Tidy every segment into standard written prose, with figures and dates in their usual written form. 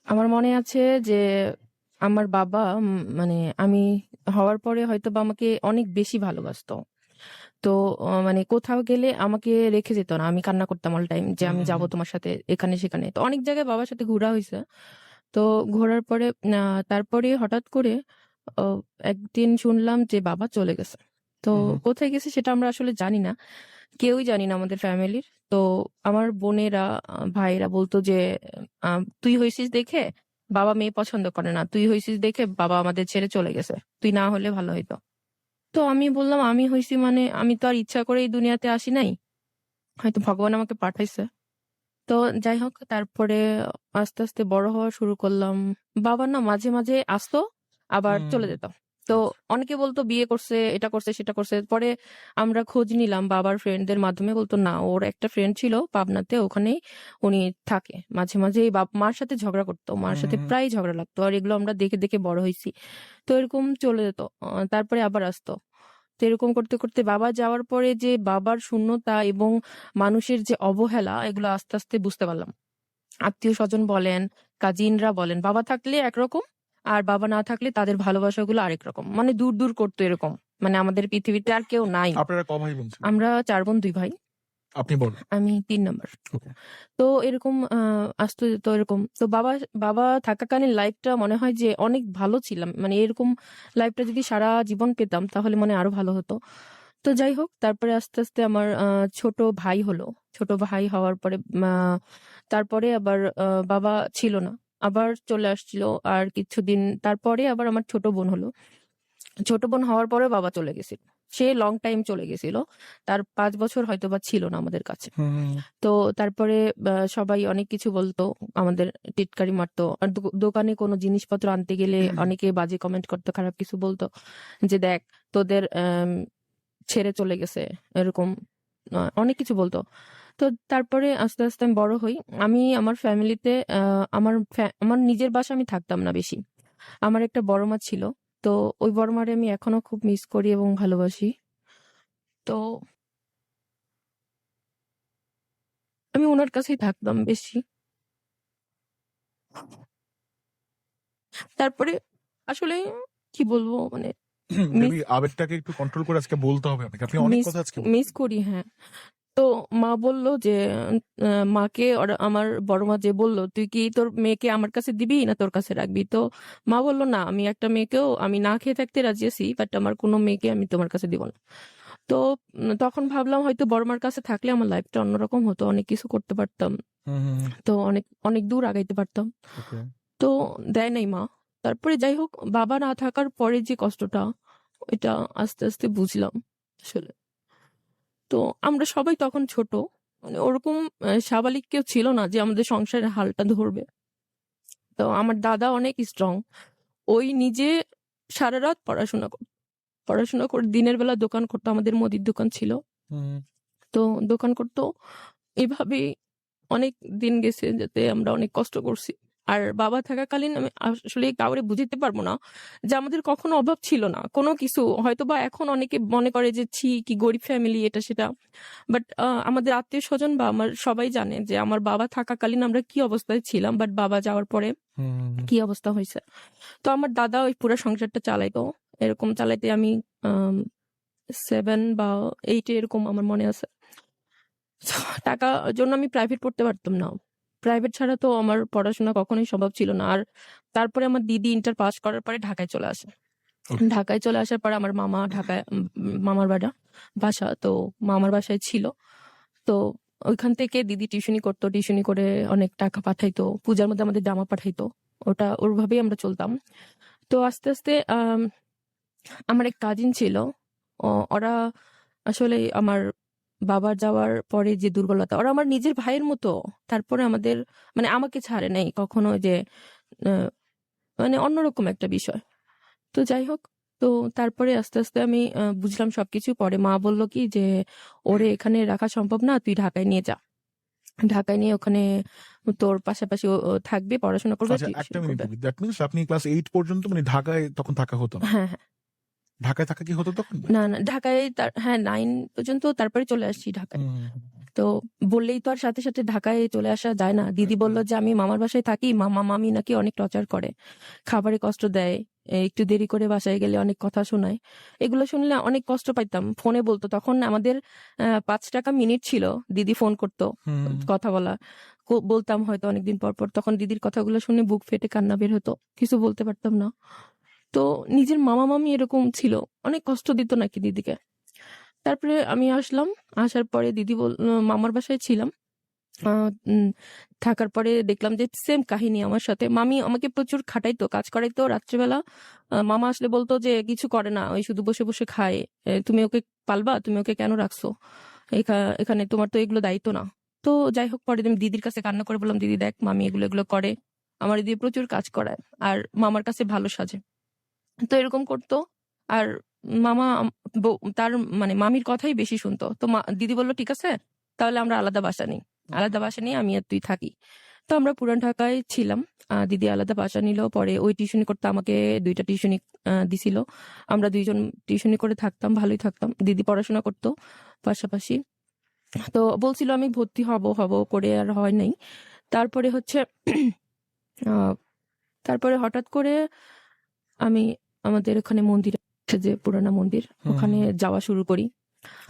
আমার মনে আছে যে আমার বাবা মানে আমি হওয়ার পরে হয়তো বা আমাকে অনেক বেশি ভালোবাসতো। তো মানে কোথাও গেলে আমাকে রেখে যেত না। আমি কান্না করতাম অল টাইম যে আমি যাব তোমার সাথে এখানে সেখানে। তো অনেক জায়গায় বাবার সাথে ঘোরা হয়েছে। তো ঘোরার পরে তারপরে হঠাৎ করে আ একদিন শুনলাম যে বাবা চলে গেছে। তো কোথায় গেছে সেটা আমরা আসলে জানি না। কেউই জানি না আমাদের ফ্যামিলির। তো আমার বোনেরা, ভাইয়েরা বলতো যে, আ "তুই হইছিস দেখে বাবা মেয়ে পছন্দ করে না। তুই হইছিস দেখে বাবা আমাদের ছেড়ে চলে গেছে। তুই না হলে ভালো হইতো।" তো আমি বললাম, "আমি হইছি মানে আমি তো আর ইচ্ছা করে এই দুনিয়াতে আসি নাই। হয়তো ভগবান আমাকে পাঠাইছে।" তো যাই হোক তারপরে আস্তে, আস্তে বড় হওয়া শুরু করলাম। বাবা না মাঝে, মাঝে আসতো আবার চলে যেত। তো আচ্ছা। অনেকে বলতো বিয়ে করছে, এটা করছে, সেটা করছে। পরে আমরা খোঁজ নিলাম বাবার ফ্রেন্ডদের মাধ্যমে বলতো না ওর একটা ফ্রেন্ড ছিল পাবনাতে ওখানেই উনি থাকে। মাঝে, মাঝে এই মার সাথে ঝগড়া করতো। মার সাথে প্রায় ঝগড়া লাগতো। আর এগুলো আমরা দেখে, দেখে বড় হইছি। তো এরকম চলে যেত। তারপরে আবার আসতো। তো এরকম করতে, করতে বাবা যাওয়ার পরে যে বাবার শূন্যতা এবং মানুষের যে অবহেলা এগুলো আস্তে, আস্তে বুঝতে পারলাম। আত্মীয়স্বজন বলেন, কাজিনরা বলেন, বাবা থাকলে একরকম আর বাবা না থাকলে তাদের ভালোবাসাগুলো আরেক রকম। মানে দূর, দূর করতো এরকম। মানে আমাদের পৃথিবীতে আর কেউ নাই। আপনারা ক ভাই বোন ছিলেন? আমরা ৪ বোন ২ ভাই। আপনি বড়? আমি ৩ নাম্বার। ওকে। তো এরকম আসতো যেত এরকম। তো বাবা থাকাকালীন লাইফটা মনে হয় যে অনেক ভালো ছিলাম। মানে এরকম লাইফটা যদি সারা জীবন পেতাম তাহলে মনে হয় আরো ভালো হতো। তো যাই হোক তারপরে আস্তে, আস্তে আমার ছোট ভাই হলো। ছোট ভাই হওয়ার পরে মা তারপরে আবার বাবা ছিল না। আবার চলে আসছিল। আর কিছুদিন তারপরে আবার আমার ছোট বোন হলো। ছোট বোন হওয়ার পরেও বাবা চলে গেছিল। সে লং টাইম চলে গেছিল। তার ৫ বছর হয়তোবা ছিল না আমাদের কাছে। তো তারপরে সবাই অনেক কিছু বলতো। আমাদের টিটকারি মারতো। আর দোকানে কোনো জিনিসপত্র আনতে গেলে অনেকে বাজে কমেন্ট করতো, খারাপ কিছু বলতো। যে দেখ তোদের ছেড়ে চলে গেছে। এরকম অনেক কিছু বলতো। তো তারপরে আস্তে, আস্তে আমি বড় হই। আমি আমার ফ্যামিলিতে আমার নিজের বাসায় আমি থাকতাম না বেশি। আমার একটা বড় মা ছিল। তো ওই বড় মারে আমি এখনো খুব মিস করি এবং ভালোবাসি। তো আমি উনার কাছেই থাকতাম বেশি। তারপরে আসলে কি বলবো মানে মিস মেবি আবেগটাকে একটু কন্ট্রোল করে আজকে বলতে হবে আপনাকে। আপনি অনেক মিস কথা আজকে মিস বলছেন। করি হ্যাঁ। তো মা বলল যে মাকে আমার বড় মা যে বলল, "তুই কি তোর মেয়েকে আমার কাছে দিবি না তোর কাছে রাখবি?" তো মা বলল, "না, আমি একটা মেয়েকেও আমি না খেয়ে থাকতে রাজি আছি। বাট আমার কোনো মেয়েকে আমি তোমার কাছে দিব না।" তো তখন ভাবলাম হয়তো বড় মার কাছে থাকলে আমার লাইফটা অন্যরকম হতো। অনেক কিছু করতে পারতাম। তো অনেক, অনেক দূর আগাইতে পারতাম। ওকে। তো দেয় নাই মা। তারপরে যাই হোক বাবা না থাকার পরে যে কষ্টটা এটা আস্তে, আস্তে বুঝলাম আসলে। তো আমরা সবাই তখন ছোট। মানে ওরকম সাবালিক কেউ ছিল না যে আমাদের সংসারের হালটা ধরবে। তো আমার দাদা অনেক স্ট্রং। ওই নিজে সারারাত পড়াশোনা করে দিনের বেলা দোকান করতো। আমাদের মুদির দোকান ছিল। তো দোকান করতো। এভাবেই অনেক দিন গেছে যাতে আমরা অনেক কষ্ট করছি। আর বাবা থাকাকালীন আমি আসলে কাউরে বুঝাইতে পারবো না যে আমাদের কখনো অভাব ছিল না। কোনো কিছু হয়তোবা এখন অনেকে মনে করে যে ছি কি গরিব ফ্যামিলি এটা সেটা। বাট আমাদের আত্মীয়স্বজন বা আমার সবাই জানে যে আমার বাবা থাকাকালীন আমরা কি অবস্থায় ছিলাম। বাট বাবা যাওয়ার পরে কি অবস্থা হইছে। তো আমার দাদা ওই পুরা সংসারটা চালাইতো। এরকম চালাইতে আমি আম 7 বা 8 এ এরকম আমার মনে আছে। টাকার জন্য আমি প্রাইভেট পড়তে পারতাম না। প্রাইভেট ছাড়া তো আমার পড়াশোনা কখনোই সম্ভব ছিল না। আর তারপরে আমার দিদি ইন্টার পাস করার পরে ঢাকায় চলে আসে। ওকে। ঢাকায় চলে আসার পরে আমার মামা ঢাকায় মামার বাসা। তো মামার বাসায় ছিল। তো ওইখান থেকে দিদি টিউশনি করতো। টিউশনি করে অনেক টাকা পাঠাইতো। পূজার মধ্যে আমাদের জামা পাঠাইতো। ওটা ওভাবেই আমরা চলতাম। তো আস্তে, আস্তে আমার এক কাজিন ছিল। ওরা আসলে আমার বাবার যাওয়ার পরে যে দুর্বলতা, ওরা আমার নিজের ভাইয়ের মতো। তারপরে আমাদের মানে আমাকে ছাড়ে নাই কখনো যে আ মানে অন্যরকম একটা বিষয়। তো যাই হোক, তো তারপরে আস্তে, আস্তে আমি বুঝলাম সবকিছু। পরে মা বলল কি যে, "ওরে এখানে রাখা সম্ভব না। তুই ঢাকায় নিয়ে যা। ঢাকায় নিয়ে ওখানে তোর পাশাপাশি ও থাকবে, পড়াশোনা করবে, আচ্ছা, টিউশন একটা মিনিট করবে।" রুবি। দ্যাট মিনস আপনি ক্লাস 8 পর্যন্ত মানে ঢাকায় তখন থাকা হতো না? হ্যাঁ, হ্যাঁ। ঢাকায় থাকা কি হতো তখন? না, না ঢাকায় হ্যাঁ 9 পর্যন্ত তারপরে চলে আসছি ঢাকায়। হুম। তো বললেই তো আর সাথে সাথে ঢাকায় চলে আসা যায় না। দিদি বলল যে আমি মামার বাসায় থাকি, মামা মামি নাকি অনেক টর্চার করে, খাবারে কষ্ট দেয়, একটু দেরি করে বাসায় গেলে অনেক কথা শোনায়। এগুলো শুনলে অনেক কষ্ট পাইতাম। ফোনে বলতো, তখন আমাদের 5 টাকা মিনিট ছিল, দিদি ফোন করতো হুম। কথা বলা, বলতাম হয়তো অনেকদিন পর পর। তখন দিদির কথাগুলো শুনে বুক ফেটে কান্না বের হতো, কিছু বলতে পারতাম না। তো নিজের মামা মামি এরকম ছিল, অনেক কষ্ট দিত নাকি দিদিকে। তারপরে আমি আসলাম, আসার পরে দিদি মামার বাসায় ছিলাম। থাকার পরে দেখলাম যে সেম কাহিনী আমার সাথে। মামি আমাকে প্রচুর খাটাইতো, কাজ করাইতো রাত্রেবেলা। মামা আসলে বলতো যে কিছু করে না, ওই শুধু বসে বসে খায়, তুমি ওকে পালবা, তুমি ওকে কেন রাখছো এখানে, তোমার তো এগুলো দায়িত্ব না। তো যাই হোক, পরে আমি দিদির কাছে কান্না করে বললাম, দিদি দেখ মামি এগুলো এগুলো করে, আমার দিয়ে প্রচুর কাজ করায়, আর মামার কাছে ভালো সাজে। তো এরকম করতো। আর মামা তার মানে মামির কথাই বেশি শুনতো। তো দিদি বললো ঠিক আছে, তাহলে আমরা আলাদা বাসা নিই, আলাদা বাসা নিয়ে আমি আর তুই থাকি। তো আমরা পুরান ঢাকায় ছিলাম। দিদি আলাদা বাসা নিল, পরে ওই টিউশনি করতে আমাকে 2টা টিউশনি দিছিল। আমরা 2জন টিউশনি করে থাকতাম, ভালোই থাকতাম। দিদি পড়াশোনা করতো পাশাপাশি। তো বলছিল আমি ভর্তি হব হব করে, আর হয় নাই। তারপরে হচ্ছে আহ, তারপরে হঠাৎ করে আমি আমাদের ওখানে মন্দির আছে, যে পুরানা মন্দির, ওখানে যাওয়া শুরু করি।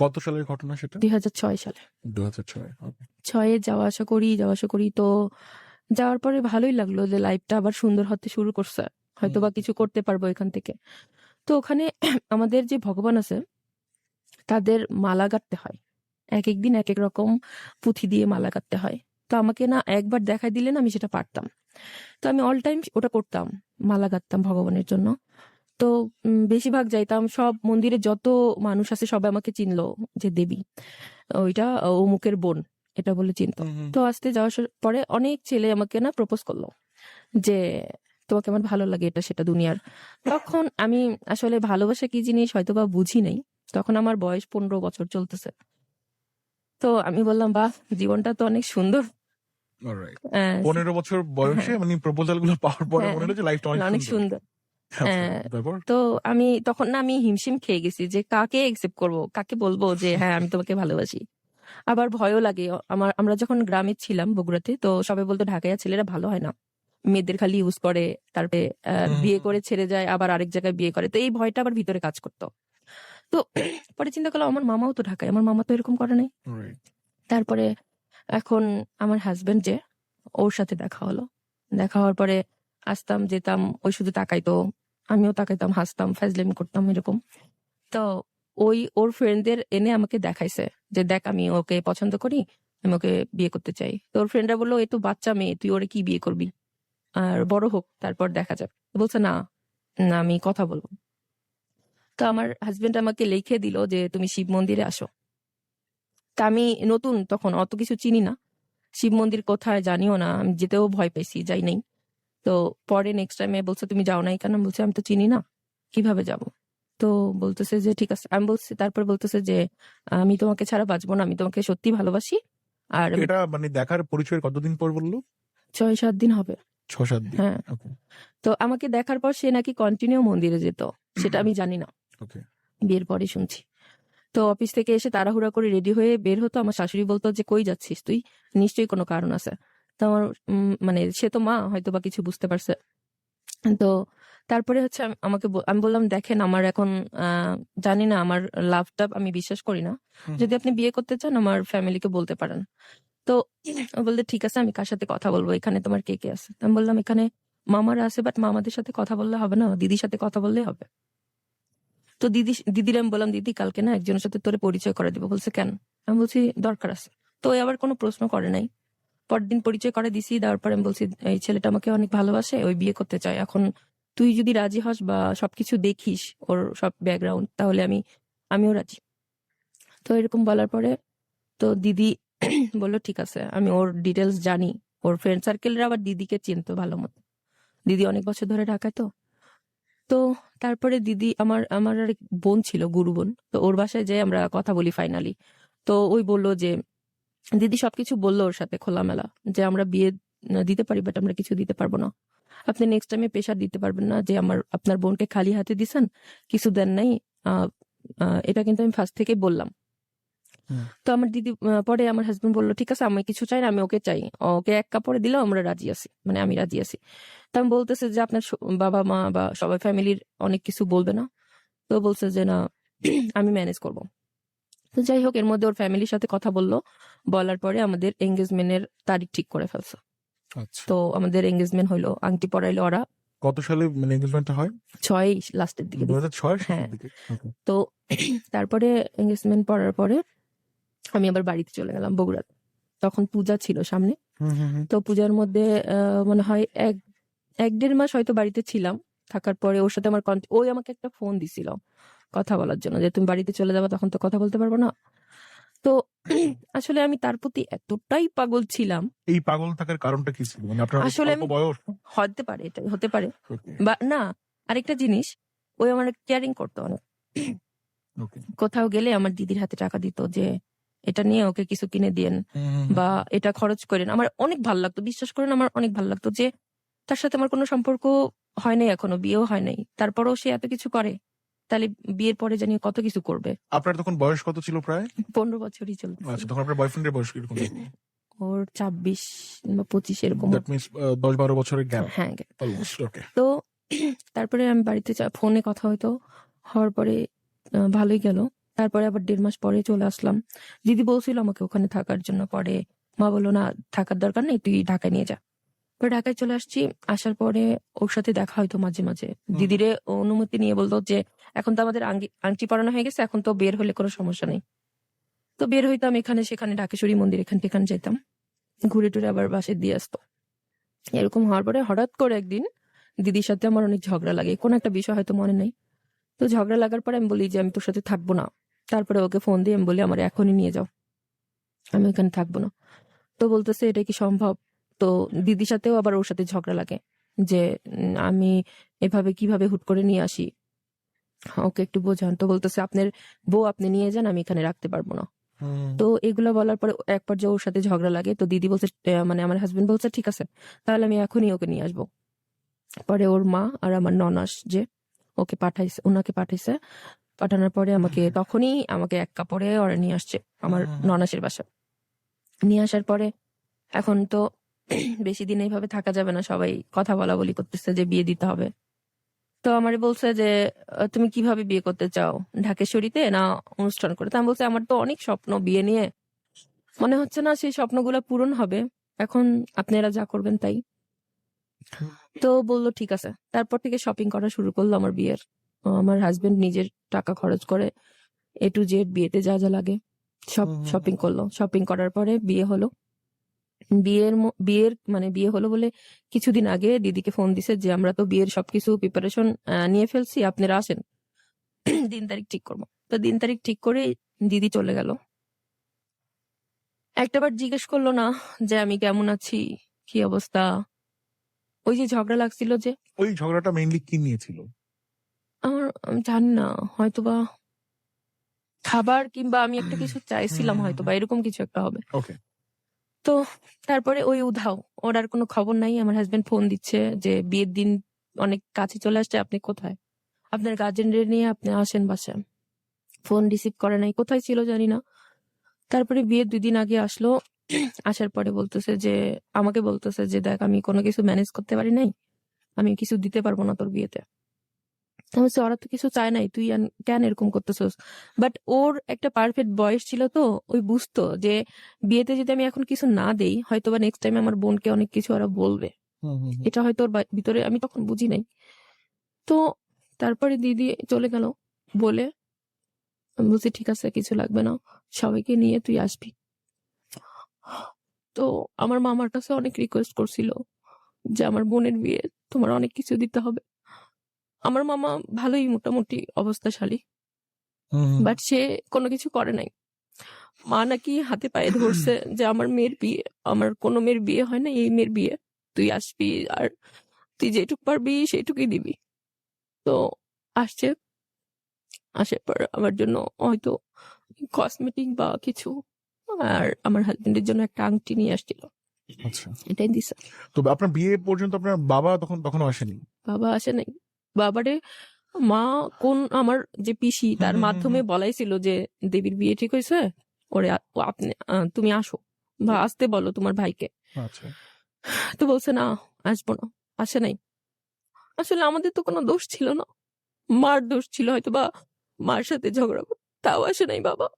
কত সালের ঘটনা সেটা? 2006 সালে। 2006। 6-এ যাওয়া আসা করি। তো যাওয়ার পরে ভালোই লাগলো যে লাইফটা আবার সুন্দর হতে শুরু করছে, হয়তো বা কিছু করতে পারবো এখান থেকে। তো ওখানে আমাদের যে ভগবান আছে তাদের মালা গাঁথতে হয়, এক এক দিন এক এক রকম পুঁথি দিয়ে মালা গাঁথতে হয়। তো আমাকে না একবার দেখাই দিলেন আমি সেটা পারতাম। তো আমি অল টাইম ওটা করতাম, মালা গাঁথতাম ভগবানের জন্য। তো বেশিরভাগ যাইতাম, সব মন্দিরে যত মানুষ আছে সবাই আমাকে চিনলো যে দেবী, ওইটা অমুকের বোন, এটা বলে চিনতো। তো আসতে যাওয়ার পরে অনেক ছেলে আমাকে না প্রপোজ করলো যে তোমাকে আমার ভালো লাগে, এটা সেটা দুনিয়ার। তখন আমি আসলে ভালোবাসা কি জিনিস হয়তো বা বুঝি নাই, তখন আমার বয়স 15 বছর চলতেছে। তো আমি বললাম বাহ, জীবনটা তো অনেক সুন্দর। অলরাইট। আহ, 15 বছর বয়সে হ্যাঁ, মানে প্রপোজাল গুলো পাওয়ার পরে হ্যাঁ, মনে হলো যে লাইফটা অনেক অনেক সুন্দর। সুন্দর। আচ্ছা, আহ, তারপর? তো আমি তখন না আমি হিমশিম খেয়ে গেছি যে কাকে একসেপ্ট করব, কাকে বলবো যে হ্যাঁ আমি তোমাকে ভালোবাসি। আবার ভয়ও লাগে। আমরা যখন গ্রামে ছিলাম বগুড়াতে, তো সবাই বলতো ঢাকাইয়া ছেলেরা ভালো হয় না, মেয়েদের খালি ইউজ করে, তারপরে বিয়ে করে ছেড়ে যায়, আবার আরেক জায়গায় বিয়ে করে। তো এই ভয়টা আবার ভিতরে কাজ করতো। তো পরে চিন্তা করলাম আমার মামাও তো ঢাকায়, আমার মামা তো এরকম করে নাই। Right. তারপরে এখন আমার হাজবেন্ড যে, ওর সাথে দেখা হলো। দেখা হওয়ার পরে আসতাম যেতাম, ওই শুধু তাকাইতো, আমিও তাকাইতাম, হাসতাম, ফাজলামি করতাম এরকম। তো ওর ফ্রেন্ডদের এনে আমাকে দেখাইছে যে দেখ আমি ওকে পছন্দ করি, আমি ওকে বিয়ে করতে চাই। তো ওর ফ্রেন্ডরা বললো এ তো বাচ্চা মেয়ে, তুই ওরে কি বিয়ে করবি, আর বড় হোক তারপর দেখা যাবে। বলছে না, না আমি কথা বলবো। তো আমার হাজবেন্ড আমাকে লিখে দিল যে তুমি শিব মন্দিরে আসো। তা আমি নতুন, তখন অত কিছু চিনি না, শিব মন্দির কোথায় জানিও না, আমি যেতেও ভয় পেয়েছি, যাই নাই। তো পরে নেক্সট টাইমে বলছে তুমি যাও নাই কেন, বলছে আমি তো চিনি না, কিভাবে যাব। তো বলতেছে যে ঠিক আছে, আমি বলছি, তারপর বলতেছে যে আমি তোমাকে ছাড়া বাঁচবো না, আমি তোমাকে সত্যি ভালোবাসি। আর এটা মানে দেখার পরিচয়ের কতদিন পর বললো? 6-7 দিন হবে। 6-7 দিন। হ্যাঁ। ওকে। তো আমাকে দেখার পর সে নাকি কন্টিনিউ মন্দিরে যেত, সেটা আমি জানি না, ওকে। বিয়ের পরে শুনছি। তো অফিস থেকে এসে তাড়াহুড়া করে রেডি হয়ে বের হতো, আমার শাশুড়ি বলতো যে কই যাচ্ছিস তুই, নিশ্চয়ই কোনো কারণ আছে। তো আমার মানে সে তো মা, হয়তো বা কিছু বুঝতে পারছে। তো তারপরে হচ্ছে আমি বললাম দেখেন আমার এখন জানি না, আমার লাভ টাভ আমি বিশ্বাস করি না, যদি আপনি বিয়ে করতে চান আমার ফ্যামিলিকে বলতে পারেন। তো ও বলতে ঠিক আছে, আমি কার সাথে কথা বলবো, এখানে তোমার কে কে আছে। আমি বললাম এখানে মামারা আছে, বাট মামাদের সাথে কথা বললে হবে না, দিদির সাথে কথা বললে হবে। তো দিদির আমি বললাম দিদি কালকে না একজনের সাথে তোরে পরিচয় করে দিবো। বলছে কেন, আমি বলছি দরকার আছে। তো ওই আবার কোনো প্রশ্ন করে নাই। পরদিন পরিচয় করে দিছি, দেওয়ার পরে আমি বলছি এই ছেলেটা আমাকে অনেক ভালোবাসে, ওই বিয়ে করতে চায়, এখন তুই যদি রাজি হস বা সবকিছু দেখিস ওর সব ব্যাকগ্রাউন্ড, তাহলে আমিও রাজি। তো এরকম বলার পরে তো দিদি বললো ঠিক আছে, আমি ওর ডিটেলস জানি, ওর ফ্রেন্ড সার্কেলরা আবার দিদিকে চিনতো ভালো মতো, দিদি অনেক বছর ধরে ঢাকায়। তো তো তারপরে দিদি আমার আমার আর এক বোন ছিল, গুরু বোন, তো ওর বাসায় যাই আমরা কথা বলি ফাইনালি। তো ওই বললো যে দিদি সবকিছু বললো ওর সাথে খোলামেলা, যে আমরা বিয়ে দিতে পারি, বাট আমরা কিছু দিতে পারবো না। আপনি নেক্সট টাইমে প্রেশার দিতে পারবেন না যে আপনার বোনকে খালি হাতে দিছেন, কিছু দেন নাই। এটা কিন্তু আমি ফার্স্ট থেকে বললাম। হুম। তো আমার দিদি পরে আমার হাজবেন্ড বললো ঠিক আছে আমি কিছু চাই না, আমি ওকে চাই, ওকে এক কাপড়ে দিলেও আমরা রাজি আছি, মানে আমি রাজি আছি। তো আমি বলতেছে যে আপনার বাবা মা বা সবাই ফ্যামিলির অনেক কিছু বলবে না? তো বলছে যে না আমি ম্যানেজ করব। তো যাই হোক, এর মধ্যে ওর ফ্যামিলির সাথে কথা বললো, বলার পরে আমাদের এঙ্গেজমেন্টের তারিখ ঠিক করে ফেলছে। আচ্ছা, তো আমাদের এঙ্গেজমেন্ট হইলো, আংটি পরাইলো ওরা। কত সালে মানে এঙ্গেজমেন্টটা হয়? 6 লাস্টের দিকে দিছে। 2006 শেষের হ্যাঁ। দিকে। Okay. তো তারপরে এঙ্গেজমেন্ট পড়ার পরে আমি আবার বাড়িতে চলে গেলাম বগুড়াতে। তখন পূজা ছিল সামনে। হুম হুম হুম। তো পূজার মধ্যে মনে হয় 1-1.5 মাস হয়তো বাড়িতে ছিলাম। থাকার পরে ওর সাথে আমার ওই আমাকে একটা ফোন দিছিল কথা বলার জন্য, যে তুমি বাড়িতে চলে যাবে, তখন তো কথা বলতে পারবো না। তো আসলে আমি তার প্রতি এতটাই পাগল ছিলাম। এই পাগল থাকার কারণটা কি ছিল? মানে আপনার আসলে অল্প আমি বয়স? হতে পারে, এটা হতে পারে। ওকে বা না, আরেকটা জিনিস, ওই আমার কেয়ারিং করতো অনেক। ওকে। কোথাও গেলে আমার দিদির হাতে টাকা দিত যে এটা নিয়ে ওকে কিছু কিনে দিয়েন বা এটা খরচ করেন। আমার অনেক ভালো লাগতো, বিশ্বাস করেন আমার অনেক ভালো লাগতো যে তার সাথে আমার কোনো সম্পর্ক হয় নাই, এখনো বিয়েও হয় নাই, তারপরেও সে এত কিছু করে। তাহলে বিয়ের পরে জানি কত কিছু করবে। আপনার তখন বয়স কত ছিল প্রায়? 15 বছরই চলতেছে। আচ্ছা, তখন আপনার বয়ফ্রেন্ডের বয়স কিরকম? ওর 26 বা 25 এরকম। দ্যাট মিন্স 10-12 বছরের গ্যাপ হ্যাঁ। অলমোস্ট। ওকে। তো তারপরে আমি বাড়িতে ফোনে কথা হইতো, হওয়ার পরে ভালোই গেল। তারপরে আবার 1.5 মাস পরে চলে আসলাম। দিদি বলছিল আমাকে ওখানে থাকার জন্য, পরে মা বললো না থাকার দরকার নেই, তুই ঢাকায় নিয়ে যা। পরে ঢাকায় চলে আসছি। আসার পরে ওর সাথে দেখা হয়তো মাঝে মাঝে। দিদিরে অনুমতি নিয়ে বলতো যে এখন তো আমাদের আংটি পরানো হয়ে গেছে, এখন তো বের হলে কোনো সমস্যা নেই। তো বের হইতাম এখানে সেখানে, ঢাকেশ্বরী মন্দির এখান সেখানে যেতাম, ঘুরে টুরে আবার বাসে দিয়ে আসতো। এরকম হওয়ার পরে হঠাৎ করে একদিন দিদির সাথে আমার অনেক ঝগড়া লাগে, কোন একটা বিষয় হয়তো মনে নেই। তো ঝগড়া লাগার পরে আমি বলি যে আমি তোর সাথে থাকবো না। তারপরে ওকে ফোন দিয়ে আমি বলি আমার এখনই নিয়ে যাও, আমি এখানে থাকবো না। তো বলতেছে এটা কি সম্ভব? তো দিদির সাথেও আবার ওর সাথে ঝগড়া লাগে যে আমি এভাবে কিভাবে হুট করে নিয়ে আসি, ওকে একটু বোঝান। তো বলতেছে আপনার বউ আপনি নিয়ে যান, আমি এখানে রাখতে পারবো না। তো এগুলো বলার পরে এক পর্যায়ে ওর সাথে ঝগড়া লাগে। তো দিদি বলছে মানে আমার হাজবেন্ড বলছে ঠিক আছে তাহলে আমি এখনই ওকে নিয়ে আসবো। পরে ওর মা আর আমার ননাস যে ওনাকে পাঠাইছে। পাঠানোর পরে তখনই আমাকে এক কাপড়ে ওরা নিয়ে আসছে আমার ননাসের বাসা। নিয়ে আসার পরে এখন তো বেশি দিন এইভাবে থাকা যাবে না, সবাই কথা বলা বলি করতেছে যে বিয়ে দিতে হবে। তো আমারে বলছে যে তুমি কিভাবে বিয়ে করতে চাও, ঢাকেশ্বরীতে না অনুষ্ঠান করে? তো আমি বলছি আমার তো অনেক স্বপ্ন বিয়ে নিয়ে, মনে হচ্ছে না সেই স্বপ্নগুলো পূরণ হবে, এখন আপনারা যা করবেন তাই। তো বললো ঠিক আছে। তারপর থেকে শপিং করা শুরু করলো আমার বিয়ের। আমার হাজবেন্ড নিজের টাকা খরচ করে A to Z বিয়েতে যা যা লাগে সব শপিং করলো। শপিং করার পরে বিয়ে হলো। বিয়ে হলো বলে কিছুদিন আগে দিদিকে ফোন দিছে যে আমরা তো বিয়ের সবকিছু প্রিপারেশন নিয়ে ফেলছি, আপনারা আসেন, দিন তারিখ ঠিক করবো। তো দিন তারিখ ঠিক করে দিদি চলে গেল। একটাবার জিজ্ঞেস করলো না যে আমি কেমন আছি, কি অবস্থা। ওই যে ঝগড়া লাগছিল যে, ওই ঝগড়াটা মেইনলি কি নিয়েছিল? আমি জানি না, হয়তোবা খাবার কিংবা আমি একটা কিছু চাইছিলাম, হয়তোবা এরকম কিছু একটা হবে। ওকে। তো তারপরে ওই উধাও, ওর আর কোনো খবর নাই। আমার হাজবেন্ড ফোন দিচ্ছে যে বিয়ের দিন অনেক কাছে চলে আসছে, আপনি কোথায়, আপনার গার্জেনদের নিয়ে আপনি আসেন বাসায়। ফোন রিসিভ করে নাই, কোথায় ছিল জানি না। তারপরে বিয়ের 2 দিন আগে আসলো। আসার পরে আমাকে বলতেছে যে দেখ আমি কোনো কিছু ম্যানেজ করতে পারি নাই, আমি কিছু দিতে পারবো না তোর বিয়েতে। আমি বলছি ওরা তো কিছু চায় নাই, তুই কেন এরকম করতেছস? বাট ওর একটা পারফেক্ট বয়স ছিল, তো ওই বুঝতো যে বিয়েতে যদি আমি এখন কিছু না দেই হয়তো বা নেক্সট টাইম আমার বোনকে অনেক কিছু ওরা বলবে। এটা হয়তো ওর ভিতরে, আমি তখন বুঝি নাই। তো তারপরে দিদি চলে গেল বলে আমি বলছি ঠিক আছে কিছু লাগবে না, সবাইকে নিয়ে তুই আসবি। তো আমার মামার কাছে অনেক রিকোয়েস্ট করছিল যে আমার বোনের বিয়ে তোমার অনেক কিছু দিতে হবে। আমার মামা ভালোই মোটামুটি অবস্থাশালী, বাট সে কোনো কিছু করে নাই। মা নাকি হাতে পায়ে ধরছে যে আমার মেয়ের বিয়ে, আমার কোনো মেয়ের বিয়ে হয় না, এই মেয়ের বিয়ে, তুই আসবি আর তুই যেটুক পারবি সেটুকুই দিবি। তো আসছে, আসার পর আমার জন্য হয়তো কসমেটিক বা কিছু, আর আমার হাজবেন্ডের জন্য একটা আংটি নিয়ে আসছিল, আচ্ছা। এটাই দিছে। তো আপনার বিয়ে পর্যন্ত আপনার বাবা তখনো আসেনি? বাবা আসে নাই। বাবারে মা আমার যে পিসি তার মাধ্যমে বলাইছিল যে দেবীর বিয়ে ঠিক হয়েছে, ওরে আপনি তুমি আসো বা আসতে বলো তোমার ভাইকে। আচ্ছা। তো বলছে না, আসবো না, আসে নাই। আসলে আমাদের তো কোনো দোষ ছিল না, মার দোষ ছিল হয়তো, বা মার সাথে ঝগড়া তাও আসে নাই বাবা।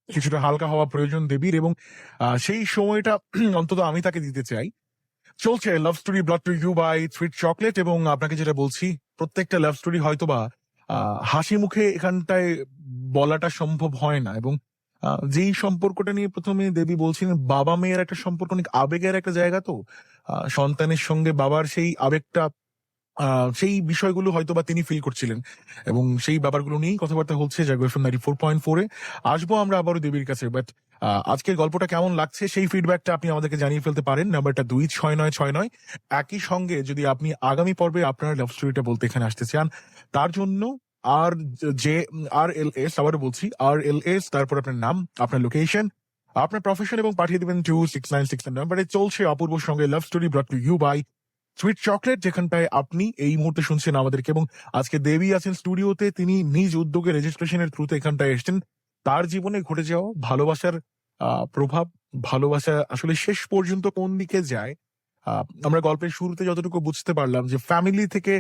কিছুটা হালকা হওয়া প্রয়োজন দেবীর, এবং সেই সময়টা অন্তত আমি তাকে দিতে চাই। চলছে love story brought to you by sweet chocolate, এবং আপনাকে যেটা বলছি, প্রত্যেকটা লাভ স্টোরি হয়তোবা হাসি মুখে এখানটায় বলাটা সম্ভব হয় না, এবং যেই সম্পর্কটা নিয়ে প্রথমে দেবী বলছিলেন, বাবা মেয়ের একটা সম্পর্ক অনেক আবেগের একটা জায়গা, তো সন্তানের সঙ্গে বাবার সেই আবেগটা, সেই বিষয়গুলো হয়তোবা তিনি ফিল করছিলেন, এবং সেই ব্যাপারগুলো নিয়েই কথাবার্তা হচ্ছে জাগো এফএম 94.4-এ। আসবো আমরা আবারও দেবীর কাছে, বাট আজকের গল্পটা কেমন লাগছে সেই ফিডব্যাকটা আপনি আমাদেরকে জানিয়ে ফেলতে পারেন, নাম্বারটা 26969। একই সঙ্গে যদি আপনি আগামী পর্বে আপনার লাভ স্টোরিটা বলতে এখানে আসতে চান, তার জন্য আর যে RLS, আবারও বলছি RLS, তারপর আপনার নাম, আপনার লোকেশন, আপনার প্রফেশন, এবং পাঠিয়ে দেবেন 26969 নাম্বারে। চলছে অপূর্বর সঙ্গে love story brought to you by sweet chocolate, যেখানটায় আপনি এই মুহূর্তে শুনছেন আমাদেরকে, এবং আজকে দেবী আছেন স্টুডিওতে। তিনি নিজ উদ্যোগে রেজিস্ট্রেশনের থ্রুতে এখানটায় এসেছেন। তার জীবনে ঘটে যাওয়া ভালোবাসার প্রভাব, ভালোবাসা আসলে শেষ পর্যন্ত কোন দিকে যায়, আমরা গল্পের শুরুতে যতটুকু বুঝতে পারলাম যে ফ্যামিলি থেকে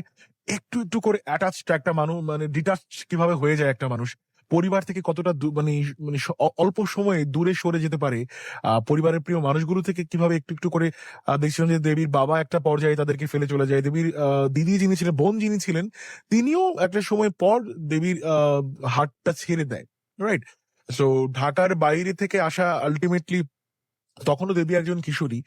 একটু একটু করে অ্যাটাচড একটা মানুষ, মানে ডিটাচ কিভাবে হয়ে যায় একটা মানুষ, পরিবার থেকে কতটা মানে মানে অল্প সময়ে দূরে সরে যেতে পারে, পরিবারের প্রিয় মানুষগুলো থেকে কিভাবে একটু একটু করে দেখছিলাম যে দেবীর বাবা একটা পর্যায়ে তাদেরকে ফেলে চলে যায়, দেবীর দিদি যিনি ছিলেন, বোন যিনি ছিলেন, তিনিও একটা সময় পর দেবীর হাতটা ছেড়ে দেয়, রাইট? সো ঢাকার বাইরে থেকে আসা আলটিমেটলি, তখনও দেবী একজন কিশোরী,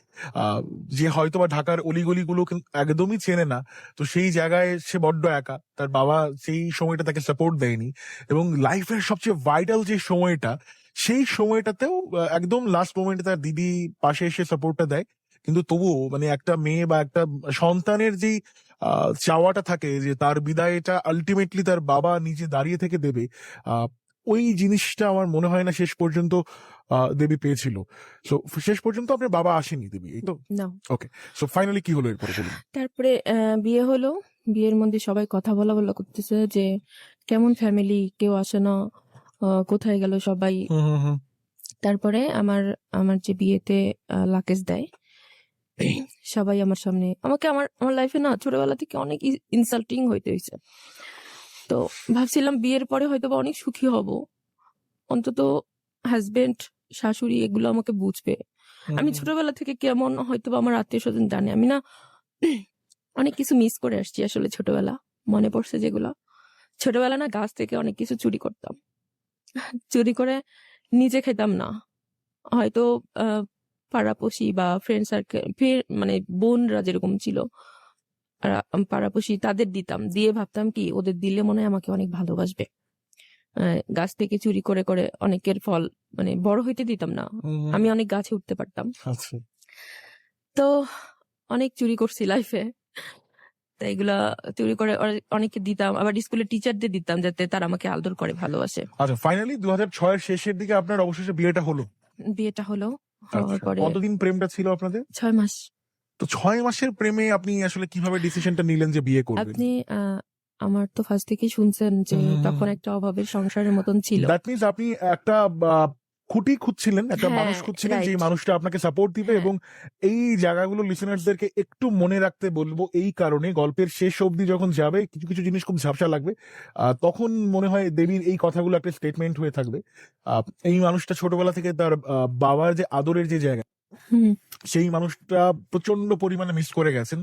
যে হয়তোবা ঢাকার অলিগলিগুলো একদমই চেনে না, তো সেই জায়গায় সে বড্ড একা, তার বাবা সেই সময়টা তাকে সাপোর্ট দেয়নি, এবং লাইফের সবচেয়ে ভাইটাল যে সময়টা, সেই সময়টাতেও একদম লাস্ট মোমেন্টে তার দিদি পাশে এসে সাপোর্টটা দেয়। কিন্তু তবুও মানে একটা মেয়ে বা একটা সন্তানের যেই চাওয়াটা থাকে যে তার বিদায়টা আলটিমেটলি তার বাবা নিজে দাঁড়িয়ে থেকে দেবে, আহ ওই জিনিসটা আমার মনে হয় না শেষ পর্যন্ত দেবী পেয়েছিল। সো শেষ পর্যন্ত আপনার বাবা আসেনি দেবী, এই তো? না। ওকে, সো ফাইনালি কি হলো এরপরে বলুন। তারপরে বিয়ে হলো। বিয়ের মধ্যে সবাই কথা বলা বলা করতেছে যে কেমন ফ্যামিলি, কেউ আসে না, কোথায় গেল সবাই। তারপরে আমার আমার যে বিয়েতে লাকেজ দেয়, সবাই আমার সামনে আমাকে, আমার আমার লাইফে না ছোটবেলা থেকে অনেক ইনসাল্টিং হইতে হয়েছে। তো ভাবছিলাম বিয়ের পরে হয়তো বা অনেক সুখী হব, অন্তত হাজবেন্ড, শাশুড়ি এগুলো আমাকে বুঝবে। আমি ছোটবেলা থেকে কেমন হয়তো বা আমার আত্মীয় স্বজন জানে, আমি না অনেক কিছু মিস করে আসছি আসলে। ছোটবেলা মনে পড়ছে যেগুলো, ছোটবেলা না গাছ থেকে অনেক কিছু চুরি করতাম, চুরি করে নিজে খেতাম না, হয়তো পাড়াপড়শি বা ফ্রেন্ড সার্কেল, মানে বোনরা যেরকম ছিল পাড়াপড়শি তাদের দিতাম, দিয়ে ভাবতাম কি ওদের দিলে মনে হয় আমাকে অনেক ভালোবাসবে। গাছ থেকে চুরি করে করে অনেকের ফল মানে বড় হইতে দিতাম না, আমি অনেক গাছে উঠতে পারতাম। আচ্ছা, তো অনেক চুরি করছি লাইফে, তো এগুলা চুরি করে অনেকে দিতাম, আবার স্কুলের টিচারদের দিতাম যাতে তারা আমাকে আদর করে ভালোবাসে। আচ্ছা, ফাইনালি 2006 এর শেষের দিকে আপনার অবশেষে বিয়েটা হলো। বিয়েটা হলো, হওয়ার আচ্ছা, পরে কতদিন প্রেমটা ছিল আপনাদের? 6 মাস। তো 6 মাসের প্রেমে আপনি আসলে কিভাবে ডিসিশনটা নিলেন যে বিয়ে করবেন? আপনি আমার তো ফার্স্ট থেকেই শুনছেন যে তখন একটা অভাবের সংসারের মতন ছিল। দ্যাট মিনস আপনি একটা খুঁটি খুঁজছিলেন, একটা হ্যাঁ, মানুষ খুঁজছিলেন যে right. মানুষটা আপনাকে সাপোর্ট দিবে, হ্যাঁ। এবং এই জায়গাগুলো লিসেনারদেরকে একটু মনে রাখতে বলবো, এই কারণে গল্পের শেষ অবধি যখন যাবে কিছু কিছু জিনিস খুব ঝাপসা লাগবে, তখন মনে হয় দেবীর এই কথাগুলো একটা স্টেটমেন্ট হয়ে থাকবে। এই মানুষটা ছোটবেলা থেকে তার বাবার যে আদরের যে জায়গা, হুম, সেই মানুষটা প্রচন্ড পরিমাণে মিস করে গেছেন।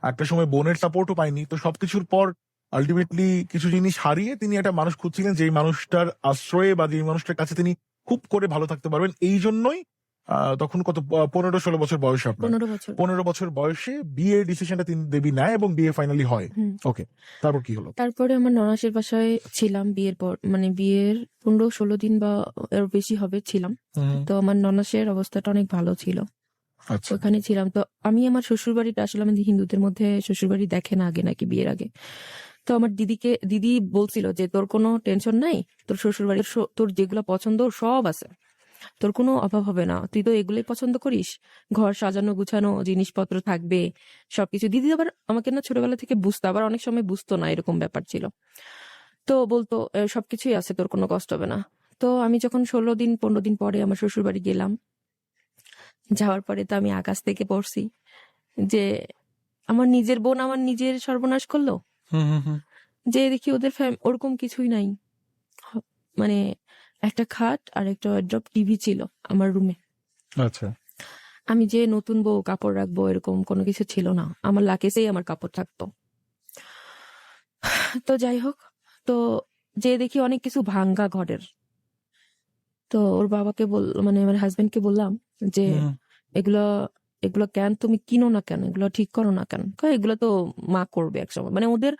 একটা সময় বোনের সাপোর্টও পাইনি, তো সবকিছুর পর আলটিমেটলি কিছু জিনিস হারিয়ে তিনি একটা মানুষ খুঁজছিলেন যেই মানুষটার আশ্রয়ে বা যেই মানুষটার কাছে তিনি খুব করে ভালো থাকতে পারবেন। এই জন্যই তখন কত 15-16 বছর বয়সে, আপনার 15 বছর। 15 বছর বয়সে বিয়ের ডিসিশনটা তিনি দেবী নেয়, এবং বিয়ে ফাইনালি হয়। হুম। ওকে, তারপর কি হলো? তারপরে আমার ননাসের বাসায় ছিলাম বিয়ের পর, মানে বিয়ের 15-16 দিন বা এর বেশি হবে ছিলাম। তো আমার ননাসের অবস্থাটা অনেক ভালো ছিল, আচ্ছা, ওখানে ছিলাম। তো আমি আমার শ্বশুর বাড়িটা, আসলে আমাদের হিন্দুদের মধ্যে শ্বশুর বাড়ি দেখে না আগে নাকি বিয়ের আগে। তো আমার দিদি বলছিল যে তোর কোনো টেনশন নাই, তোর শ্বশুর বাড়ির তোর যেগুলো পছন্দ সব আছে, তোর কোনো অভাব হবে না, তুই তো এগুলোই পছন্দ করিস, ঘর সাজানো গুছানো জিনিসপত্র থাকবে সবকিছু। দিদি আবার আমাকে না ছোটবেলা থেকে বুঝতো, আবার অনেক সময় বুঝতো না, এরকম ব্যাপার ছিল। তো বলতো সবকিছুই আছে, তোর কোনো কষ্ট হবে না। তো আমি যখন 16-15 দিন পরে আমার শ্বশুর বাড়ি গেলাম, যাওয়ার পরে তো আমি আকাশ থেকে পড়ছি যে আমার নিজের বোন আমার নিজের সর্বনাশ করলো। হুম হুম হুম যে দেখি ওদের ওরকম কিছুই নাই, মানে একটা খাট আর একটা ওয়ারড্রপ, টিভি ছিল আমার রুমে। আচ্ছা আমি যে নতুন বউ কাপড় রাখবো এরকম কোনো কিছু ছিল না, আমার লাকেজেই আমার কাপড় থাকতো। তো যাই হোক, তো যে দেখি অনেক কিছু ভাঙ্গা ঘরের। তো ওর বাবাকে মানে আমার হাজবেন্ডকে বললাম যে হুম এগুলো এগুলো কেন তুমি কিনো না কেন, এগুলো ঠিক করো না কেন? কয় এগুলো তো মা করবে একসময়। মানে ওদের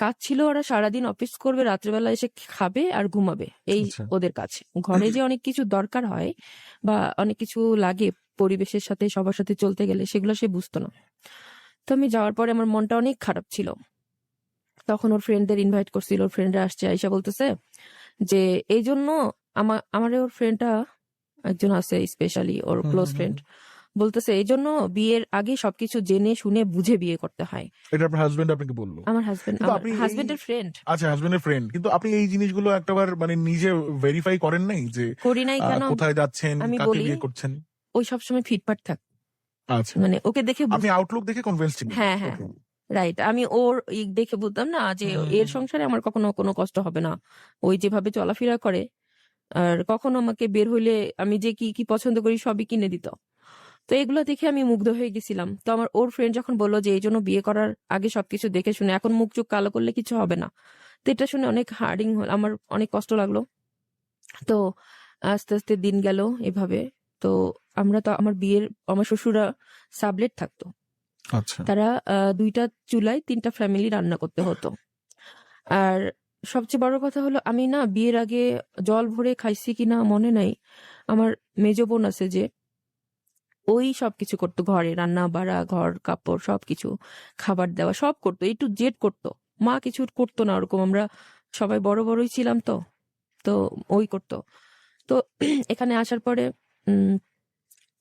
কাজ ছিল, ওরা সারাদিন অফিস করবে, রাত্রেবেলা এসে খাবে আর ঘুমাবে, এই আচ্ছা ওদের কাজ। ঘরে যে অনেক কিছু দরকার হয় বা অনেক কিছু লাগে পরিবেশের সাথে সবার সাথে চলতে গেলে, সেগুলো সে বুঝতো না। তো আমি যাওয়ার পরে আমার মনটা অনেক খারাপ ছিল। তখন ওর ফ্রেন্ডদের ইনভাইট করছিল, ওর ফ্রেন্ডরা আসছে, আইসা বলতেছে যে এই জন্য আমার ওর ফ্রেন্ডটা একজন আছে স্পেশালি ওর হুম ক্লোজ হুম হুম ফ্রেন্ড, বলতেছে এই জন্য বিয়ের আগে সবকিছু জেনে শুনে বুঝে বিয়ে করতে হয়। এটা আপনার হাজবেন্ড আপনাকে বললো? আমার হাজবেন্ড, কিন্তু আমার আপনি এই হাজবেন্ডের ফ্রেন্ড। আচ্ছা হাজবেন্ডের ফ্রেন্ড, কিন্তু আপনি এই জিনিসগুলো একটাবার মানে নিজে ভেরিফাই করেন নাই যে করি নাই কেন কোথায় যাচ্ছেন, আমি কাকে বলি, বিয়ে করছেন? ওই সবসময় ফিটফাট থাক, আচ্ছা, মানে ওকে দেখে আপনি আউটলুক দেখে কনভিন্স ছিলেন? হ্যাঁ হ্যাঁ, ওকে। রাইট। আমি ওর দেখে বুঝতাম না যে এর সংসারে আমার কখনো কোনো কষ্ট হবে না। ওই যেভাবে চলাফেরা করে, আর কখনো আমাকে বের হইলে আমি যে কি কি পছন্দ করি সবই কিনে দিত। তো এগুলো দেখে আমি মুগ্ধ হয়ে গেছিলাম। তো আমার ওর ফ্রেন্ড যখন বললো যে এই জন্য বিয়ে করার আগে সবকিছু দেখে শুনে, এখন মুখ চোখ কালো করলে কিছু হবে না, তো এটা শুনে অনেক হার্ডিং হল, আমার অনেক কষ্ট লাগলো। তো আস্তে আস্তে দিন গেল এভাবে। তো আমরা তো আমার শ্বশুরা সাবলেট থাকতো, আচ্ছা তারা 2টা চুলায় 3টা ফ্যামিলি রান্না করতে হতো। আর সবচেয়ে বড় কথা হলো, আমি না বিয়ের আগে জল ভরে খাইছি কিনা মনে নাই, আমার মেজ বোন আছে যে ওই সবকিছু করতো, ঘরে রান্না বাড়া, ঘর কাপড় সবকিছু, খাবার দেওয়া সব করতো, একটু জেড করতো। মা কিছু করতো না ওরকম, আমরা সবাই বড় বড়ই ছিলাম তো, তো ওই করতো। তো এখানে আসার পরে উম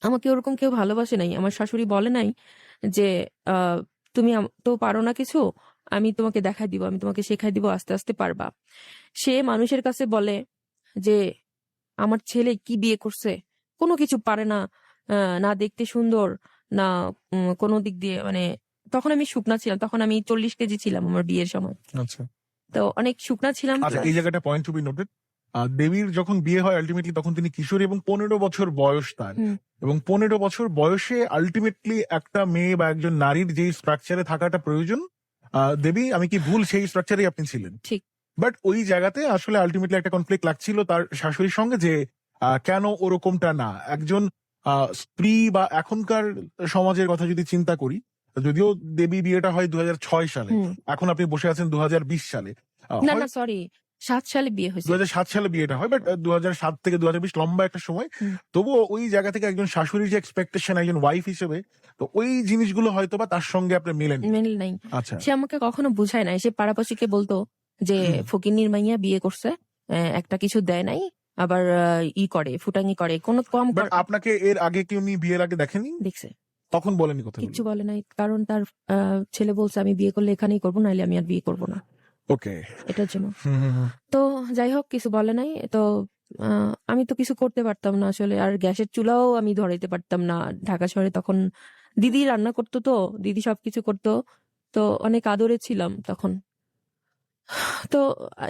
আমাকে ওরকম কেউ ভালোবাসে নাই। আমার শাশুড়ি বলে নাই যে তুমি তো পারো না কিছু, আমি তোমাকে দেখাই দিব, আমি তোমাকে শেখাই দিব, আস্তে আস্তে পারবা। সে মানুষের কাছে বলে যে আমার ছেলে কি বিয়ে করছে, কোনো কিছু পারে না, না দেখতে সুন্দর, না কোনো দিক দিয়ে, মানে তখন আমি শুকনা ছিলাম, তখন আমি 40 কেজি ছিলাম আমার বিয়ের সময়। আচ্ছা তো অনেক শুকনা ছিলাম আচ্ছা, প্লাস। এই জায়গাটা পয়েন্ট টু বি নোটেড। দেবীর যখন বিয়ে হয় আলটিমেটলি তখন তিনি কিশোরী এবং 15 বছর বয়স তার। এবং 15 বছর বয়সে আলটিমেটলি একটা মেয়ে বা একজন নারীর যেই স্ট্রাকচারে থাকাটা প্রয়োজন, দেবী আমি কি ভুল, সেই স্ট্রাকচারে আপনি ছিলেন? ঠিক। বাট ওই জায়গাতে আসলে আলটিমেটলি একটা কনফ্লিক্ট লাগছিল তার শাশুড়ির সঙ্গে যে কেন ওরকমটা না একজন স্ত্রী, বা এখনকার সমাজের কথা যদি চিন্তা করি, যদিও দেবী বিয়েটা হয় 2006 সালে, এখন আপনি বসে আছেন 2020 সালে। না না, সরি, 7 সালে বিয়ে হয়েছে। 2007 সালে বিয়েটা হয়, বাট 2007 থেকে 2020 লম্বা একটা সময়। তবুও ওই জায়গা থেকে একজন শাশুড়ির যে এক্সপেকটেশন একজন ওয়াইফ হিসেবে, তো ওই জিনিসগুলো হয়তো বা তার সঙ্গে আপনি মেলেন। মেল নাই। আচ্ছা সে আমাকে কখনো বুঝায় নাই, সে পাড়াপাশিকে বলতো যে ফকিন্নির মাইয়া বিয়ে করছে, একটা কিছু দেয় নাই, আবার করে ফুটাঙ্গি করে, কোনো কম বাট আপনাকে এর আগে কি উনি বিয়ের আগে দেখেনি? দেখছে, তখন বলেনি কথাগুলো? কিচ্ছু বলে নাই, কারণ তার ছেলে বলছে আমি বিয়ে করলে এখানেই করবো, নাহলে আমি আর বিয়ে করবো না, ওকে। এটার জন্য। তো যাই হোক, কিছু বলে নাই। তো আমি তো কিছু করতে পারতাম না আসলে, আর গ্যাসের চুলাও আমি ধরাইতে পারতাম না ঢাকা শহরে। তখন দিদি রান্না করতো, তো দিদি সবকিছু করতো, তো অনেক আদরে ছিলাম তখন। তো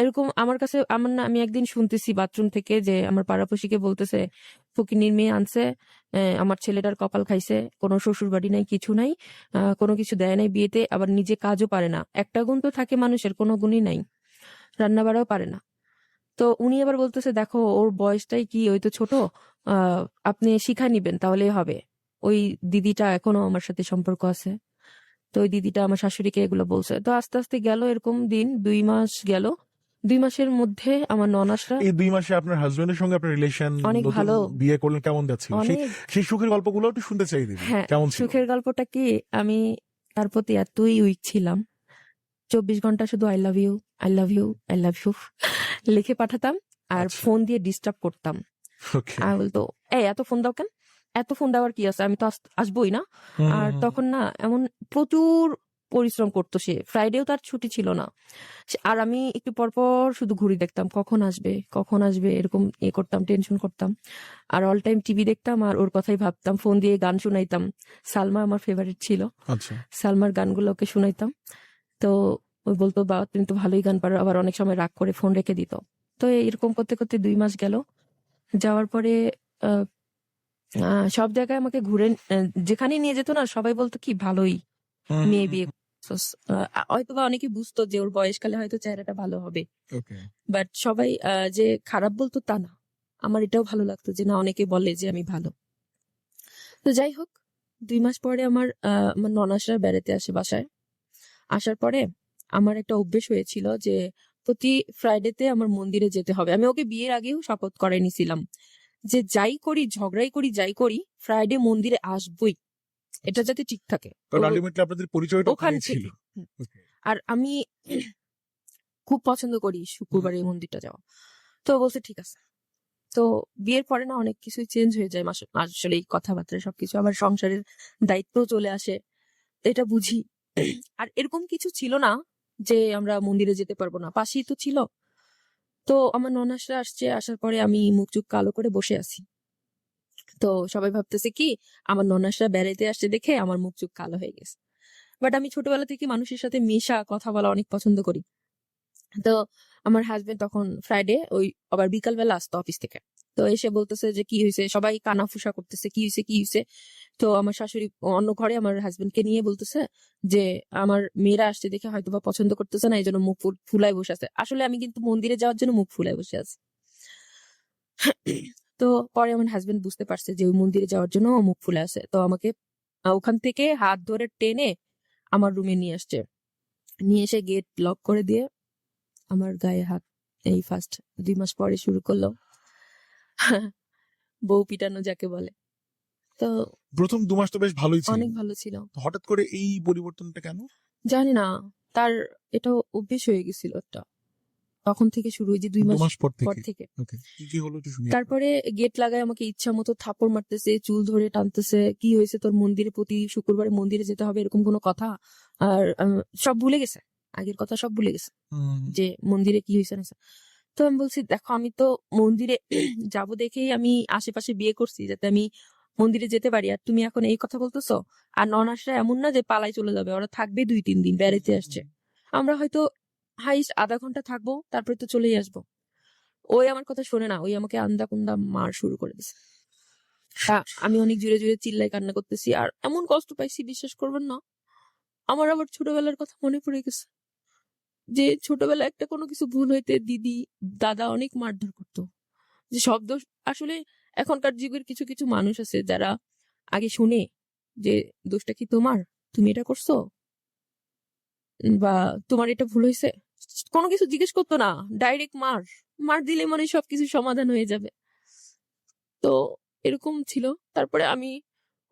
এরকম আমার কাছে, আমি একদিন শুনতেছি বাথরুম থেকে যে আমার পাড়াপড়শিকে বলতেছে ফকিন্নির মেয়ে আনছে, আমার ছেলেটার কপাল খাইছে, কোনো শ্বশুর বাড়ি নাই, কিছু নাই, কোনো কিছু দেয় নাই বিয়েতে, আবার নিজে কাজও পারে না। একটা গুণ তো থাকে মানুষের, কোনো গুণই নাই, রান্না বাড়াও পারে না। তো উনি আবার বলতেছে দেখো ওর বয়সটাই কি, ওই তো ছোট, আপনি শিখা নিবেন তাহলেই হবে। ওই দিদিটা এখনো আমার সাথে সম্পর্ক আছে, তো ওই দিদিটা আমার শাশুড়িকে এগুলো বলছে। তো আস্তে আস্তে গেল এরকম দিন, 2 মাস গেল। 2 মাসের মধ্যে আমার ননাসরা, এই 2 মাসে আপনার হাজবেন্ডের সঙ্গে আপনার রিলেশন, অনেক নতুন ভালো, বিয়ে করলেন, কেমন যাচ্ছিল? সেই অনেক। সেই সুখের গল্পগুলো একটু শুনতে চাই দিদি, হ্যাঁ, কেমন ছিল? সুখের গল্পটা কি, আমি তার প্রতি এতই উইক ছিলাম, 24 ঘন্টা শুধু I love you, I love you, I love you লিখে পাঠাতাম, আর আচ্ছা ফোন দিয়ে ডিস্টার্ব করতাম। ওকে। আর বলতো এই এত ফোন দাও কেন, এত ফোন দেওয়ার কি আছে, আমি তো আসবোই না। আর তখন না এমন প্রচুর পরিশ্রম করতো সে, ফ্রাইডেও তার ছুটি ছিল না। আর আমি একটু পর পর শুধু ঘুড়ি দেখতাম, কখন আসবে কখন আসবে, এরকম করতাম, টেনশন করতাম। আর অল টাইম টিভি দেখতাম আর ওর কথাই ভাবতাম, ফোন দিয়ে গান শুনাইতাম। সালমা আমার ফেভারিট ছিল, আচ্ছা। সালমার গানগুলো ওকে শুনাইতাম। তো ওই বলতো, বা তুমি তো ভালোই গান পারো, আবার অনেক সময় রাগ করে ফোন রেখে দিত। তো এরকম করতে করতে 2 মাস গেল। যাওয়ার পরে আহ, সব জায়গায় আমাকে ঘুরে, যেখানে নিয়ে যেত না সবাই বলতো কি ভালোই মেয়ে বিয়ে করছস। হয়তোবা অনেকে বুঝতো যে ওর বয়সকালে হয়তো চেহারাটা ভালো হবে, ওকে। বাট সবাই যে খারাপ বলতো তা না। আমার এটাও ভালো লাগতো যে না, অনেকে বলে যে আমি ভালো। তো যাই হোক, 2 মাস পরে আমার ননাসরা বেড়াতে আসে বাসায়। আসার পরে আমার একটা অভ্যেস হয়েছিল যে প্রতি ফ্রাইডেতে আমার মন্দিরে যেতে হবে। আমি ওকে বিয়ের আগেও শপথ করে নিছিলাম যে যাই করি, ঝগড়াই করি, যাই করি, ফ্রাইডে মন্দিরে আসবই, এটা যাতে ঠিক থাকে। কারণ তো আলটিমেটলি আপনাদের পরিচয়টা ওখান ওখানেই ছিল। থেকে ওকে। আর আমি খুব পছন্দ করি শুক্রবারে এই মন্দিরটা যাওয়া। তো বলছে ঠিক আছে। তো বিয়ের পরে না অনেক কিছুই চেঞ্জ হয়ে যায়, আসলে এই কথাবার্তা সবকিছু, আবার সংসারের দায়িত্ব চলে আসে, তো এটা বুঝি। আর এরকম কিছু ছিল না যে আমরা মন্দিরে যেতে পারবো না, পাশেই তো ছিল। তো আমার ননাসরা আসছে, আসার পরে আমি মুখ চুখ কালো করে বসে আছি। তো সবাই ভাবতেছে কি আমার ননাসরা বেড়াইতে আসছে দেখে আমার মুখ চুখ কালো হয়ে গেছে। বাট আমি ছোটবেলা থেকে মানুষের সাথে মেশা, কথা বলা অনেক পছন্দ করি। তো আমার হাজবেন্ড তখন ফ্রাইডে ওই আবার বিকালবেলা আসতো অফিস থেকে। তো এসে বলতেছে যে কি হয়েছে, সবাই কানাফুসা করতেছে, কি হয়েছে কি হয়েছে। তো আমার শাশুড়ি অন্য ঘরে আমার হাজবেন্ডকে নিয়ে বলতেছে যে আমার মেয়েরা আসছে দেখে হয়তো বা পছন্দ করতেছে না, এই জন্য মুখ ফুলায় বসে আছে। আসলে আমি কিন্তু মন্দিরে যাওয়ার জন্য মুখ ফুলায় বসে আছি। তো পরে আমার হাজবেন্ড বুঝতে পারছে যে ওই মন্দিরে যাওয়ার জন্য ও মুখ ফুলে আছে। তো আমাকে ওখান থেকে হাত ধরে টেনে আমার রুমে নিয়ে আসছে, নিয়ে এসে গেট লক করে দিয়ে আমার গায়ে হাত এই ফার্স্ট 2 মাস পরে শুরু করলো। বউ পিটানো যাকে বলে। তো প্রথম 2 মাস তো বেশ ভালোই ছিল, অনেক ভালো ছিল। হঠাৎ করে এই পরিবর্তনটা কেন? জানি না, তার এটা অভ্যেস হয়ে গেছিল একটা, তখন থেকে শুরু, যে 2 2 মাস মাস পর পর থেকে। থেকে। ওকে, কি কি হলো একটু শুনি। তারপরে গেট লাগায় আমাকে ইচ্ছা মতো থাপড় মারতেছে, চুল ধরে টানতেছে, কি হয়েছে তোর, মন্দিরে প্রতি শুক্রবারে মন্দিরে যেতে হবে এরকম কোনো কথা? আর সব ভুলে গেছে, আগের কথা সব ভুলে গেছে, যে মন্দিরে কি হয়েছে না হয়েছে। তো আমি বলছি দেখো, আমি তো মন্দিরে যাব দেখেই আমি আশেপাশে বিয়ে করছি যাতে আমি মন্দিরে যেতে পারি, আর তুমি এখন এই কথা বলতেছো। আর ননাসরা এমন না যে পালাই চলে যাবে, ওরা থাকবে 2-3 দিন, বেড়াতে আসছে। আমরা হয়তো হাইস্ট আধা ঘন্টা থাকবো, তারপরে তো চলেই আসবো। ওই আমার কথা শোনে না, ওই আমাকে আন্দা কুন্দা মার শুরু করে দিছে। আমি অনেক জোরে জোরে চিল্লাই কান্না করতেছি, আর এমন কষ্ট পাইছি বিশ্বাস করবেন না। আমার আবার ছোটবেলার কথা মনে পড়ে গেছে, যে ছোটবেলায় একটা কোনো কিছু ভুল হইতে দিদি দাদা অনেক মারধর করতো, যে শব্দ। আসলে এখনকার যুগের কিছু কিছু মানুষ আছে যারা আগে শুনে যে দোষটা কি তোমার, তুমি এটা করছো, বা তোমার এটা ভুল হয়েছে, কোনো কিছু জিজ্ঞেস করতো না, ডাইরেক্ট মার, মার দিলে মানে সবকিছু সমাধান হয়ে যাবে। তো এরকম ছিল। তারপরে আমি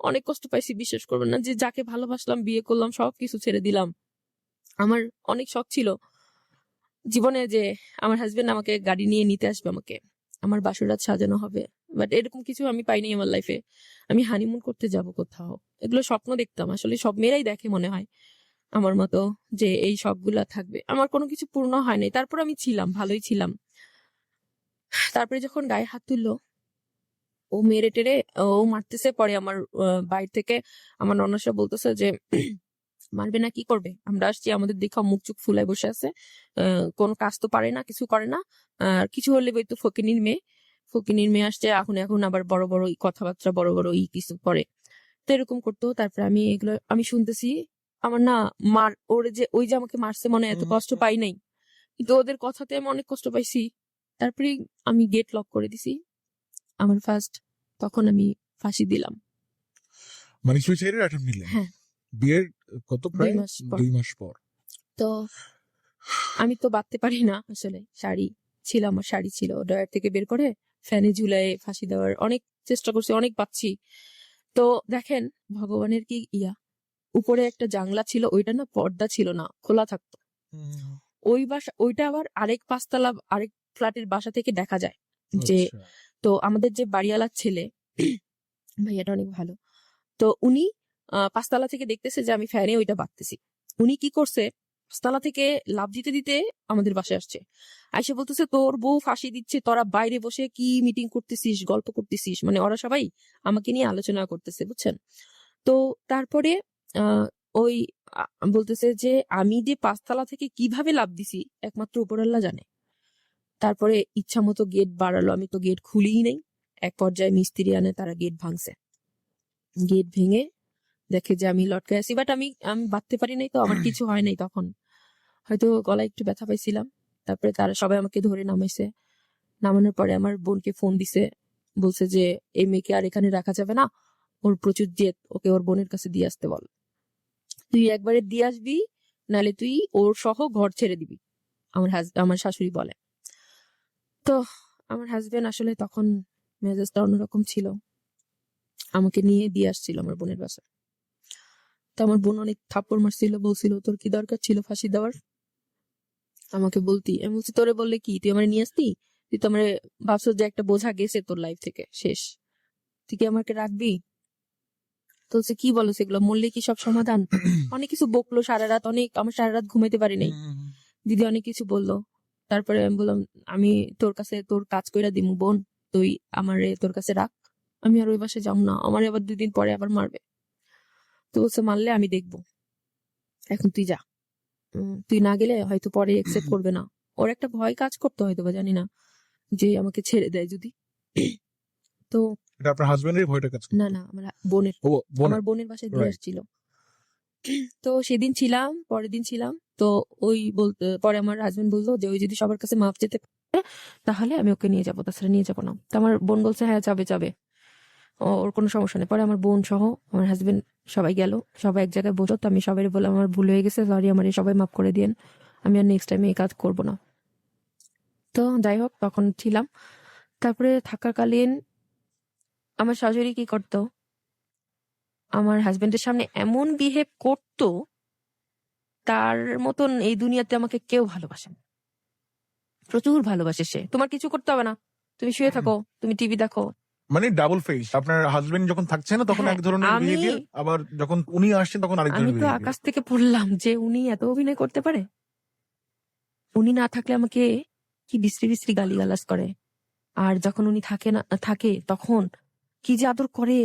অনেক কষ্ট পাইছি বিশ্বাস করবেন না, যে যাকে ভালোবাসলাম, বিয়ে করলাম, সবকিছু ছেড়ে দিলাম। আমার অনেক শখ ছিল জীবনে যে আমার হাজবেন্ড আমাকে গাড়ি নিয়ে নিতে আসবে, আমাকে আমার বাসরাত সাজানো হবে, বাট এরকম কিছু আমি পাইনি আমার লাইফে। আমি হানিমুন করতে যাব কোথাও, এগুলো স্বপ্ন দেখতাম, আসলে সব মেয়েরাই দেখে মনে হয় আমার মতো, যে এই শখগুলা থাকবে। আমার কোনো কিছু পূর্ণ হয়নি, তারপর আমি ছিলাম, ভালোই ছিলাম। তারপরে যখন গায়ে হাত তুললো, ও মেরে টেরে ও মারতেছে, পরে আমার বাইরে থেকে আমার ননাসা বলতেছে যে মারবে না, কি করবে, আমরা আসছি, আমাদের দেখে মুখ চুখ ফুলায় বসে আছে, কোনো কাজ তো পারে না, কিছু করে না, আর কিছু হলে তো ফকিনীর মেয়ে, ফকিনীর মেয়ে আসছে, এখন এখন আবার বড় বড় কথাবার্তা, বড় বড় কিছু করে। তো এরকম করতো। তারপরে আমি এগুলো আমি শুনতেছি, আমার না মার, ওরে যে ওই যে আমাকে মারছে মনে হয় এত কষ্ট পাই নাই, কিন্তু ওদের কথাতে আমি অনেক কষ্ট পাইছি। তারপরে আমি গেট লক করে দিছি আমার ফার্স্ট, তখন আমি ফাঁসি দিলাম। মানে সুইসাইডের অ্যাটেম্প নিলেন হ্যাঁ, বিয়ের কত 2 প্রায় মাস পর। 2 মাস পর? তো আমি তো বাঁধতে পারি না আসলে, শাড়ি ছিল, আমার শাড়ি ছিল, ড্রয়ার থেকে বের করে ফ্যানে ঝুলায় ফাঁসি দেওয়ার অনেক চেষ্টা করছি, অনেক পাচ্ছি। তো দেখেন ভগবানের কি ইয়া, উপরে একটা জানলা ছিল, ওইটা না পর্দা ছিল না, খোলা থাকতো। ওই বাসা, ওইটা আবার আরেক পাঁচতলা আরেক ফ্ল্যাটের বাসা থেকে দেখা যায়। যে আচ্ছা। তো আমাদের যে বাড়িওয়ালার ছেলে, ভাইয়াটা অনেক ভালো, তো উনি 5 তলা থেকে দেখতেছে যে আমি ফ্যানে ওইটা বাঁধতেছি। উনি কি করছে, পাঁচতলা থেকে লাফ দিতে দিতে আমাদের বাসায় আসছে। আইসা বলতেছে তোর বউ ফাঁসি দিচ্ছে, তোরা বাইরে বসে কি মিটিং করতেছিস, গল্প করতেছিস, মানে ওরা সবাই আমাকে নিয়ে আলোচনা করতেছে, বুঝছেন। তো তারপরে আহ ওই বলতেছে যে আমি যে পাঁচতলা থেকে কিভাবে লাফ দিছি একমাত্র উপরওয়ালা জানে। তারপরে ইচ্ছা মতো গেট বাড়ালো, আমি তো গেট খুলিই নাই। এক পর্যায়ে মিস্ত্রি আনে, তারা গেট ভাঙছে। গেট ভেঙে দেখে যে আমি লটকে আছি, বাট আমি আমি বাঁধতে পারি নাই, তো আমার কিছু হয় নাই তখন, হয়তো গলায় একটু ব্যথা পাইছিলাম। তারপরে তারা সবাই আমাকে ধরে নামাইছে। নামানোর পরে আমার বোনকে ফোন দিছে, বলছে যে এই মেয়েকে আর এখানে রাখা যাবে না, ওর প্রচুর জেদ, ওকে ওর বোনের কাছে দিয়ে আসতে বল। তুই একবারে দিয়ে আসবি, নাহলে তুই ওর সহ ঘর ছেড়ে দিবি, আমার শাশুড়ি বলে। তো আমার হাজবেন্ড আসলে তখন মেজাজটা অন্যরকম ছিল, আমাকে নিয়ে দিয়ে আসছিল আমার বোনের বাসায়। তো আমার বোন অনেক থাপ্পড় মারছিল, বলছিল তোর কি দরকার ছিল ফাঁসি দেওয়ার, আমাকে বলতি। আমি বলছি তোরে বললে কি, তুই আমার নিয়ে আসতি, তুই তো আমার ভাবছো যে একটা বোঝা গেছে তোর লাইফ থেকে, শেষ, তুই কি আমাকে রাখবি। তো হচ্ছে কি বলো সেগুলো, মরলে কি সব সমাধান। অনেক কিছু বকলো সারা রাত, আমার সারা রাত ঘুমাইতে পারি নাই। দিদি অনেক কিছু বললো। তারপরে আমি বললাম আমি তোর কাছে তোর কাজ কইরা দিমু বোন, তুই আমারে তোর কাছে রাখ, আমি আর ওই বাসে যাম না, আমার আবার 2 দিন পরে আবার মারবে। তো বলছে মারলে আমি দেখবো, এখন তুই যা। তুই না গেলে হয়তো পরে একসেপ্ট করবে না। ওর একটা ভয় কাজ করতে হয়তো বা, জানি না, যে আমাকে ছেড়ে দেয় যদি। তো এটা আপনার হাজবেন্ডের ভয়টা কাজ না করতো? না, আমার বোনের, ও বোনের। আমার বোনের বাসায় দিয়ে রাইট। আসছিল। তো সেদিন ছিলাম, পরের দিন ছিলাম। তো ওই বলতে পরে আমার হাজবেন্ড বললো যে ওই যদি সবার কাছে মাপ চেতে পারে তাহলে আমি ওকে নিয়ে যাবো, তাছাড়া নিয়ে যাবো না। তো আমার বোন বলছে হ্যাঁ যাবে যাবে, ওর কোনো সমস্যা নেই। পরে আমার বোন সহ আমার হাজবেন্ড সবাই গেল, সবাই এক জায়গায় বসো। তো আমি সবাই বললাম আমার ভুল হয়ে গেছে, সরি, আমার সবাই মাফ করে দিয়েন, আমি আর নেক্সট টাইম এই কাজ করবো না। তো যাই হোক, তখন ছিলাম। তারপরে থাকাকালীন আমার শাশুড়ি কি করতো, আমার হাজবেন্ডের সামনে এমন বিহেভ করতো, তার মতন এই দুনিয়াতে আমাকে কেউ ভালোবাসে না। প্রচুর ভালোবাসে সে, তোমার কিছু করতে হবে না, তুমি শুয়ে থাকো, তুমি টিভি দেখো। মানে ডাবল ফেস, আপনার হাজবেন্ড যখন থাকছে না তখন হ্যাঁ, এক ধরনের আমি বিহেভিয়ার, আবার যখন উনি আসছেন তখন আরেক আমি ধরনের তো বিহেভিয়ার। আকাশ থেকে পড়লাম যে উনি এত অভিনয় করতে পারে। উনি না থাকলে আমাকে কি বিশ্রী বিশ্রী গালিগালাজ করে, আর যখন উনি থাকে তখন কি যে আদর করে।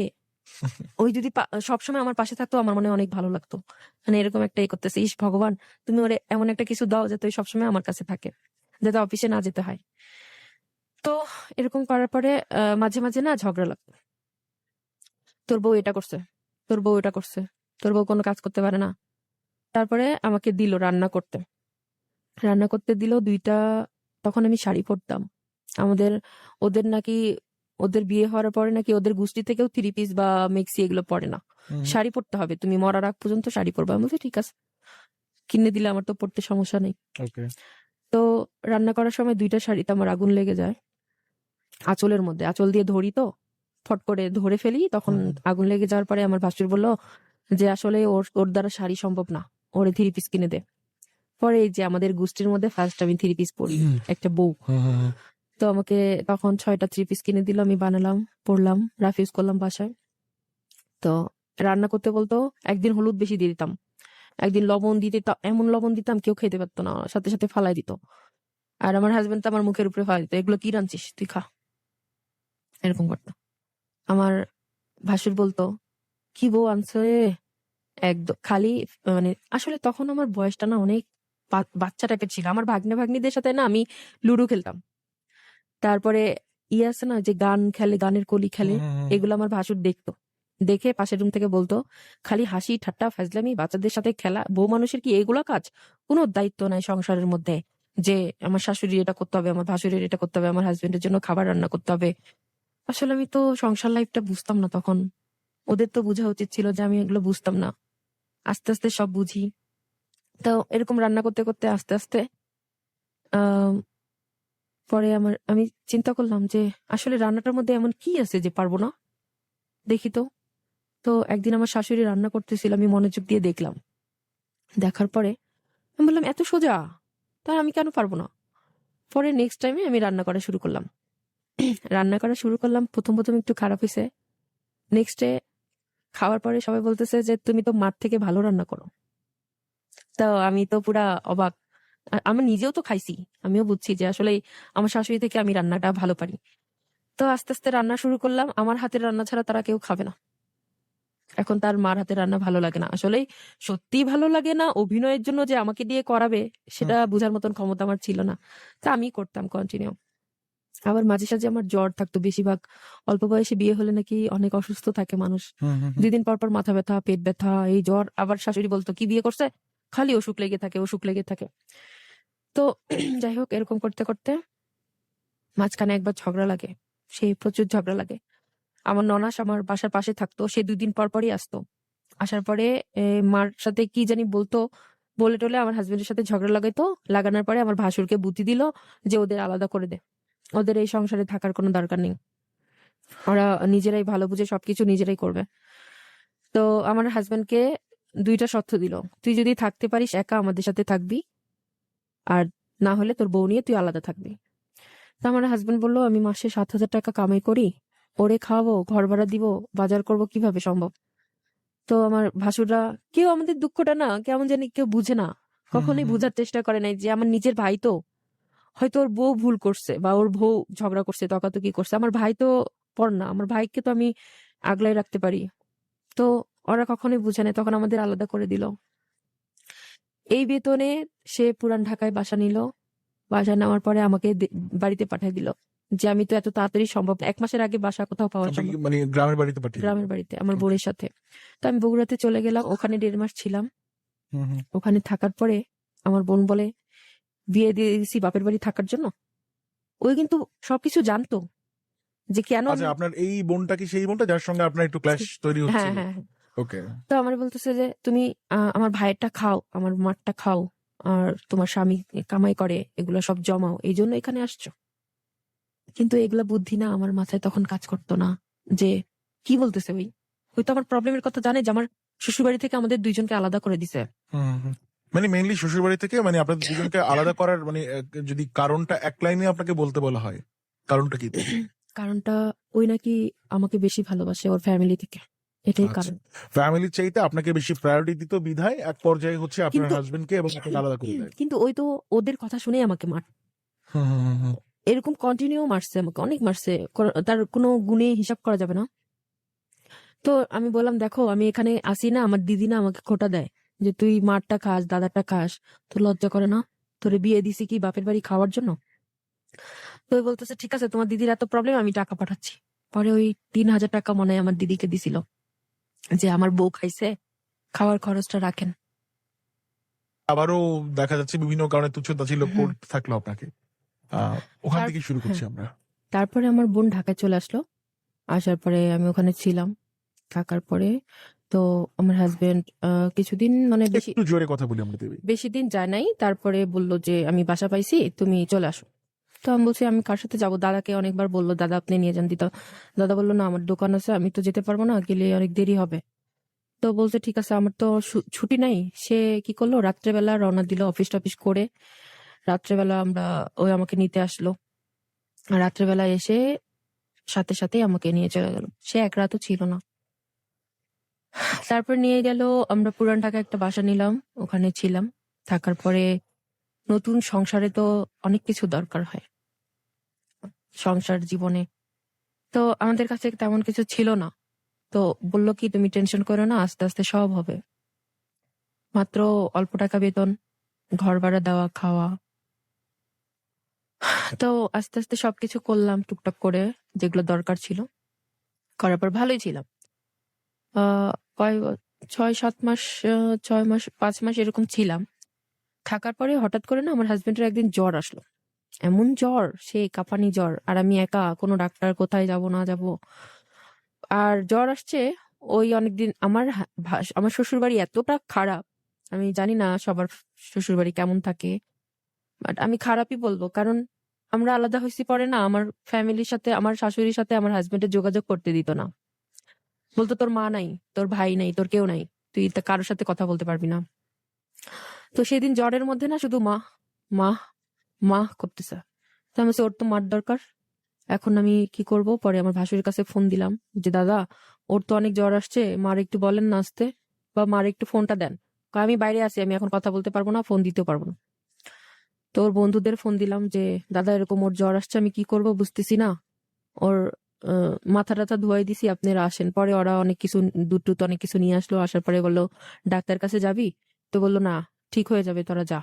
ওই যদি সবসময় আমার পাশে থাকতো আমার মনে হয় অনেক ভালো লাগতো, মানে এরকম একটা করতেছে, ইস ভগবান তুমি ওরে এমন একটা কিছু দাও যাতে ওই সবসময় আমার কাছে থাকে, যাতে অফিসে না যেতে হয়। তো এরকম করার পরে মাঝে মাঝে না ঝগড়া লাগতো, তোর বউ এটা করছে, তোর বউ এটা করছে, তোর বউ কোনো কাজ করতে পারে না। তারপরে আমাকে দিল রান্না করতে দিল 2টা। তখন আমি শাড়ি পরতাম। আমাদের ওদের নাকি ওদের বিয়ে হওয়ার পরে নাকি ওদের গোষ্ঠী থেকেও 3 পিস বা মেক্সি এগুলো পরে না, শাড়ি পরতে হবে, তুমি মরার আগ পর্যন্ত শাড়ি পরবে। আমি বলছি ঠিক আছে, কিনে দিলে আমার তো পরতে সমস্যা নেই। ওকে। তো রান্না করার সময় 2টা শাড়িতে আমার আগুন লেগে যায়, আঁচলের মধ্যে, আঁচল দিয়ে ধরি তো, ফট করে ধরে ফেলি, তখন আগুন লেগে যাওয়ার পরে আমার ভাসুর বললো যে আসলে ওর দ্বারা শাড়ি সম্ভব না, ওরে 3 পিস কিনে দে। পরে এই যে আমাদের গোষ্ঠীর মধ্যে ফার্স্ট আমি 3 পিস পরি, একটা বউ। তো আমাকে তখন 6টা 3 পিস কিনে দিল, আমি বানালাম, পরলাম, রাফ ইউজ করলাম বাসায়। তো রান্না করতে বলতো, একদিন হলুদ বেশি দিয়ে দিতাম, একদিন লবণ দিতে, এমন লবণ দিতাম কেউ খেতে পারতো না, সাথে সাথে ফালাই দিত। আর আমার হাজবেন্ড তো আমার মুখের উপরে ফালাই দিত, এগুলো কি রাঁধছিস তুই খা, এরকম করতো। আমার ভাসুর বলতো কি বউ আনছে, একদম খালি, মানে আসলে তখন আমার বয়সটা না অনেক বাচ্চা টাইপের ছিল। আমার ভাগ্নিদের সাথে না আমি লুডো খেলতাম, তারপরে আছে না যে গান খেলে, গানের কলি খেলে, এগুলো আমার ভাসুর দেখতো, দেখে পাশের রুম থেকে বলতো খালি হাসি ঠাট্টা ফাজলামি, বাচ্চাদের সাথে খেলা, বউ মানুষের কি এগুলা কাজ, কোনো দায়িত্ব নাই সংসারের মধ্যে, যে আমার শাশুড়ি এটা করতে হবে, আমার ভাসুরের এটা করতে হবে, আমার হাজবেন্ডের জন্য খাবার রান্না করতে হবে। আসলে আমি তো সংসার লাইফটা বুঝতাম না তখন, ওদের তো বোঝা উচিত ছিল, যে আমি এগুলো বুঝতাম না, আস্তে আস্তে সব বুঝি। তো এরকম রান্না করতে করতে আস্তে আস্তে আহ পরে আমি চিন্তা করলাম যে আসলে রান্নাটার মধ্যে এমন কি আছে যে পারবো না, দেখি তো। তো একদিন আমার শাশুড়ি রান্না করতেছিল, আমি মনোযোগ দিয়ে দেখলাম, দেখার পরে আমি বললাম এত সোজা, তা আমি কেন পারবো না। পরে নেক্সট টাইমে আমি রান্না করা শুরু করলাম। প্রথম প্রথম একটু খারাপ হয়েছে, নেক্সট ডে খাওয়ার পরে সবাই বলতেছে যে তুমি তো মার থেকে ভালো রান্না করো। তো আমি তো পুরা অবাক। আর আমি নিজেও তো খাইছি, আমিও বুঝছি যে আসলে আমার শাশুড়ি থেকে আমি রান্নাটা ভালো পারি। তো আস্তে আস্তে রান্না শুরু করলাম। আমার হাতের রান্না ছাড়া তারা কেউ খাবে না। এখন তার মার হাতের রান্না ভালো লাগে না, আসলে সত্যি ভালো লাগে না, অভিনয়ের জন্য যে আমাকে দিয়ে করাবে হুম সেটা বোঝার মতন ক্ষমতা আমার ছিল না। তা আমি করতাম কন্টিনিউ। আবার মাঝে সাঝে আমার জ্বর থাকতো বেশিরভাগ। অল্প বয়সে বিয়ে হলে নাকি অনেক অসুস্থ থাকে মানুষ। হুম হুম হুম। 2 দিন পর পর মাথা ব্যথা, পেট ব্যথা, এই জ্বর। আবার শাশুড়ি বলতো কি বিয়ে করছে, খালি অসুখ লেগে থাকে, অসুখ লেগে থাকে। তো যাই হোক, এরকম করতে করতে মাঝখানে একবার ঝগড়া লাগে, সেই প্রচুর ঝগড়া লাগে। আমার ননাস আমার বাসার পাশে থাকতো, সে 2 দিন পর পরই আসতো। আসার পরে মার সাথে কি জানি বলতো, বলে টলে আমার হাজবেন্ডের সাথে ঝগড়া লাগাইতো। লাগানোর পরে আমার ভাসুরকে বুদ্ধি দিল যে ওদের আলাদা করে দে, ওদের এই সংসারে থাকার কোনো দরকার নেই, ওরা নিজেরাই ভালো বুঝে সবকিছু নিজেরাই করবে। তো আমার হাজবেন্ডকে 2টা শর্ত দিল, তুই যদি থাকতে পারিস একা আমাদের সাথে থাকবি, আর না হলে তোর বউ নিয়ে তুই আলাদা থাকবি। তো আমার হাজবেন্ড বললো আমি মাসে 7,000 টাকা কামাই করি, ওরে খাওয়াবো, ঘর ভাড়া দিব, বাজার করব, কিভাবে সম্ভব? তো আমার ভাসুররা কেউ আমাদের দুঃখটা না কেমন জানি কেউ বুঝে না, হুম কখনোই হুম। বুঝার চেষ্টা করে নাই যে আমার নিজের ভাই তো, হয়তো ওর বউ ভুল করছে বা ওর বউ ঝগড়া করছে, তকাতকি করছে, আমার ভাই তো পর না, আমার ভাইকে তো আমি আগলাই রাখতে পারি। তো ওরা কখনোই বুঝে না, তখন আমাদের আলাদা করে দিল। এই বেতনে সে পুরান ঢাকায় বাসা নিল। বাসা নেওয়ার পরে আমাকে বাড়িতে পাঠিয়ে দিল, যে আমি তো এত তাড়াতাড়ি সম্ভব না, 1 মাসের আগে বাসা কোথাও পাওয়া আপনি কি সম্ভব। মানে গ্রামের বাড়িতে পাঠিয়ে দিলেন? গ্রামের বাড়িতে আমার ওকে। বোনের সাথে। তো আমি বগুড়াতে চলে গেলাম, ওখানে 1.5 মাস ছিলাম। হুম হুম। ওখানে থাকার পরে আমার বোন বলে বিয়ে দিয়ে দিছি বাপের বাড়ি থাকার জন্য। ওই কিন্তু সবকিছু জানতো যে কেন আচ্ছা, আমি। আপনার এই বোনটা কি সেই বোনটা যার সঙ্গে আপনার একটু ক্ল্যাশ তৈরি হ্যাঁ হচ্ছিল? হ্যাঁ হ্যাঁ। ওকে। তো আমার বলতেছে যে তুমি আমার ভাইয়েরটা খাও, আমার মারটা খাও, আর তোমার স্বামী কামাই করে, এগুলো সব জমাও, এই জন্য এখানে আসছো। কিন্তু এগুলা বুদ্ধি না আমার মাথায় তখন কাজ করতো না, যে কি বলতেছে ওই, হয়তো আমার প্রবলেমের কথা জানে, যে আমার শ্বশুরবাড়ি থেকে আমাদের 2জনকে আলাদা করে দিছে। হুম হুম। মানে মেইনলি শ্বশুর বাড়ি থেকে মানে আপনাদের দুজনকে আলাদা করার মানে যদি কারণটা এক লাইনে আপনাকে বলতে বলা হয়, কারণটা কি? কারণটা ওই নাকি আমাকে বেশি ভালোবাসে ওর ফ্যামিলি থেকে, এটাই আচ্ছা, কারণ। ফ্যামিলির চাইতে আপনাকে বেশি প্রায়োরিটি দিত বিধায় এক পর্যায়ে হচ্ছে আপনার কিন্তু হাজবেন্ডকে এবং আপনাকে আলাদা করে দেয়। কিন্তু ওই তো ওদের কথা শুনেই আমাকে মার, হুম হুম হুম হুম। এরকম কন্টিনিউ মারছে আমাকে, অনেক মারছে, তার কোনো গুণে হিসাব করা যাবে না। তো আমি বললাম দেখো আমি এখানে আসি না, আমার দিদি না আমাকে খোটা দেয় যে তুই মারটা খাস, দাদাটা খাস, তোর লজ্জা করে না? তোরে বিয়ে দিছি কি বাপের বাড়ি খাওয়ার জন্য? তো ওই বলতেছে ঠিক আছে তোমার দিদির এত প্রবলেম, আমি টাকা পাঠাচ্ছি। পরে ওই 3,000 টাকা মনে হয় আমার দিদিকে দিছিল, যে আমার বউ খাইছে, খাওয়ার খরচটা রাখেন। আবারও দেখা যাচ্ছে বিভিন্ন কারণে তুচ্ছ তাচ্ছিল্য হুম। করতে থাকলো আপনাকে। ওখান থেকে শুরু করছি হ্যাঁ, আমরা। তারপরে আমার বোন ঢাকায় চলে আসলো। আসার পরে আমি ওখানে ছিলাম, থাকার পরে তো আমার হাজবেন্ড কিছুদিন মানে বেশি একটু জোরে কথা বলি আমরা দেবী। বেশি দিন যায় নাই, তারপরে বলল যে আমি বাসা পাইছি, তুমি চলে আসো। তো আমি বলছি আমি কার সাথে যাবো, দাদাকে অনেকবার বললো দাদা আপনি নিয়ে যান দিদা। দাদা বললো না আমার দোকান আছে, আমি তো যেতে পারবো না, গেলে অনেক দেরি হবে। তো বলছে ঠিক আছে, আমার তো ছুটি নাই। সে কি করলো, রাত্রেবেলা রওনা দিল অফিস টফিস করে। রাত্রেবেলা ওই আমাকে নিতে আসলো, আর রাত্রেবেলা এসে সাথে সাথে আমাকে নিয়ে চলে গেল, সে এক রাতও ছিল না। তারপর নিয়ে গেল, আমরা পুরান ঢাকায় একটা বাসা নিলাম, ওখানে ছিলাম। থাকার পরে নতুন সংসারে তো অনেক কিছু দরকার হয় সংসার জীবনে। তো আমাদের কাছে তেমন কিছু ছিল না। তো বললো কি তুমি টেনশন করো না, আস্তে আস্তে সব হবে। মাত্র অল্প টাকা বেতন, ঘর ভাড়া দেওয়া, খাওয়া। তো আস্তে আস্তে সবকিছু করলাম টুকটাক করে, যেগুলো দরকার ছিল। করার পর ভালোই ছিলাম। আহ কয় 6-7 মাস, 6 মাস 5 মাস এরকম ছিলাম। থাকার পরে হঠাৎ করে না আমার হাজবেন্ডের একদিন জ্বর আসলো, এমন জ্বর, সেই কাঁপানি জ্বর, আর আমি একা, কোনো ডাক্তার কোথায় যাব না যাব। আর জ্বর আসছে ওই অনেকদিন। আমার শ্বশুর বাড়ি এতটা খারাপ, আমি জানি না সবার শ্বশুর বাড়ি কেমন থাকে, বাট আমি খারাপই বলবো, কারণ আমরা আলাদা হয়েছি পরে না, আমার ফ্যামিলির সাথে, আমার শাশুড়ির সাথে আমার হাজবেন্ডের যোগাযোগ করতে দিত না। বলতো তোর মা নাই, তোর ভাই নাই, তোর কেউ নাই, তুই তা কারোর সাথে কথা বলতে পারবি না। তো সেদিন জ্বরের মধ্যে না শুধু মা মা মা করতেছে। তো আমি বলছি, ওর তো মার দরকার, এখন আমি কি করব? পরে আমার ভাসুরের কাছে ফোন দিলাম যে দাদা ওর তো অনেক জ্বর আসছে, মার একটু বলেন না আসতে, বা মার একটু ফোনটা দেন। কয়, আমি বাইরে আছি, আমি এখন কথা বলতে পারবো না, ফোন দিতেও পারবো না। তো ওর বন্ধুদের ফোন দিলাম যে দাদা এরকম ওর জ্বর আসছে, আমি কি করব বুঝতেছি না, ওর মাথা টাথা ধোয়াই দিছি, আপনারা আসেন। পরে ওরা অনেক কিছু দুধ টুধ অনেক কিছু নিয়ে আসলো, আসার পরে বললো ডাক্তার কাছে যাবি? তো বললো না, ঠিক হয়ে যাবে, তোরা যা।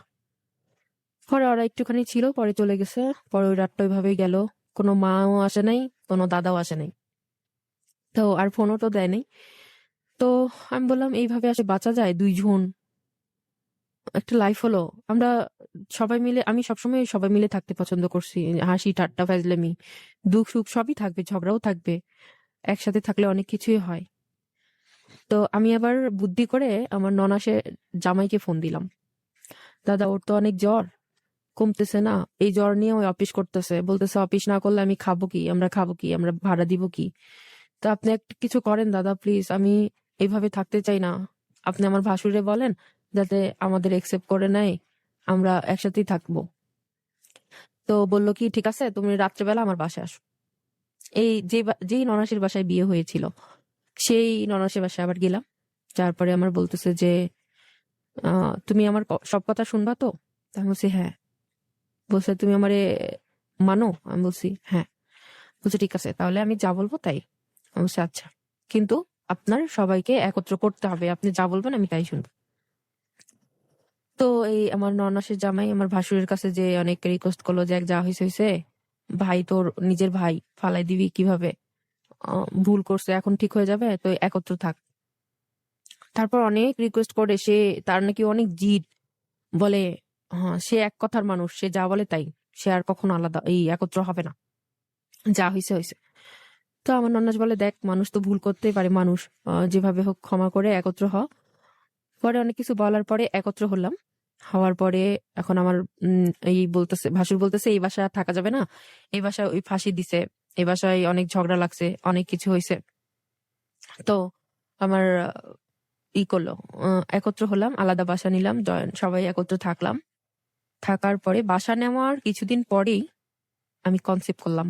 পরে ওরা একটুখানি ছিল, পরে চলে গেছে। পরে ওই রাতটা ওইভাবেই গেল, কোনো মাও আসে নাই, কোনো দাদাও আসে নাই, তো আর ফোনও তো দেয় নাই। তো আমি বললাম এইভাবে আসে বাঁচা যায়? 2 জন একটা লাইফ হলো। আমরা সবাই মিলে, আমি সবসময় সবাই মিলে থাকতে পছন্দ করছি, হাসি ঠাট্টা ফাজলামি দুঃখ সুখ সবই থাকবে, ঝগড়াও থাকবে, একসাথে থাকলে অনেক কিছুই হয়। তো আমি আবার বুদ্ধি করে আমার ননাসে জামাইকে ফোন দিলাম, দাদা ওর তো অনেক জ্বর, কমতেছে না, এই জ্বর নিয়ে ওই অফিস করতেছে, বলতেছে অফিস না করলে আমি খাবো কি, আমরা খাবো কি, আমরা ভাড়া দিব কি? তো আপনি একটা কিছু করেন দাদা প্লিজ, আমি এইভাবে থাকতে চাই না, আপনি আমার ভাসুরে বলেন যাতে আমাদের একসেপ্ট করে নেয়, আমরা একসাথেই থাকবো। তো বললো কি ঠিক আছে, তুমি রাত্রেবেলা আমার বাসায় আসো। এই যেই ননাসের বাসায় বিয়ে হয়েছিল সেই ননাসের বাসায় আবার গেলাম। তারপরে আমার বলতেছে যে তুমি আমার সব কথা শুনবা তো? তা আমি বলছি হ্যাঁ। বলছে তুমি আমারে মানো? আমি বলছি হ্যাঁ। বলছে ঠিক আছে, তাহলে আমি যা বলবো তাই। আমি বলছি আচ্ছা, কিন্তু আপনার সবাইকে একত্র করতে হবে, আপনি যা বলবেন আমি তাই শুনবো। তো এই আমার ননাসের জামাই আমার ভাসুরের কাছে যে অনেক রিকোয়েস্ট করলো যে যা হয়েছে হয়েছে, ভাই তোর নিজের ভাই, ফালাই দিবি কিভাবে, ভুল করছে, এখন ঠিক হয়ে যাবে, তো একত্র থাক। তারপর অনেক রিকোয়েস্ট করে, সে তার নাকি অনেক জিদ, বলে হ্যাঁ সে এক কথার মানুষ, সে যা বলে তাই, সে আর কখনো আলাদা এই একত্র হবে না, যা হয়েছে হয়েছে। তো আমার নন্নাস বলে দেখ মানুষ তো ভুল করতেই পারে, মানুষ যেভাবে হোক ক্ষমা করে একত্র হ। পরে অনেক কিছু বলার পরে একত্র হলাম। হওয়ার পরে এখন আমার এই বলতেছে, ভাসুর বলতেছে এই বাসায় আর থাকা যাবে না, এই বাসায় ওই ফাঁসি দিছে, এই বাসায় অনেক ঝগড়া লাগছে, অনেক কিছু হয়েছে। তো আমার ই করলো, একত্র হলাম, আলাদা বাসা নিলাম, সবাই একত্র থাকলাম। থাকার পরে বাসা নেওয়ার কিছুদিন পরেই আমি কনসেপ্ট করলাম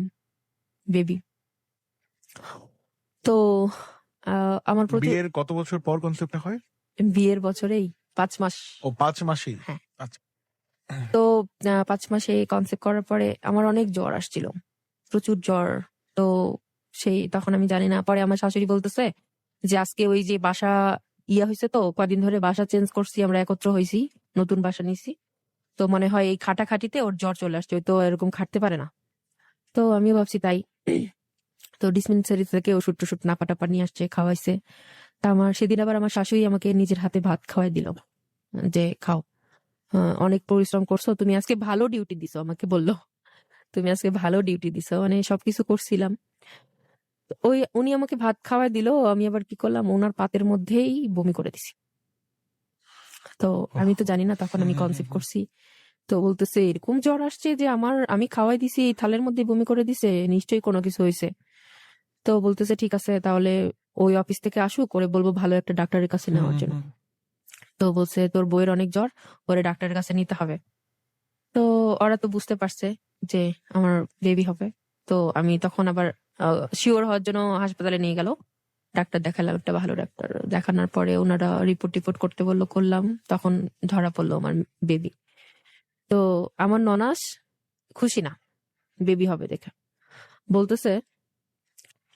বেবি। তো আমার প্রচুর, বিয়ের কত বছর পর কনসেপ্টটা হয়? বিয়ের বছরেই 5 মাস। ও 5 মাসেই? হ্যাঁ। আচ্ছা। তো 5 মাসে কনসেপ্ট করার পরে আমার অনেক জ্বর আসছিল, প্রচুর জ্বর। তো সেই তখন আমি জানি না, পরে আমার শাশুড়ি বলতেছে যে আজকে ওই যে বাসা ইয়া হয়েছে, তো কদিন ধরে বাসা চেঞ্জ করছি, আমরা একত্র হয়েছি, নতুন বাসা নিছি, তো মনে হয় এই খাটাখাটিতে ওর জ্বর চলে আসছে, ওই তো এরকম খাটতে পারে না। তো আমিও ভাবছি তাই। তো ডিসপেন্সারি থেকে ওষুধ টষুধ নাপা টাপা নিয়ে আসছে, খাওয়াইছে। তা আমার সেদিন আবার আমার শাশুড়ি আমাকে নিজের হাতে ভাত খাওয়াই দিল, যে খাও, অনেক পরিশ্রম করছো তুমি, আজকে ভালো ডিউটি দিছো, আমাকে বললো তুমি আজকে ভালো ডিউটি দিছো, মানে সবকিছু করছিলাম। তো ওই উনি আমাকে ভাত খাওয়াই দিল, আমি আবার কি করলাম, ওনার পাতের মধ্যেই বমি করে দিছি। তো আমি তো জানি না তখন আমি কনসেপ্ট করছি। তো বলতেছে এরকম জ্বর আসছে যে আমি খাওয়াই দিছি, এই থালের মধ্যে বমি করে দিছে, নিশ্চয়ই কোনো কিছু হয়েছে। তো বলতেছে ঠিক আছে তাহলে ওই অফিস থেকে আসুক, করে বলবো ভালো একটা ডাক্তারের কাছে নেওয়ার জন্য। তো বলছে তোর বউয়ের অনেক জ্বর, ওরে ডাক্তারের কাছে নিতে হবে। তো ওরা তো বুঝতে পারছে যে আমার বেবি হবে। তো আমি তখন আবার শিওর হওয়ার জন্য হাসপাতালে নিয়ে গেল, ডাক্তার দেখালাম, একটা ভালো ডাক্তার দেখানোর পরে ওনারা রিপোর্ট করতে বললো, করলাম, তখন ধরা পড়লো আমার বেবি। তো আমার ননাস খুশি না বেবি হবে দেখে, বলতেছে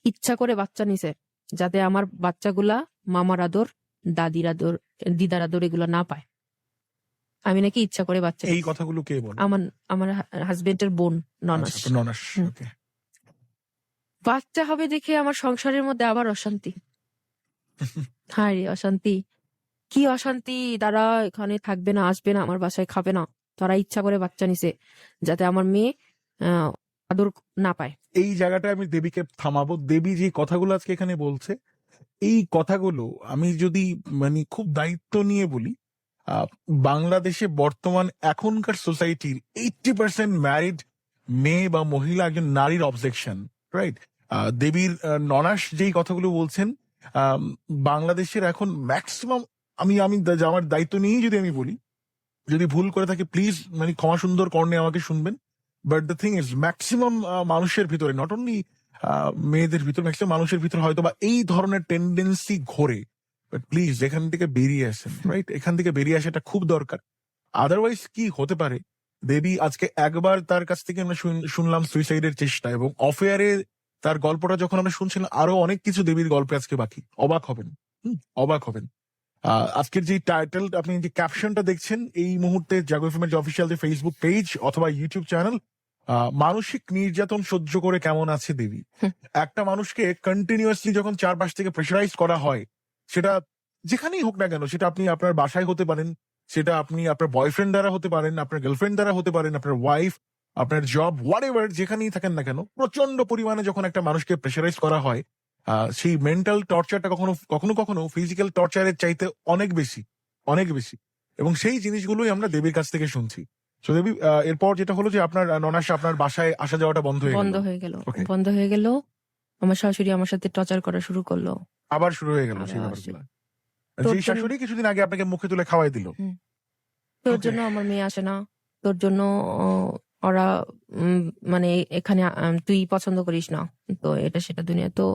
ইচ্ছা করে বাচ্চা নিছে যাতে আমার বাচ্চাগুলা মামার আদর, দাদির আদর, দিদার আদর এগুলা না পায়। আমি নাকি ইচ্ছা করে বাচ্চা এই নিছি। কথাগুলো কে বলে? আমার আমার হাজবেন্ডের বোন ননাস। আচ্ছা, তো ননাস। হুম। ওকে। বাচ্চা হবে দেখে আমার সংসারের মধ্যে আবার অশান্তি। হায় রে অশান্তি, কি অশান্তি! তারা এখানে থাকবে না, আসবে না, আমার বাসায় খাবে না, তারা ইচ্ছা করে বাচ্চা নিছে যাতে আমার মেয়ে আদর না পায়। এই জায়গাটায় আমি দেবীকে থামাবো। দেবী যে কথাগুলো আজকে এখানে বলছে, এই কথাগুলো আমি যদি মানে খুব দায়িত্ব নিয়ে বলি, বাংলাদেশে বর্তমান এখনকার সোসাইটির 80% ম্যারিড মেয়ে বা মহিলা একজন নারীর অবজেকশন, রাইট? দেবীর ননাস যেই কথাগুলো বলছেন, বাংলাদেশের এখন ম্যাক্সিমাম, আমি আমি আমার দায়িত্ব নিয়েই যদি আমি বলি, যদি ভুল করে থাকি প্লিজ মানে ক্ষমা সুন্দর কর্ণে আমাকে শুনবেন। But the thing is maximum মানুষের ভিতরে, নট অনলি মেয়েদের ভিতর, ম্যাক্সিমাম মানুষের ভিতরে হয়তো বা এই ধরনের টেন্ডেন্সি ঘোরে। বাট প্লিজ এখান থেকে বেরিয়ে আসেন, রাইট? এখান থেকে বেরিয়ে আসাটা খুব দরকার। আদারওয়াইজ কি হতে পারে, দেবী আজকে একবার তার কাছ থেকে আমরা শুনলাম সুইসাইডের চেষ্টা, এবং অফেয়ারে তার গল্পটা যখন আমরা শুনছিলাম, আরো অনেক কিছু দেবীর গল্প আজকে বাকি। অবাক হবেন, অবাক হবেন। আজকের যে টাইটেল, আপনি যে ক্যাপশনটা দেখছেন এই মুহূর্তে জাগো এফএম-এর যে অফিসিয়াল যে ফেসবুক পেজ অথবা ইউটিউব চ্যানেল, মানসিক নির্যাতন সহ্য করে কেমন আছে দেবী। হুম। একটা মানুষকে কন্টিনিউয়াসলি যখন চারপাশ থেকে প্রেশারাইজ করা হয়, সেটা যেখানেই হোক না কেন, সেটা আপনি আপনার বাসায় হতে পারেন, সেটা আপনি আপনার বয়ফ্রেন্ড দ্বারা হতে পারেন, আপনার গার্লফ্রেন্ড দ্বারা হতে পারেন, আপনার ওয়াইফ, আপনার জব, হোয়াট এভার, যেখানেই থাকেন না কেন, প্রচন্ড পরিমাণে যখন একটা মানুষকে প্রেশারাইজ করা হয়, সেই মেন্টাল টর্চারটা কখনো কখনো কখনো ফিজিক্যাল টর্চারের চাইতে অনেক বেশি, অনেক বেশি। এবং সেই জিনিসগুলোই আমরা দেবীর কাছ থেকে শুনছি। তো দেবী, এরপর যেটা হলো যে আপনার ননাস আপনার বাসায় আসা যাওয়াটা বন্ধ হয়ে বন্ধ গেল। হয়ে গেল। Okay. বন্ধ হয়ে গেল। আমার শাশুড়ি আমার সাথে টর্চার করা শুরু করলো। আবার শুরু হয়ে গেল সেই আবার ব্যাপারগুলো। তোর যে জন্য- শাশুড়ি কিছুদিন আগে আপনাকে মুখে তুলে খাওয়াই দিল। তোর Okay. জন্য আমার মেয়ে আসে না, তোর জন্য ওরা মানে এখানে তুই পছন্দ করিস না, তো এটা সেটা দুনিয়া। তো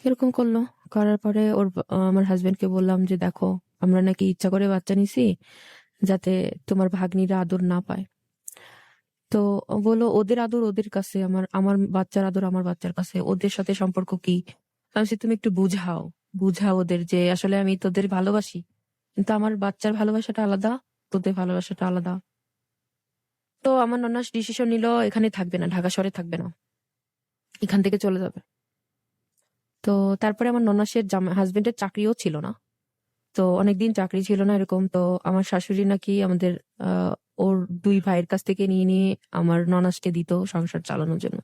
এরকম করলো। করার পরে আমার হাজবেন্ডকে বললাম যে দেখো, আমরা নাকি ইচ্ছা করে বাচ্চা নিছি যাতে তোমার ভাগ্নিরা আদর না পায়। তো ও বললো ওদের আদর ওদের কাছে, আমার আমার বাচ্চার আদর আমার বাচ্চার কাছে, ওদের সাথে সম্পর্ক কি? আমি বলছি, তুমি একটু বুঝাও ওদের যে আসলে আমি তোদের ভালোবাসি, কিন্তু আমার বাচ্চার ভালোবাসাটা আলাদা, তোদের ভালোবাসাটা আলাদা। তো আমার ননাস ডিসিশন নিল এখানে থাকবে না, ঢাকা শহরে থাকবে না, এখান থেকে চলে যাবে। তো তারপরে আমার ননাসের হাজবেন্ডের চাকরিও ছিল না, তো অনেকদিন চাকরি ছিল না এরকম। তো আমার শাশুড়ি নাকি আমাদের ওর দুই ভাইয়ের কাছ থেকে নিয়ে নিয়ে আমার ননাসকে দিত সংসার চালানোর জন্য।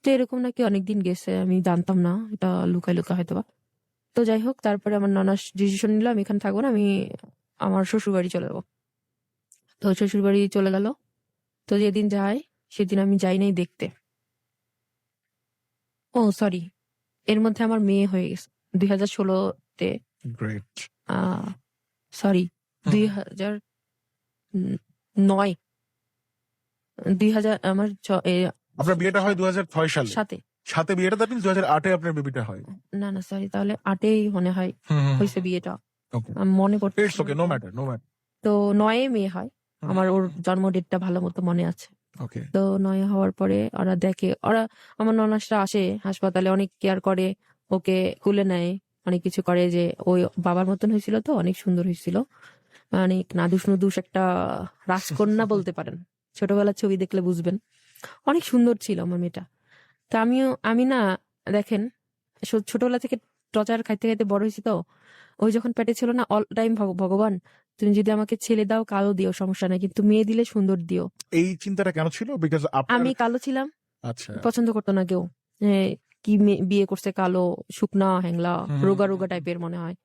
তো এরকম নাকি অনেকদিন গেছে, আমি জানতাম না, এটা লুকায় লুকা হয়তো বা। তো যাই হোক, তারপরে আমার ননাস ডিসিশন নিল আমি এখানে থাকবো না, আমি আমার শ্বশুর বাড়ি চলে যাবো। তো শ্বশুর বাড়ি চলে গেল। তো যেদিন যাই সেদিন আমি যাই নাই দেখতে। ও সরি, এর মধ্যে আমার মেয়ে হয়ে গেছে 2016-তে। গ্রেট। সরি, 2009, 2000 আমার আপনার বিয়েটা হয় 2006 সালে। সাথে। সাথে বিয়েটা, দ্যাট মিন্স 2008-এ আপনার বেবিটা হয়। না না সরি, তাহলে 8-এই মনে হয় হয়েছে বিয়েটা, ওকে, আমি মনে করতে। It's okay, no matter, no matter. তো 9-এ মেয়ে হয় আমার, ওর জন্ম ডেটটা ভালো মতো মনে আছে। ওকে। তো 9 হওয়ার পরে ওরা দেখে, আমার ননাসরা আসে হাসপাতালে, অনেক কেয়ার করে, ওকে কুলে নেয়, অনেক কিছু করে, যে ওই বাবার মতন হয়েছিল, তো অনেক সুন্দর হয়েছিল, অনেক নাদুস নুদুস একটা রাজকন্যা বলতে পারেন, ছোটবেলার ছবি দেখলে বুঝবেন, অনেক সুন্দর ছিল আমার মেয়েটা। তা আমি না, দেখেন, ছোটবেলা থেকে টর্চার খাইতে খাইতে বড় হয়েছি, তো ওই যখন পেটে ছিল না, অল টাইম ভগবান তুমি যদি আমাকে ছেলে দাও, কালো দিও, সমস্যা নাই, কিন্তু মেয়ে দিলে সুন্দর দিও। এই চিন্তাটা কেন ছিল? বিকজ আমি কালো ছিলাম, আচ্ছা, পছন্দ করতো না কেউ। কি বিয়ে করছে কালো, শুকনা হ্যাংলা, রোগা রোগা টাইপের মনে হয়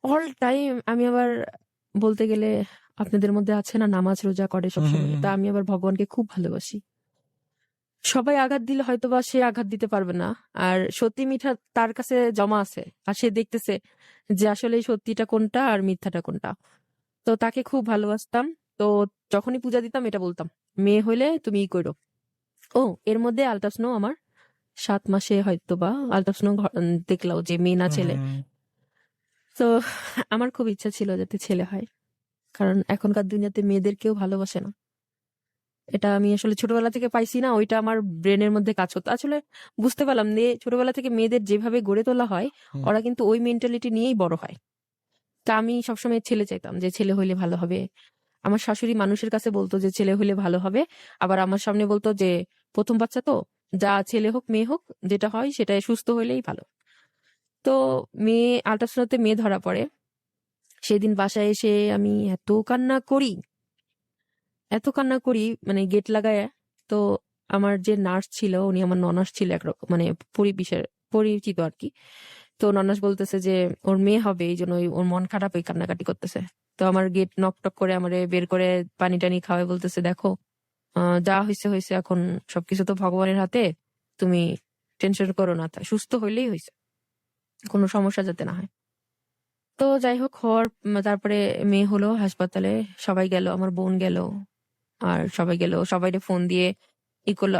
অল টাইম। আমি আবার বলতে গেলে আপনাদের মধ্যে আছে না নামাজ রোজা করে সবসময়, তা আমি আবার ভগবানকে খুব ভালোবাসি। সবাই আঘাত দিলে হয়তো বা সে আঘাত দিতে পারবে না, আর সত্যি মিঠা তার কাছে জমা আছে, আর সে দেখতেছে যে আসলে সত্যিটা কোনটা আর মিথ্যাটা কোনটা। তো তাকে খুব ভালোবাসতাম। তো যখনই পূজা দিতাম এটা বলতাম, মেয়ে হইলে তুমি ই করো। ও এর মধ্যে আলট্রাসাউন্ড আমার 7 মাসে হয়তো বা আলট্রাসাউন্ড দেখলাও যে মেয়ে না ছেলে। তো আমার খুব ইচ্ছা ছিল যাতে ছেলে হয়, কারণ এখনকার দুনিয়াতে মেয়েদের কেউ ভালোবাসে না। এটা আমি আসলে ছোটবেলা থেকে পাইছি না, ওইটা আমার ব্রেনের মধ্যে কাজ হতো। আসলে বুঝতে পারলাম যে ছোটবেলা থেকে মেয়েদের যেভাবে গড়ে তোলা হয়, ওরা কিন্তু ওই মেন্টালিটি নিয়েই বড় হয়। তা আমি সবসময় ছেলে চাইতাম, যে ছেলে হইলে ভালো হবে। আমার শাশুড়ি মানুষের কাছে বলতো যে ছেলে হইলে ভালো হবে, আবার আমার সামনে বলতো যে প্রথম বাচ্চা তো, যা ছেলে হোক মেয়ে হোক যেটা হয় সেটাই সুস্থ হইলেই ভালো। তো মেয়ে আল্ট্রাসাউন্ডে মেয়ে ধরা পড়ে, সেদিন বাসায় এসে আমি এত কান্না করি মানে গেট লাগায়। তো আমার যে নার্স ছিল, উনি আমার ননাস ছিল, একরকম মানে পরিচিত আর কি। তো ননাস বলতেছে যে ওর মেয়ে হবে, এই জন্য ওর মন খারাপ, ওই কান্নাকাটি করতেছে। তো আমার গেট নক টক করে আমারে বের করে পানি টানি খাওয়াই বলতেছে, দেখো যা হয়েছে হয়েছে, এখন সবকিছু তো ভগবানের হাতে, তুমি টেনশন করো না, সুস্থ হইলেই হয়েছে, কোনো সমস্যা যাতে না হয়। তো যাই হোক, তারপরে মেয়ে হলো হাসপাতালে, সবাই গেল, আমার বোন গেল, আর সবাই গেল, সবাইকে ফোন দিয়ে ই করলো।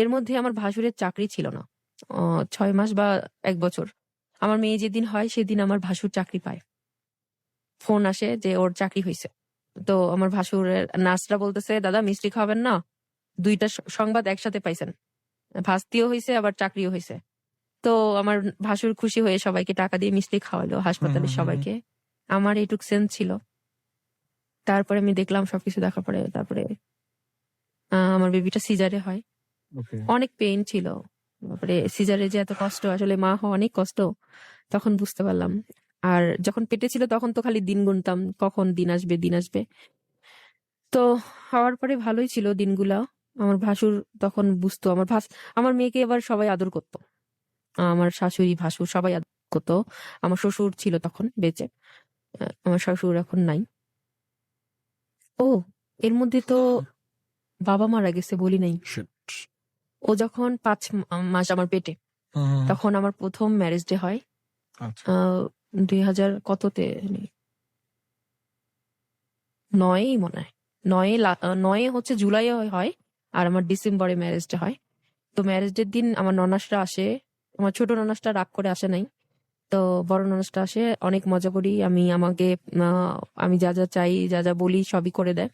এর মধ্যে আমার ভাসুরের চাকরি ছিল না 6 মাস বা 1 বছর। আমার মেয়ে যেদিন হয় সেদিন আমার ভাসুর চাকরি পায়, ফোন আসে যে ওর চাকরি হয়েছে। তো আমার ভাসুরের নার্সরা বলতেছে, দাদা মিষ্টি খাবেন না, দুইটা সংবাদ একসাথে পাইছেন, ভাস্তিও হয়েছে আবার চাকরিও হয়েছে। তো আমার ভাসুর খুশি হয়ে সবাইকে টাকা দিয়ে মিষ্টি খাওয়ালো, হাসপাতালের সবাইকে। আমার এইটুক সেন্স ছিল। তারপরে আমি দেখলাম সবকিছু দেখার পরে, তারপরে আমার বেবিটা সিজারে হয়। ওকে। অনেক পেইন ছিল। তারপরে সিজারে যে এত কষ্ট, আসলে মা হওয়া অনেক কষ্ট, তখন বুঝতে পারলাম। আর যখন পেটে ছিল তখন তো খালি দিন গুনতাম, কখন দিন আসবে দিন আসবে। তো হওয়ার পরে ভালোই ছিল দিনগুলা। আমার ভাসুর তখন বুঝতো, আমার মেয়েকে এবার সবাই আদর করতো, আমার শাশুড়ি ভাসুর সবাই আদর করতো। আমার শ্বশুর ছিল তখন বেঁচে, আমার শ্বশুর এখন নাই। ও, এর মধ্যে তো বাবা মারা গেছে বলি নাই। Shit. ও যখন 5 মাস আমার পেটে, তখন আমার প্রথম ম্যারেজ ডে হয়। আচ্ছা। 2000 কততে, 9 মনে হয়, 9 হচ্ছে জুলাই হয়, আর আমার ডিসেম্বরে ম্যারেজ ডে হয়। তো ম্যারেজ ডের দিন আমার ননাসরা আসে। আমার ছোট ননাসটা রাগ করে আসে নাই, তো বড় ননাসটা আসে, অনেক মজা করি। আমি যা যা চাই, যা যা বলি সবই করে দেয়।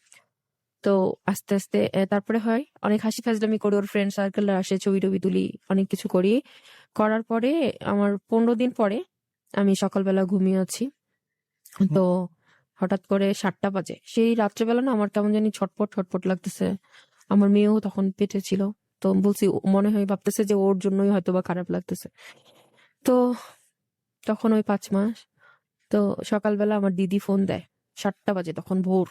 তো আস্তে আস্তে তারপরে হয় অনেক হাসি ফাজলামি করি, ওর ফ্রেন্ড সার্কেল আসে, ছবি টবি তুলি, অনেক কিছু করি। করার পরে আমার 15 দিন পরে আমি সকালবেলা ঘুমিয়ে আছি। তো হঠাৎ করে 7টা বাজে, সেই রাত্রেবেলা না আমার কেমন জানি ছটপট ছটপট লাগতেছে। আমার মেয়েও তখন পেটে ছিল। তো বলছি, মনে হয় ভাবতেছে যে ওর জন্যই হয়তো বা খারাপ লাগতেছে। তো তখন ওই 5 মাস। তো সকালবেলা আমার দিদি ফোন দেয় 7টা বাজে, তখন ভোর।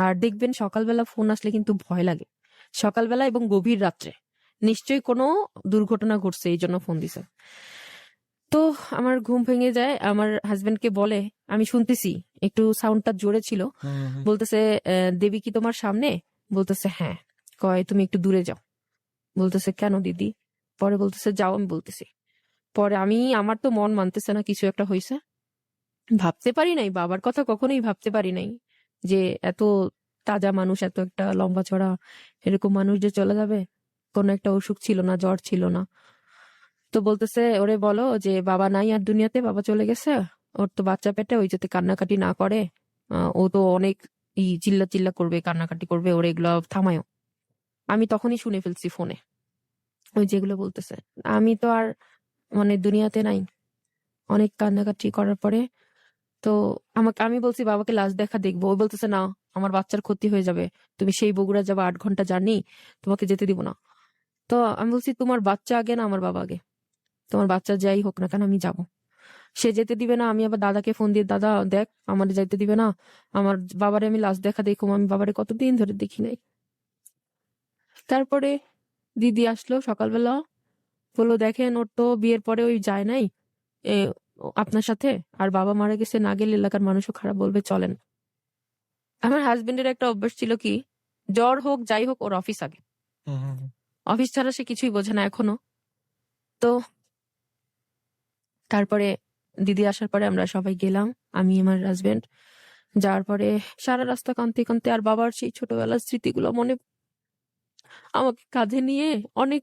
আর দেখবেন সকালবেলা ফোন আসলে কিন্তু ভয় লাগে, সকালবেলা এবং গভীর রাত্রে নিশ্চয়ই কোনো দুর্ঘটনা ঘটছে, এই জন্য ফোন দিছে। তো আমার ঘুম ভেঙে যায়, আমার হাজবেন্ডকে বলে, আমি শুনতেছি একটু সাউন্ডটা জোরে ছিল, বলতেছে দেবী কি তোমার সামনে? বলতেছে হ্যাঁ। কয় তুমি একটু দূরে যাও। বলতেছে কেন দিদি? পরে বলতেছে যাও, আমি বলতেছি। পরে আমার তো মন মানতেছে না কিছু একটা হয়েছে। ভাবতে পারি নাই, বাবার কথা কখনোই ভাবতে পারি নাই যে এত তাজা মানুষ, এত একটা লম্বা চড়া এরকম মানুষ যে চলে যাবে। কোনো একটা অসুখ ছিল না, জ্বর ছিল না। তো বলতেছে ওরে বলো যে বাবা নাই আর দুনিয়াতে, বাবা চলে গেছে, ওর তো বাচ্চা পেটে, ওই যাতে কান্নাকাটি না করে, ও তো অনেক চিল্লা চিল্লা করবে, কান্নাকাটি করবে, ওরে এগুলো থামায়ও। আমি তখনই শুনে ফেলছি ফোনে ওই যেগুলো বলতেছে। আমি তো আর মানে দুনিয়াতে নাই। অনেক কান্নাকাটি করার পরে তো আমি বলছি বাবাকে লাশ দেখা দেখবো, ও বলতেছে না, আমার বাচ্চার ক্ষতি হয়ে যাবে, তুমি সেই বগুড়া যাবে, 8 ঘন্টা জার্নি, তোমাকে যেতে দিব না। তো আমি বলছি তোমার বাচ্চা আগে না আমার বাবা আগে? তোমার বাচ্চা যাই হোক না কেন আমি যাব। সে যেতে দিবে না, আমি আবার দাদাকে ফোন দিয়ে, দাদা দেখ আমার যাইতে দিবে না, আমার বাবারে আমি লাশ দেখা দেখুম, আমি বাবারে কতদিন ধরে দেখি নাই। তারপরে দিদি আসলো সকালবেলা, বললো দেখেন ওর তো বিয়ের পরে ওই যায় নাই এ, আপনার সাথে, আর বাবা মারা গেছে, না গেলে এলাকার মানুষও খারাপ বলবে, চলেন। আমার হাজবেন্ডের একটা অভ্যাস ছিল কি, জ্বর হোক যাই হোক ওর অফিস আগে, অফিস ছাড়া সে কিছুই বোঝে না এখনো। তো তারপরে দিদি আসার পরে আমরা সবাই গেলাম, আমি আমার হাজবেন্ড। যাওয়ার পরে সারা রাস্তা কাঁদতে কাঁদতে, আর বাবার সেই ছোটবেলার স্মৃতিগুলো মনে, আমাকে কাঁধে নিয়ে অনেক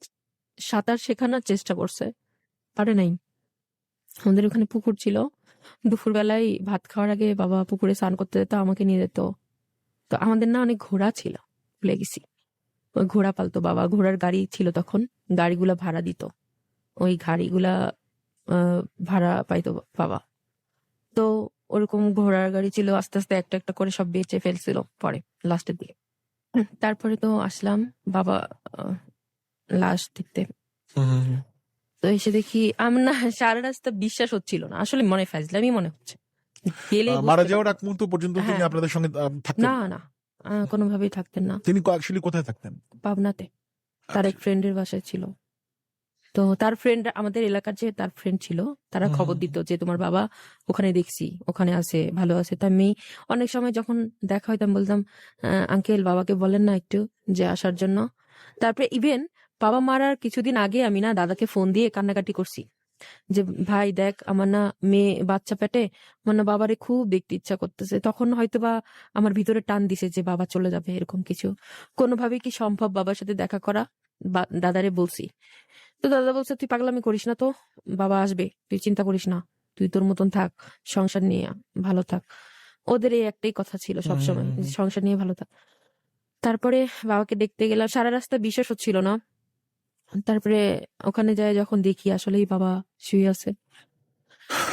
সাঁতার শেখানোর চেষ্টা করছে, পারে নাই। আমাদের ওখানে পুকুর ছিল, দুপুরবেলায় ভাত খাওয়ার আগে বাবা পুকুরে স্নান করতে যেত, আমাকে নিয়ে যেত। তো আমাদের না অনেক ঘোড়া ছিল, ভুলে গেছি। ওই ঘোড়া পালতো বাবা, ঘোড়ার গাড়ি ছিল তখন, গাড়িগুলা ভাড়া দিত, ওই গাড়িগুলা ভাড়া পাইতো বাবা। তো ওরকম ঘোড়ার গাড়ি ছিল, আস্তে আস্তে একটা একটা করে সব বেচে ফেলছিল পরে লাস্টের দিকে। তারপরে তো আসলাম বাবা লাশ দেখতে। তো এসে দেখি আমার না সারা রাস্তা বিশ্বাস হচ্ছিল না, আসলে মনে ফাজলামি মনে হচ্ছে, গেলেই মারা বুঝতে যাওয়ার পারবো। আগ মুহূর্ত পর্যন্ত তিনি হ্যাঁ, আপনাদের সঙ্গে থাকতেন না না, কোনোভাবেই থাকতেন না। তিনি অ্যাকচুয়ালি কোথায় থাকতেন? পাবনাতে তার এক ফ্রেন্ডের বাসায় ছিল। তো তার ফ্রেন্ড, আমাদের এলাকার যে তার ফ্রেন্ড ছিল, তারা খবর দিত যে তোমার বাবা ওখানে দেখছি, ওখানে আছে, ভালো আছে। তা আমি অনেক সময় যখন দেখা হইতাম বলতাম, আঙ্কেল বাবাকে বলেন না একটু যে আসার জন্য। তারপরে ইভেন বাবা মারার কিছুদিন আগে আমি না দাদাকে ফোন দিয়ে কান্নাকাটি করছি যে ভাই দেখ আমার না মেয়ে বাচ্চা পেটে, আমার না বাবারে খুব দেখতে ইচ্ছা করতেছে। তখন হয়তো বা আমার ভিতরে টান দিছে যে বাবা চলে যাবে, এরকম কিছু। কোনোভাবে কি সম্ভব বাবার সাথে দেখা করা? দাদারে বলছি। তো দাদা বলছে তুই পাগলামি করিস না, তো বাবা আসবে, তুই চিন্তা করিস না, তুই তোর মতন থাক, সংসার নিয়ে ভালো থাক। ওদের এই একটাই কথা ছিল সবসময়, যে সংসার নিয়ে ভালো থাক। তারপরে বাবাকে দেখতে গেলাম, সারা রাস্তা বিশ্বাস হচ্ছিল না। তারপরে ওখানে যায় যখন দেখি আসলেই বাবা শুয়ে আছে।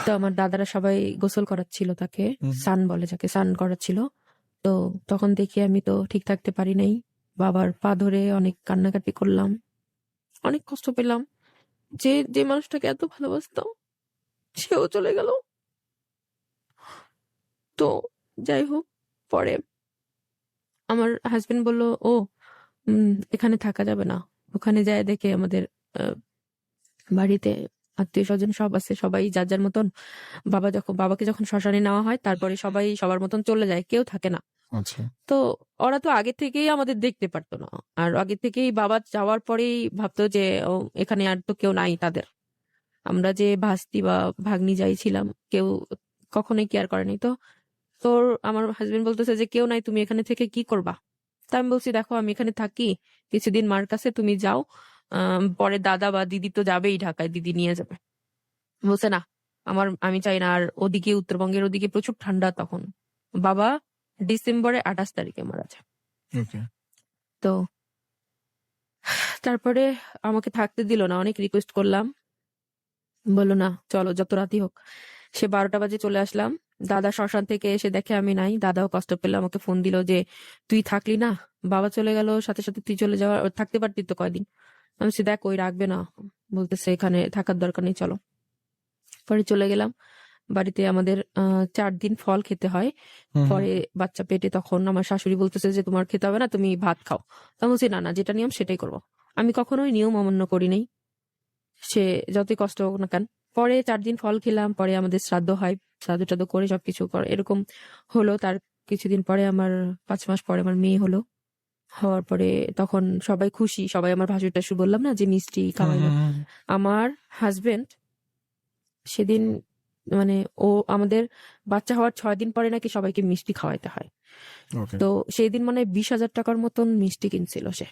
তো আমার দাদারা সবাই গোসল করাচ্ছিল তাকে, সান বলে যাকে, সান করাচ্ছিল। তো তখন দেখি আমি তো ঠিক থাকতে পারি নাই, বাবার পা ধরে অনেক কান্নাকাটি করলাম, অনেক কষ্ট পেলাম যে যে মানুষটাকে এত ভালোবাসতাম সেও চলে গেল। তো যাই হোক, পরে আমার হাজবেন্ড বলল, ও এখানে থাকা যাবে না, ওখানে যায় দেখে আমাদের আহ, বাড়িতে আত্মীয় স্বজন সব আছে, সবাই যার যার মতন। বাবাকে যখন শ্মশানে নেওয়া হয় তারপরে সবাই সবার মতন চলে যায়, কেউ থাকে না। আচ্ছা। তো ওরা তো আগে থেকেই আমাদের দেখতে পারতো না, আর আগে থেকেই বাবা যাওয়ার পরেই ভাবতো যে ও এখানে আর তো কেউ নাই তাদের। আমরা যে ভাস্তি বা ভাগ্নি যাই ছিলাম, কেউ কখনোই কেয়ার করেনি। তো তোর আমার হাজবেন্ড বলতেছে যে কেউ নাই, তুমি এখানে থেকে কি করবা? তা আমি বলছি, দেখো আমি এখানে থাকি কিছুদিন মার কাছে, তুমি যাও, পরে দাদা বা দিদি তো যাবেই ঢাকায়, দিদি নিয়ে যাবে। বলছে না, আমি চাই না। আর ওদিকে উত্তরবঙ্গের ওদিকে প্রচুর ঠান্ডা তখন। বাবা ডিসেম্বরে 28 তারিখে মারা যায়। ওকে। তো তারপরে আমাকে থাকতে দিল না, অনেক রিকোয়েস্ট করলাম, বললো না চলো যত রাতই হোক। সে 12টা বাজে চলে আসলাম। দাদা শ্মশান থেকে এসে দেখে আমি নাই, দাদাও কষ্ট পেল, আমাকে ফোন দিল যে তুই থাকলি না, বাবা চলে গেল সাথে সাথে, তুই চলে যাওয়া, থাকতে পারতি তো কয়দিন। আমি বলছি, দেখ ওই রাখবে না, বলতেছে এখানে থাকার দরকার নেই, চলো। পরে চলে গেলাম বাড়িতে। আমাদের 4 দিন ফল খেতে হয়, পরে বাচ্চা পেটে। তখন আমার শাশুড়ি বলতেছে যে তোমার খেতে হবে না, তুমি ভাত খাও। তা বলছি না না, যেটা নিয়ম সেটাই করবো। আমি কখনোই নিয়ম অমান্য করি নাই, সে যতই কষ্ট হোক না কেন। পরে 4 দিন ফল খেলাম, পরে আমাদের শ্রাদ্ধ হয়, শ্রাদ্ধ টাদ্ধ করে সবকিছু করে এরকম হলো। তার কিছুদিন পরে আমার 5 মাস পরে আমার মেয়ে হলো। হওয়ার পরে তখন সবাই খুশি, সবাই আমার ভাসুর টাসুর বললাম না যে মিষ্টি খাওয়াইলো। আমার হাজবেন্ড সেদিন মানে ও আমাদের বাচ্চা হওয়ার 6 দিন পরে নাকি সবাইকে মিষ্টি খাওয়াইতে হয়। ওকে। তো সেই দিন মানে 20,000 টাকার মতন মিষ্টি কিনছিল সে।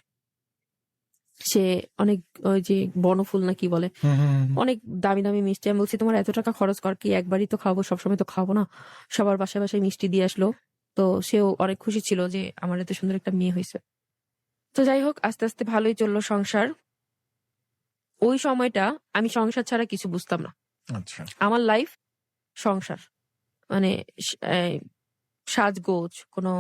সে অনেক ওই যে বনফুল না কি বলে, অনেক দামি দামি মিষ্টি। আমি বলছি তোমার এত টাকা খরচ কর কি, একবারই তো খাবো, সবসময় তো খাবো না। সবার বাসায় বাসায় মিষ্টি দিয়ে আসলো। তো সেও অনেক খুশি ছিল যে আমার এত সুন্দর একটা মেয়ে হয়েছে। তো যাই হোক, আস্তে আস্তে ভালোই চললো সংসার। ওই সময়টা আমি সংসার ছাড়া কিছু বুঝতাম না। আচ্ছা। আমার লাইফ সংসার, মানে সাজগোজ, কোনো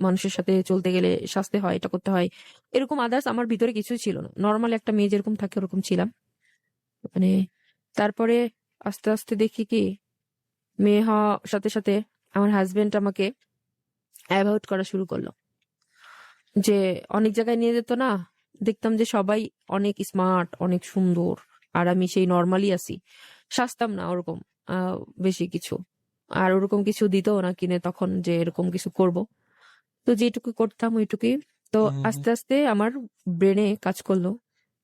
মানুষের সাথে চলতে গেলে সাজতে হয়, এটা করতে হয়, এরকম আদার্স আমার ভিতরে কিছুই ছিল না। নর্মাল একটা মেয়ে যেরকম থাকে ওরকম ছিলাম। মানে তারপরে আস্তে আস্তে দেখি কি, মেয়ে হওয়ার সাথে সাথে আমার হাজবেন্ড আমাকে অ্যাভয়েড করা শুরু করলো। যে অনেক জায়গায় নিয়ে যেত না, দেখতাম যে সবাই অনেক স্মার্ট, অনেক সুন্দর, আর আমি সেই নর্মালি আছি, সাজতাম না ওরকম বেশি কিছু। আর ওরকম কিছু দিতও না কিনে তখন যে এরকম কিছু করব। তো যেটুকু করতাম ওইটুকুই। তো আস্তে আস্তে আমার ব্রেনে কাজ করলো।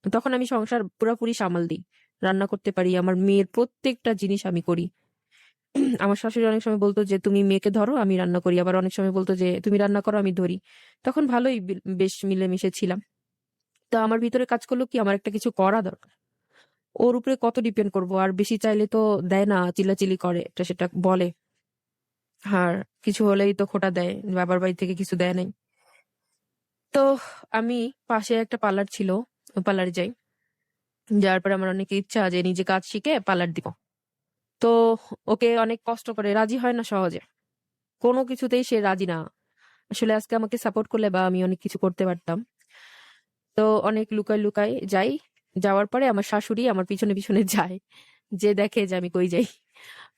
তখন আমি সংসার পুরোপুরি সামাল দিই, রান্না করতে পারি, আমার মেয়ের প্রত্যেকটা জিনিস আমি করি। আমার শাশুড়ি অনেক সময় বলতো যে তুমি মেয়েকে ধরো, আমি রান্না করি। আবার অনেক সময় বলতো যে তুমি রান্না করো, আমি ধরি। তখন ভালোই বেশ মিলেমিশে ছিলাম। তো আমার ভিতরে কাজ করলো কি, আমার একটা কিছু করা দরকার। ওর উপরে কত ডিপেন্ড করবো, আর বেশি চাইলে তো দেয় না, চিল্লাচিল্লি করে, এটা সেটা বলে। আর কিছু হলেই তো খোঁটা দেয়, বাবার বাড়ি থেকে কিছু দেয় নাই। তো আমি পাশে একটা পার্লার ছিল, ওই পার্লারে যাই। যাওয়ার পরে আমার অনেক ইচ্ছা যে নিজে কাজ শিখে পার্লার দিব। তো ওকে অনেক কষ্ট করে, রাজি হয় না সহজে, কোনো কিছুতেই সে রাজি না। আসলে আজকে আমাকে সাপোর্ট করলে বা আমি অনেক কিছু করতে পারতাম। তো অনেক লুকাই লুকাই যাই। যাওয়ার পরে আমার শাশুড়ি আমার পিছনে পিছনে যায়, যে দেখে যে আমি কই যাই।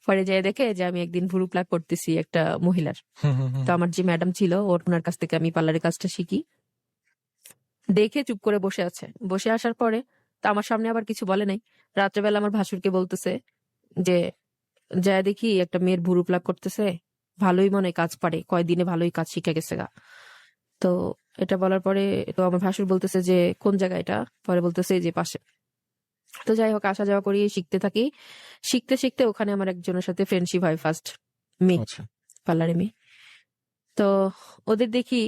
পরে যায় দেখে যে আমি একদিন ভুরু প্লাক করতেছি একটা মহিলার। তো আমার যে ম্যাডাম ছিল, ওনার কাছ থেকে আমি পার্লারের কাজটা শিখি। দেখে চুপ করে বসে আছে। বসে আসার পরে তো আমার সামনে আবার কিছু বলে নাই। রাত্রেবেলা আমার ভাসুরকে বলতেছে যে যায় দেখি একটা মেয়ের ভুরু প্লাক করতেছে, ভালোই মনে হয় কাজ পারে, কয়দিনে ভালোই কাজ শিখে গেছে গা। তো এটা বলার পরে তো আমার ভাসুর বলতেছে যে কোন জায়গা এটা, পরে বলতেছে এই যে পাশে। তো যাই হোক, আসা যাওয়া করি, শিখতে থাকি। শিখতে শিখতে ওখানে আমার একজনের সাথে ফ্রেন্ডশিপ হয়, ফার্স্ট মেয়ে, আচ্ছা। পার্লারে মেয়ে। তো ওদের দেখি,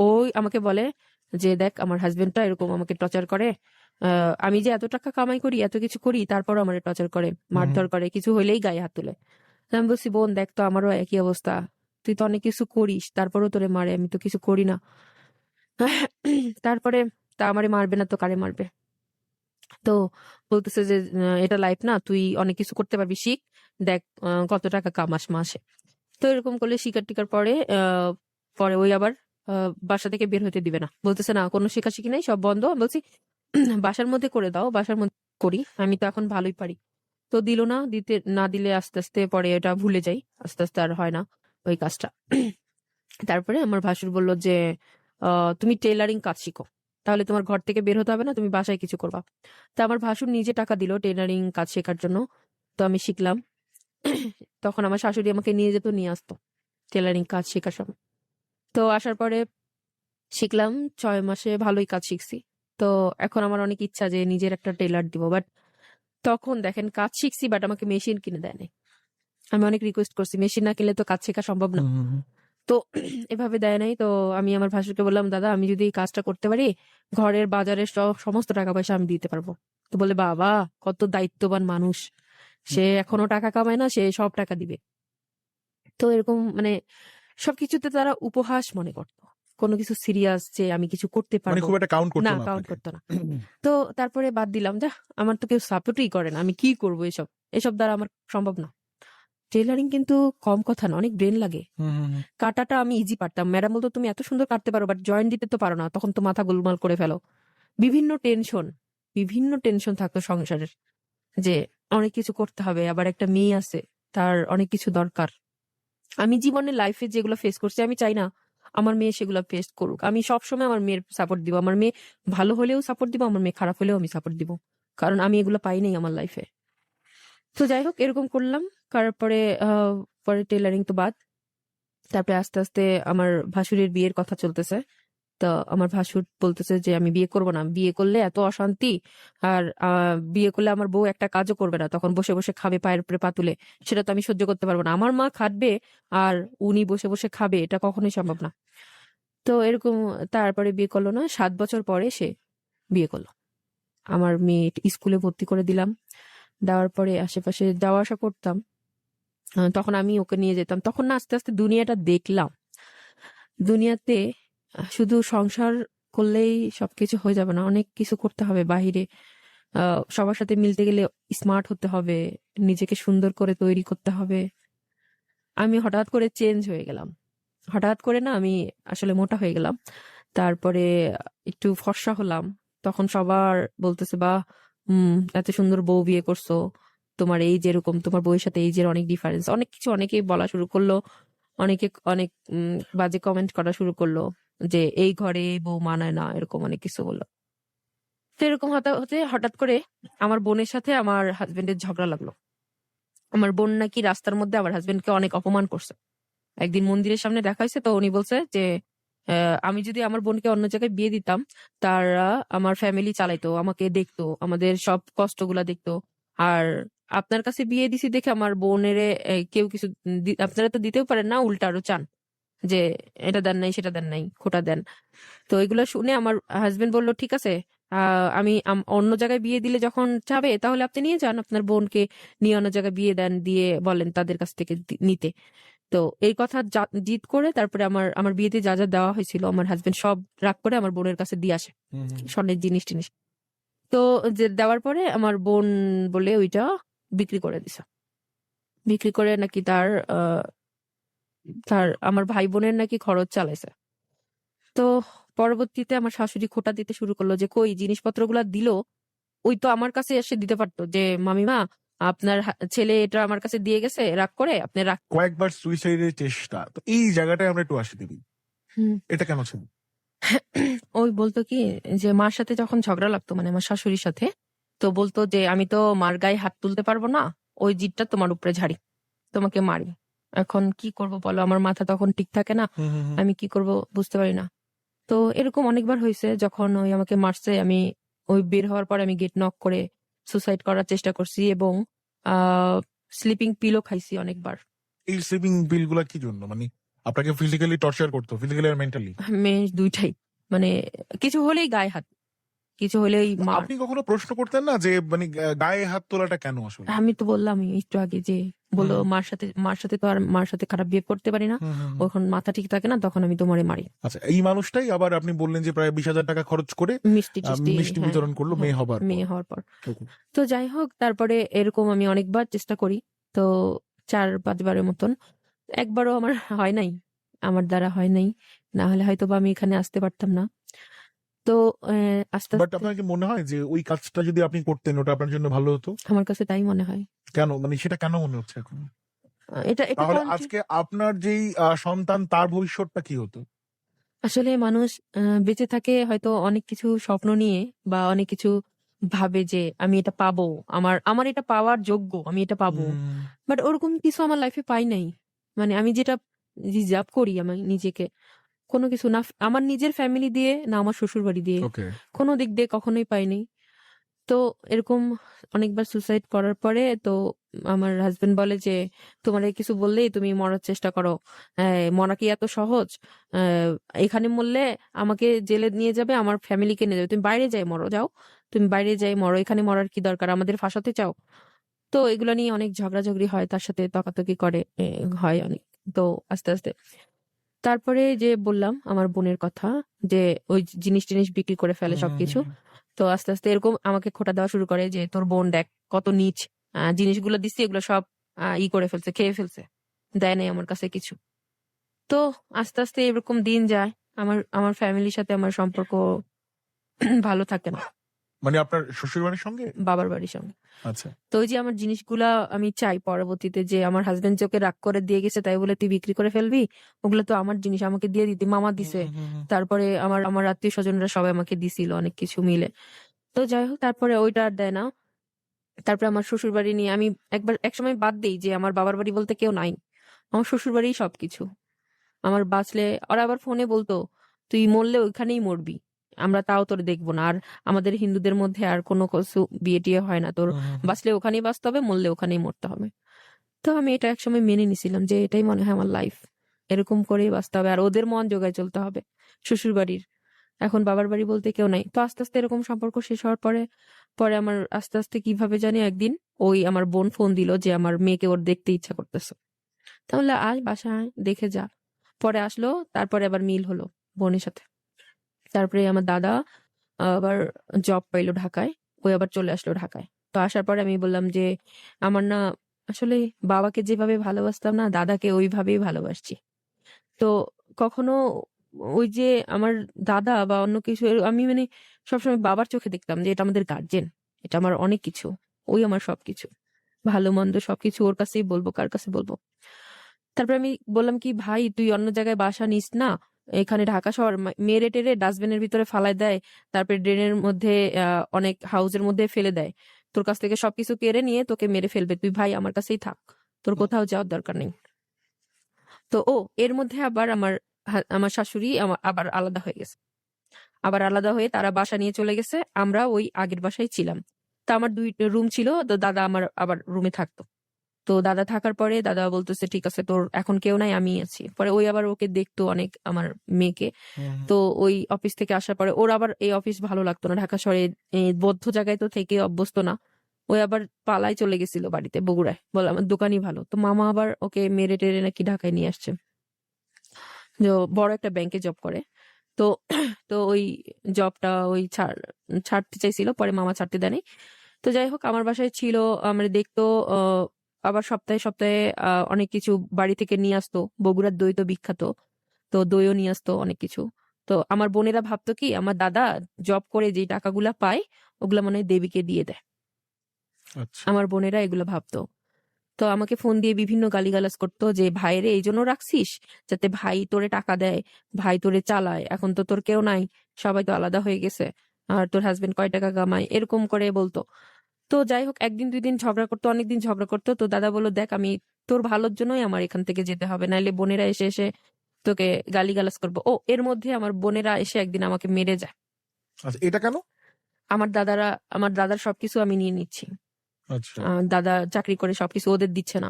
ওই আমাকে বলে যে দেখ আমার হাজবেন্ডটা এরকম আমাকে টর্চার করে, আমি যে এত টাকা কামাই করি, এত কিছু করি, তারপর আমার টর্চার করে, মারধর করে, কিছু হইলেই গায়ে হাত তুলে। আমি বলছি, বোন দেখ তো, আমারও একই অবস্থা, তুই তো অনেক কিছু করিস, তারপরও তোরে মারে, আমি তো কিছু করি না। তারপরে তা আমারে মারবে না তো কারে মারবে? তো বলতেছে যে এটা লাইফ না, তুই অনেক কিছু করতে পারবি, শিখ, দেখ কত টাকা কামাস মাসে। তো এরকম করলে শিকার টিকার পরে পরে ওই আবার বাসা থেকে বের হতে দিবে না, বলতেছে না কোনো শিখাশিখি নাই, সব বন্ধ। আমি বলছি বাসার মধ্যে করে দাও, বাসার মধ্যে করি, আমি তো এখন ভালোই পারি। তো দিল না, দিতে না দিলে আস্তে আস্তে পরে এটা ভুলে যাই, আস্তে আস্তে আর হয় না ওই কাজটা। তারপরে আমার ভাসুর বলল যে তুমি টেলারিং কাজ শিখো, তাহলে তোমার ঘর থেকে বের হতে হবে না, তুমি বাসায় কিছু করবা। তা আমার ভাসুর নিজে টাকা দিল টেলারিং কাজ শেখার জন্য। তো আমি শিখলাম। তখন আমার শাশুড়ি আমাকে নিয়ে যেত, নিয়ে আসতো টেলারিং কাজ শেখার সময়। তো আসার পরে শিখলাম, 6 মাসে ভালোই কাজ শিখছি। তো এখন আমার অনেক ইচ্ছা যে নিজের একটা টেলার দিব, বাট তখন দেখেন কাজ শিখছি, বাট আমাকে মেশিন কিনে দেয় নাই। আমি অনেক রিকোয়েস্ট করছি, মেশিন না কিনলে তো কাজ শেখা সম্ভব না। তো এভাবে দেয় নাই। তো আমি আমার ভাসুরকে বললাম, দাদা আমি যদি এই কাজটা করতে পারি, ঘরের বাজারের সমস্ত টাকা পয়সা আমি দিতে পারবো। তো বলে, বাবা কত দায়িত্ববান মানুষ, সে এখনো টাকা কামায় না, সে সব টাকা দিবে। তো এরকম মানে সবকিছুতে তারা উপহাস মনে করতো, কোনো কিছু সিরিয়াস যে আমি কিছু করতে মানে পারবো খুব একটা কাউন্ট করতো না, না কাউন্ট আপনাকে। করতো না। তো তারপরে বাদ দিলাম, যা, আমার তো কেউ সাপোর্টই করে না, আমি কি করবো, এসব এসব দ্বারা আমার সম্ভব না। টেলারিং কিন্তু কম কথা না, অনেক ব্রেন লাগে। কাটাটা আমি ইজি পারতাম, ম্যাডাম বলতো তুমি এত সুন্দর কাটতে পারো, বাট জয়েন্ট দিতে তো পারো না, তখন তো মাথা গোলমাল করে ফেলো। বিভিন্ন টেনশন থাকতো সংসারের, যে অনেক কিছু করতে হবে, আবার একটা মেয়ে আছে, তার অনেক কিছু দরকার। আমি জীবনে লাইফে যেগুলো ফেস করছি, আমি চাই না আমার মেয়ে সেগুলো ফেস করুক। আমি সবসময় আমার মেয়ের সাপোর্ট দিব, আমার মেয়ে ভালো হলেও সাপোর্ট দিব, আমার মেয়ে খারাপ হলেও আমি সাপোর্ট দিব, কারণ আমি এগুলো পাই নাই আমার লাইফে। তো যাই হোক, এরকম করলাম, করার পরে পরে টেলারিং তো বাদ। তারপরে আস্তে আস্তে আমার ভাসুরের বিয়ের কথা চলতেছে। তো আমার ভাসুর বলতেছে যে আমি বিয়ে করব না, বিয়ে করলে এত অশান্তি, আর বিয়ে করলে আমার বউ একটা কাজও করবে না, তখন বসে বসে খাবে পায়ের উপরে পা তুলে, সেটা তো আমি সহ্য করতে পারবো না। আমার মা খাটবে আর উনি বসে বসে খাবে, এটা কখনোই সম্ভব না। তো এরকম, তারপরে বিয়ে করলো না, 7 বছর পরে সে বিয়ে করলো। আমার মেয়ে স্কুলে ভর্তি করে দিলাম, দেওয়ার পরে আশেপাশে যাওয়া আসা করতাম। তখন আমি ওকে নিয়ে যেতাম, তখন না আস্তে আস্তে দুনিয়াটা দেখলাম। দুনিয়াতে শুধু সংসার করলেই সবকিছু হয়ে যাবে না, অনেক কিছু করতে হবে বাহিরে। সবার সাথে মিলতে গেলে স্মার্ট হতে হবে, নিজেকে সুন্দর করে তৈরি করতে হবে। আমি হঠাৎ করে চেঞ্জ হয়ে গেলাম, হঠাৎ করে না আমি আসলে মোটা হয়ে গেলাম। তারপরে একটু ফর্সা হলাম, তখন সবার বলতেছে, বা এত সুন্দর বউ বিয়ে করছো, তোমার এই যেরকম, তোমার বউয়ের সাথে এই যে অনেক ডিফারেন্স, অনেক কিছু অনেকেই বলা শুরু করলো। অনেকে অনেক বাজে কমেন্ট করা শুরু করলো, যে এই ঘরে এই বউ মানায় না, এরকম অনেক কিছু বললো। তো এরকম হতে হতে হঠাৎ করে আমার বোনের সাথে আমার হাজবেন্ডের ঝগড়া লাগলো। আমার বোন নাকি রাস্তার মধ্যে আমার হাজবেন্ডকে অনেক অপমান করছে। একদিন মন্দিরের সামনে দেখা হয়েছে, তো উনি বলছে যে আমি যদি আমার বোনকে অন্য জায়গায় বিয়ে দিতাম, তারা আমার ফ্যামিলি চালাইতো, আমাকে দেখতো, আমাদের সব কষ্টগুলা দেখতো। আর আপনার কাছে বিয়ে দিছি দেখে আমার বোনের কেউ কিছু আপনারা তো দিতেও পারেন না, উল্টা আরো চান যে এটা দেন নাই, সেটা দেন নাই, খোটা দেন। তো এগুলো শুনে আমার হাজবেন্ড বলল, ঠিক আছে, আমি অন্য জায়গায় বিয়ে দিলে যখন চাবে, তাহলে আপনি নিয়ে যান, আপনার বোনকে নিয়ে অন্য জায়গায় বিয়ে দেন, দিয়ে বলেন তাদের কাছ থেকে নিতে। তো এই কথা জিদ করে তারপরে আমার আমার বিয়েতে যা যা দেওয়া হয়েছিল, আমার হাজবেন্ড সব রাগ করে আমার বোনের কাছে দিয়ে আসে, স্বর্ণের জিনিস টিনিস। তো যে দেওয়ার পরে আমার বোন বলে ওইটা বিক্রি করে দিছে, বিক্রি করে নাকি তার তার আমার ভাই বোনের নাকি খরচ চালাইছে। তো পরবর্তীতে আমার শাশুড়ি খোটা দিতে শুরু করলো, যে কই জিনিসপত্রগুলা দিল, ওই তো আমার কাছে এসে দিতে পারতো, যে মামিমা আপনার ছেলে এটা আমার কাছে দিয়ে গেছে রাগ করে, আপনি রাগ। কয়েকবার সুইসাইডের চেষ্টা, তো এই জায়গাটায় আমরা একটু আসি দিবি, এটা কেন ছিল? ওই বলতো কি, যে মার সাথে যখন ঝগড়া লাগতো, মানে আমার শাশুড়ির সাথে, তো বলতো যে আমি তো মার গায়ে হাত তুলতে পারবো না, ওই জিদটা তোমার উপরে ঝাড়ি, তোমাকে মারি। এখন কি করব বলো, আমার মাথা তখন ঠিক থাকে না, আমি কি করব বুঝতে পারি না। তো এরকম অনেকবার হয়েছে, যখন ওই আমাকে মারছে, আমি ওই বের হওয়ার পর আমি গেট নক করে সুসাইড করার চেষ্টা করছি, এবং স্লিপিং পিলো খাইছি অনেকবার। এই স্লিপিং পিল গুলা কি জন্য, মানে আপনাকে ফিজিক্যালি টর্চার করতো, ফিজিক্যালি আর মেন্টালি? মেয়ে দুইটাই, মানে কিছু হলেই গায়ে হাত, কিছু হলেই মার। আপনি কখনো প্রশ্ন করতেন না যে মানে গায়ে হাত তোলাটা কেন আসলে? আমি তো বললামই একটু আগে যে বললো হুম, মার সাথে খারাপ বিহেভ করতে পারি না, হুম, হুম, হুম। ওখন মাথা ঠিক থাকে না, তখন আমি তোমারে মারি। আচ্ছা, এই মানুষটাই আবার আপনি বললেন যে প্রায় 20,000 টাকা খরচ করে মিষ্টি টিষ্টি, মিষ্টি হ্যাঁ বিতরণ করলো হ্যাঁ, মেয়ে হবার পর। মেয়ে হওয়ার পর। ওকে। তো যাই হোক, তারপরে এরকম আমি অনেকবার চেষ্টা করি। তো 4-5 বারের মতন, একবারও আমার হয় নাই, আমার দ্বারা হয় নাই, না হলে হয়তো বা আমি এখানে আসতে পারতাম না। তো আস্তে বাট আস্তে আপনার কি মনে হয় যে ওই কাজটা যদি আপনি করতেন ওটা আপনার জন্য ভালো হতো? আমার কাছে তাই মনে হয়। কেন? মানে সেটা কেন মনে হচ্ছে এখন? এটা এটা তাহলে কারণ কি, আজকে আপনার যেই সন্তান তার ভবিষ্যৎটা কি হতো? আসলে মানুষ বেঁচে থাকে হয়তো অনেক কিছু স্বপ্ন নিয়ে, বা অনেক কিছু ভাবে যে আমি এটা পাবো, আমার আমার এটা পাওয়ার যোগ্য, আমি এটা পাবো। হুম, বাট ওরকম কিছু আমার লাইফে পাই নাই। মানে আমি যেটা রিজার্ভ করি আমি নিজেকে, কোনো কিছু না আমার নিজের ফ্যামিলি দিয়ে, না আমার শ্বশুর বাড়ি দিয়ে, ওকে। কোনো দিক দিয়ে কখনোই পাইনি। তো এরকম অনেকবার সুসাইড করার পরে তো আমার হাজবেন্ড বলে যে তোমার কিছু বললেই তুমি মরার চেষ্টা করো, মরা কি এত সহজ? আহ, এখানে মরলে আমাকে জেলে নিয়ে যাবে, আমার ফ্যামিলিকে নিয়ে যাবে, তুমি বাইরে যাই মরো, যাও তুমি বাইরে যাই মরো, এখানে মরার কি দরকার, আমাদের ফাঁসাতে চাও? তো এগুলো নিয়ে অনেক ঝগড়াঝগড়ি হয়, তার সাথে তকাতকি করে, হয় অনেক। তো আস্তে আস্তে তারপরে যে বললাম আমার বোনের কথা, যে ওই জিনিস টিনিস বিক্রি করে ফেলে সবকিছু। হুম, তো আস্তে আস্তে এরকম আমাকে খোঁটা দেওয়া শুরু করে যে তোর বোন দেখ কত নীচ, জিনিসগুলো দিচ্ছি এগুলো সব ই করে ফেলছে, খেয়ে ফেলছে, দেয় নাই আমার কাছে কিছু। তো আস্তে আস্তে এরকম দিন যায়, আমার আমার ফ্যামিলির সাথে আমার সম্পর্ক ভালো থাকে না, মানে আপনার শ্বশুরবাড়ির সঙ্গে? বাবার বাড়ির সঙ্গে। আচ্ছা। তো ওই যে আমার জিনিসগুলা আমি চাই পরবর্তীতে, যে আমার হাজবেন্ড যে ওকে রাগ করে দিয়ে গেছে তাই বলে তুই বিক্রি করে ফেলবি, ওগুলো তো আমার জিনিস, আমাকে দিয়ে দিতি, মামা হুম, দিছে। হুম, হুম, হুম। তারপরে আমার আমার আত্মীয় স্বজনরা সবাই আমাকে দিছিল অনেক কিছু মিলে। তো যাই হোক, তারপরে ওইটা আর দেয় না। তারপরে আমার শ্বশুর বাড়ি নিয়ে আমি একসময় বাদ দিই যে আমার বাবার বাড়ি বলতে কেউ নাই, আমার শ্বশুর বাড়িই সবকিছু। আমার বাঁচলে ওরা আবার ফোনে বলতো তুই মরলে ওইখানেই মরবি, আমরা তাও তোর দেখবো না, আর আমাদের হিন্দুদের মধ্যে আর কোনো কিছু বিয়ে টিয়ে হয় না, তোর হুম, হুম, হুম। বাঁচলে ওখানেই বাঁচতে হবে, মরলে ওখানেই মরতে হবে। তো আমি এটা একসময় মেনে নিছিলাম যে এটাই মনে হয় আমার লাইফ, এরকম করেই বাঁচতে হবে, আর ওদের মন জোগায় চলতে হবে শ্বশুর বাড়ির। এখন বাবার বাড়ি বলতে কেউ নাই। তো আস্তে আস্তে এরকম সম্পর্ক শেষ হওয়ার পরে পরে আমার আস্তে আস্তে কিভাবে জানি একদিন ওই আমার বোন ফোন দিল যে আমার মেয়েকে ওর দেখতে ইচ্ছা করতেছে, তাহলে আয় বাসায় আয়, দেখে যা। পরে আসলো, তারপরে আবার মিল হলো বোনের সাথে। তারপরে আমার দাদা আবার জব পাইলো ঢাকায়, ওই আবার চলে আসলো ঢাকায়। তো আসার পরে আমি বললাম যে আমার না আসলে বাবাকে যেভাবে ভালোবাসতাম না, দাদাকে ওইভাবেই ভালোবাসছি। তো কখনো ওই যে আমার দাদা বা অন্য কিছু আমি মানে সবসময় বাবার চোখে দেখতাম যে এটা আমাদের গার্জেন, এটা আমার অনেক কিছু, ওই আমার সবকিছু, ভালো মন্দ সবকিছু ওর কাছেই বলবো, কার কাছে বলবো? তারপর আমি বললাম কি ভাই তুই অন্য জায়গায় বাসা নিস না, এখানে ঢাকা শহর মেরে টেরে ডাস্টবিনের ভিতরে ফালায় দেয়, তারপরে ড্রেনের মধ্যে অনেক হাউজের মধ্যে ফেলে দেয়, তোর কাছ থেকে সবকিছু কেড়ে নিয়ে তোকে মেরে ফেলবে, তুই ভাই আমার কাছেই থাক, তোর কোথাও যাওয়ার দরকার নেই। তো এর মধ্যে আবার আমার শাশুড়ি আবার আলাদা হয়ে গেছে, আবার আলাদা হয়ে তারা বাসা নিয়ে চলে গেছে, আমরা ওই আগের বাসায় ছিলাম। তো আমার 2 রুম ছিল, তো দাদা আমার আবার রুমে থাকতো। তো দাদা থাকার পরে দাদা বলতেছে ঠিক আছে তোর এখন কেউ নাই, আমি আছি। পরে ওই আবার ওকে দেখতো অনেক, আমার মেয়েকে। হুম, তো ওই অফিস থেকে আসার পরে ওর আবার এই অফিস ভালো লাগতো না, ঢাকা শহরে বদ্ধ জায়গায় তো থেকে অভ্যস্ত না। ওই আবার পালাই চলে গেছিল বাড়িতে বগুড়ায়, বলে আমার দোকানই ভালো। তো মামা আবার ওকে মেরে টেরে নাকি ঢাকায় নিয়ে আসছে, যে ও বড় একটা ব্যাংকে জব করে। তো তো ওই জবটা ওই ছাড়তে চাইছিল, পরে মামা ছাড়তে দেয়নি। তো যাই হোক আমার বাসায় ছিল, আমার দেখতো। আহ, আবার সপ্তাহে সপ্তাহে অনেক কিছু বাড়ি থেকে নিয়ে আসতো, বগুড়ার দই তো বিখ্যাত, তো দইও নিয়ে আসতো অনেক কিছু। তো আমার বোনেরা ভাবতো কি আমার দাদা জব করে যে টাকাগুলা পায় ওগুলা মনে হয় দেবীকে দিয়ে দেয়, আচ্ছা। আমার বোনেরা এগুলো ভাবতো। তো আমাকে ফোন দিয়ে বিভিন্ন গালিগালাজ করতো যে ভাইরে এই জন্য রাখছিস যাতে ভাই তোরে টাকা দেয়, ভাই তোরে চালায়, এখন তো তোর কেউ নাই, সবাই তো আলাদা হয়ে গেছে, আর তোর হাজবেন্ড কয় টাকা কামায়, এরকম করে বলতো। তো যাই হোক একদিন 2 দিন ঝগড়া করতো, অনেকদিন ঝগড়া করতো। তো দাদা বললো দেখ আমি তোর ভালোর জন্যই আমার এখান থেকে যেতে হবে, নাইলে বোনেরা এসে এসে তোকে গালিগালাজ করবো। এর মধ্যে আমার বোনেরা এসে একদিন আমাকে মেরে যায়। আচ্ছা, এটা কেন? আমার দাদার সবকিছু আমি নিয়ে নিচ্ছি, আচ্ছা। দাদা চাকরি করে সবকিছু ওদের দিচ্ছে না।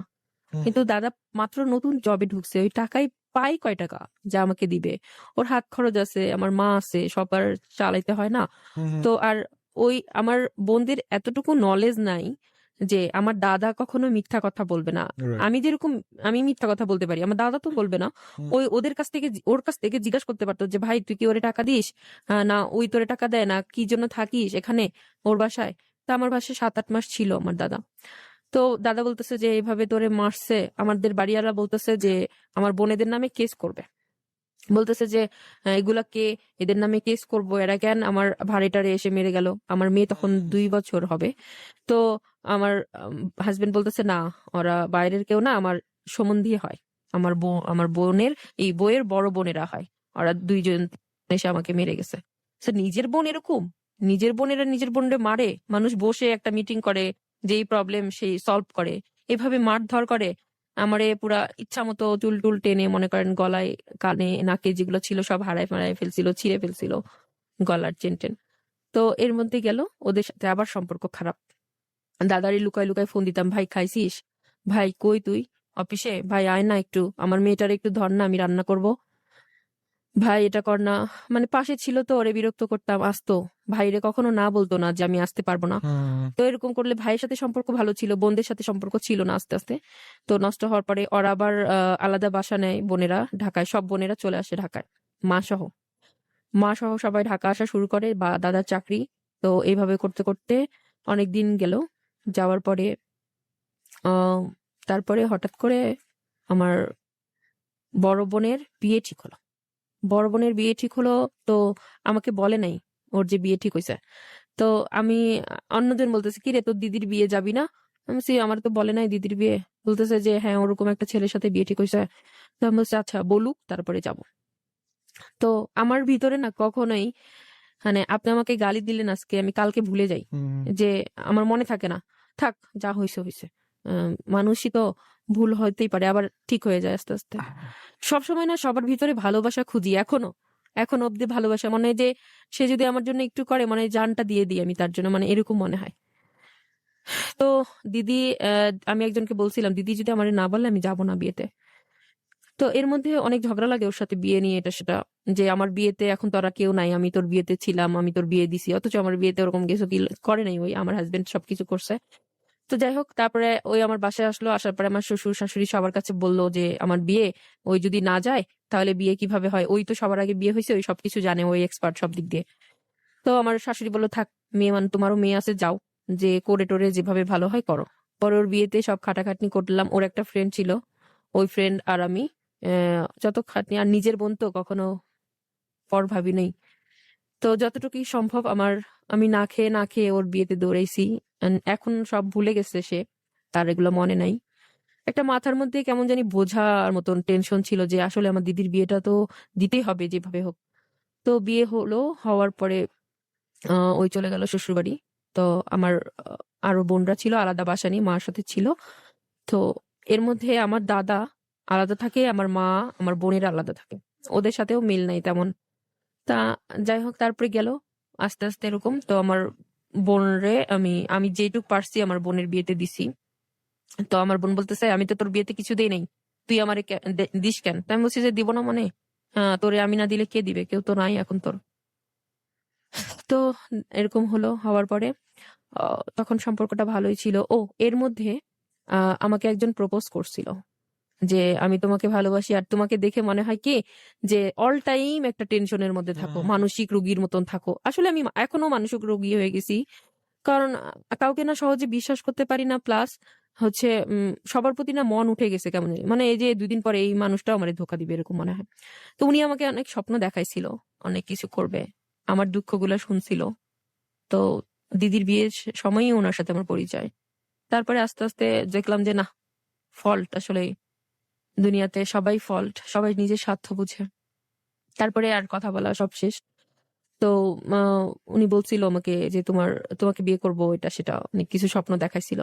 হুম, কিন্তু দাদা মাত্র নতুন জবে ঢুকছে, ওই টাকাই পাই কয় টাকা যা আমাকে দিবে? ওর হাত খরচ আছে, আমার মা আছে, সবার চালাইতে হয় না? হুম, তো আর ওই আমার বোনদের এতটুকু নলেজ নাই যে আমার দাদা কখনো মিথ্যা কথা বলবে না। রাইট। আমি যেরকম আমি মিথ্যা কথা বলতে পারি, আমার দাদা তো বলবে না। হুম, ওদের কাছ থেকে ওর কাছ থেকে জিজ্ঞাসা করতে পারতো যে ভাই তুই কি ওরে টাকা দিস? না ওই তোরে টাকা দেয় না, কি জন্য থাকিস এখানে ওর বাসায়? তা আমার বাসায় 7-8 মাস ছিল আমার দাদা। তো দাদা বলতেছে যে এইভাবে তোরে মারছে, আমাদের বাড়িওয়ালা বলতেছে যে আমার বোনেদের নামে কেস করবে। বলতেছে যে এগুলা কে, এদের নামে কেস করব, এরা কেন আমার ভাড়েটারে এসে মেরে গেল। আমার মেয়ে তখন 2 বছর হবে। তো আমার হাজবেন্ড বলতেছে না, ওরা বাইরের কেউ না, আমার সম্বন্ধী হয়, আমার বোনের এই বইয়ের বড় বোনেরা হয়, ওরা 2 জন এসে আমাকে মেরে গেছে। নিজের বোন এরকম, নিজের বোনেরা নিজের বোনরে মারে, মানুষ বসে একটা মিটিং করে, যেই প্রবলেম সেই সলভ করে, এভাবে মারধর করে। আমারে পুরা ইচ্ছা মতো চুল টুল টেনে মনে করেন গলায় কানে নাকে যেগুলো ছিল সব হারায় ফারায় ফেলছিল, ছিঁড়ে ফেলছিল গলার চেন টেন। তো এর মধ্যে গেল ওদের সাথে আবার সম্পর্ক খারাপ। দাদারই লুকায় লুকায় ফোন দিতাম, ভাই খাইছিস, ভাই কই তুই অফিসে, ভাই আয় না একটু, আমার মেয়েটার একটু ধর না, আমি রান্না করব, ভাই এটা কর না। মানে পাশে ছিল তো, ওরে বিরক্ত করতাম, আসতো। ভাইরে কখনো না বলতো না যে আমি আসতে পারবো না। হুম, তো এরকম করলে ভাইয়ের সাথে সম্পর্ক ভালো ছিল, বোনদের সাথে সম্পর্ক ছিল না আস্তে আস্তে। তো নষ্ট হওয়ার পরে ওরা আবার আলাদা বাসা নেয় বোনেরা ঢাকায়, সব বোনেরা চলে আসে ঢাকায়, মা সহ। মা সহ সবাই ঢাকা আসা শুরু করে, বা দাদার চাকরি। তো এইভাবে করতে করতে অনেক দিন গেল। যাওয়ার পরে আহ তারপরে হঠাৎ করে আমার বড় বোনের বিয়ে ঠিক হলো। বড় বোনের বিয়ে ঠিক হলো, তো আমাকে বলে নাই ওর যে বিয়ে ঠিক হয়েছে। তো আমি অন্যজন বলতেছে কি রে তোর দিদির বিয়ে যাবি না? আমি বলছি আমার তো বলে নাই দিদির বিয়ে। বলতেছে যে হ্যাঁ ওরকম একটা ছেলের সাথে বিয়ে ঠিক হয়েছে। তো আমি বলছি আচ্ছা বলুক তারপরে যাব। তো আমার ভিতরে না কখনোই, মানে আপনি আমাকে গালি দিলেন আজকে, আমি কালকে ভুলে যাই, হুম, যে আমার মনে থাকে না, থাক যা হয়েছে হয়েছে। মানুষই তো, ভুল হইতেই পারে, আবার ঠিক হয়ে যায় আস্তে আস্তে। সবসময় না সবার ভিতরে ভালোবাসা খুঁজি, এখনো অব্দি ভালোবাসা, মনে হয় যে সে যদি আমার জন্য একটু করে, মানে জানটা দিয়ে দিই আমি তার জন্য, মানে এরকম মনে হয়। তো দিদি, আমি একজনকে বলছিলাম দিদি যদি আমার না বলে আমি যাব না বিয়েতে। তো এর মধ্যে অনেক ঝগড়া লাগে ওর সাথে বিয়ে নিয়ে, এটা সেটা, যে আমার বিয়েতে এখন তোরা কেউ নাই, আমি তোর বিয়েতে ছিলাম, আমি তোর বিয়ে দিছি, অথচ আমার বিয়েতে ওরকম কিছু করে নাই, ওই আমার হাজবেন্ড সবকিছু করছে। তো যাই হোক, তারপরে ওই আমার বাসায় আসলো, আসার পরে আমার শ্বশুর শাশুড়ি সবার কাছে বললো যে আমার বিয়ে, ওই যদি না যায় তাহলে বিয়ে কিভাবে হয়, ওই তো সবার আগে বিয়ে হয়েছে, ওই সবকিছু জানে, ওই এক্সপার্ট সব দিক দিয়ে। তো আমার শাশুড়ি বললো থাক, মেয়ে মানে তোমারও মেয়ে আছে, যাও, যে করে টোরে যেভাবে ভালো হয় করো। পরে ওর বিয়েতে সব খাটাখাটনি করলাম, ওর একটা ফ্রেন্ড ছিল, ওই ফ্রেন্ড আর আমি, যত খাটনি, আর নিজের বোন তো কখনো পর ভাবি নেই। তো যতটুকুই সম্ভব আমি না খেয়ে না খেয়ে ওর বিয়েতে দৌড়াইছি। And এখন সব ভুলে গেছে সে, তার এগুলো মনে নাই। একটা মাথার মধ্যে কেমন জানি বোঝার মতন টেনশন ছিল যে আসলে আমার দিদির বিয়েটা তো দিতেই হবে যেভাবে হোক। তো বিয়ে হলো, হওয়ার পরে ওই চলে গেল শ্বশুর বাড়ি। তো আমার আরো বোনরা ছিল আলাদা বাসা নিয়ে, মার সাথে ছিল। তো এর মধ্যে আমার দাদা আলাদা থাকে, আমার মা আমার বোনেরা আলাদা থাকে, ওদের সাথেও মিল নাই তেমন। তা যাই হোক, তারপরে গেল আস্তে আস্তে এরকম। তো আমার বোনরে আমি আমি যেটুক পারছি আমার বোনের বিয়েতে দিছি। তো আমার বোন বলতেছে আমি তো তোর বিয়েতে কিছু দেই নাই, তুই আমারে দিস কেন? তো আমি বলছি যে দিব না মানে, হ্যাঁ তোরে আমি না দিলে কে দিবে, কেউ তো নাই এখন তোর। তো এরকম হলো, হওয়ার পরে তখন সম্পর্কটা ভালোই ছিল। ও এর মধ্যে আমাকে একজন প্রপোজ করছিল যে আমি তোমাকে ভালোবাসি, আর তোমাকে দেখে মনে হয় কি যে অল টাইম একটা টেনশনের মধ্যে থাকো, হুম, মানসিক রোগীর মতন থাকো। আসলে আমি এখনো মানসিক রোগী হয়ে গেছি, কারণ কাউকে না সহজে বিশ্বাস করতে পারি না, প্লাস হচ্ছে সবার প্রতি না মন উঠে গেছে কেমন জানি। মানে এই যে 2 দিন পরে এই মানুষটাও আমার ধোকা দিবে এরকম মনে হয়। তো উনি আমাকে অনেক স্বপ্ন দেখাইছিল, অনেক কিছু করবে, আমার দুঃখগুলো শুনছিল। তো দিদির বিয়ের সময়ই ওনার সাথে আমার পরিচয়। তারপরে আস্তে আস্তে দেখলাম যে না, ফল্ট আসলে দুনিয়াতে সবাই ফল্ট, সবাই নিজের স্বার্থ বুঝে। তারপরে আর কথা বলা সব শেষ। তো উনি বলছিল আমাকে যে তোমাকে বিয়ে করবো, এটা সেটা অনেক কিছু স্বপ্ন দেখাইছিল।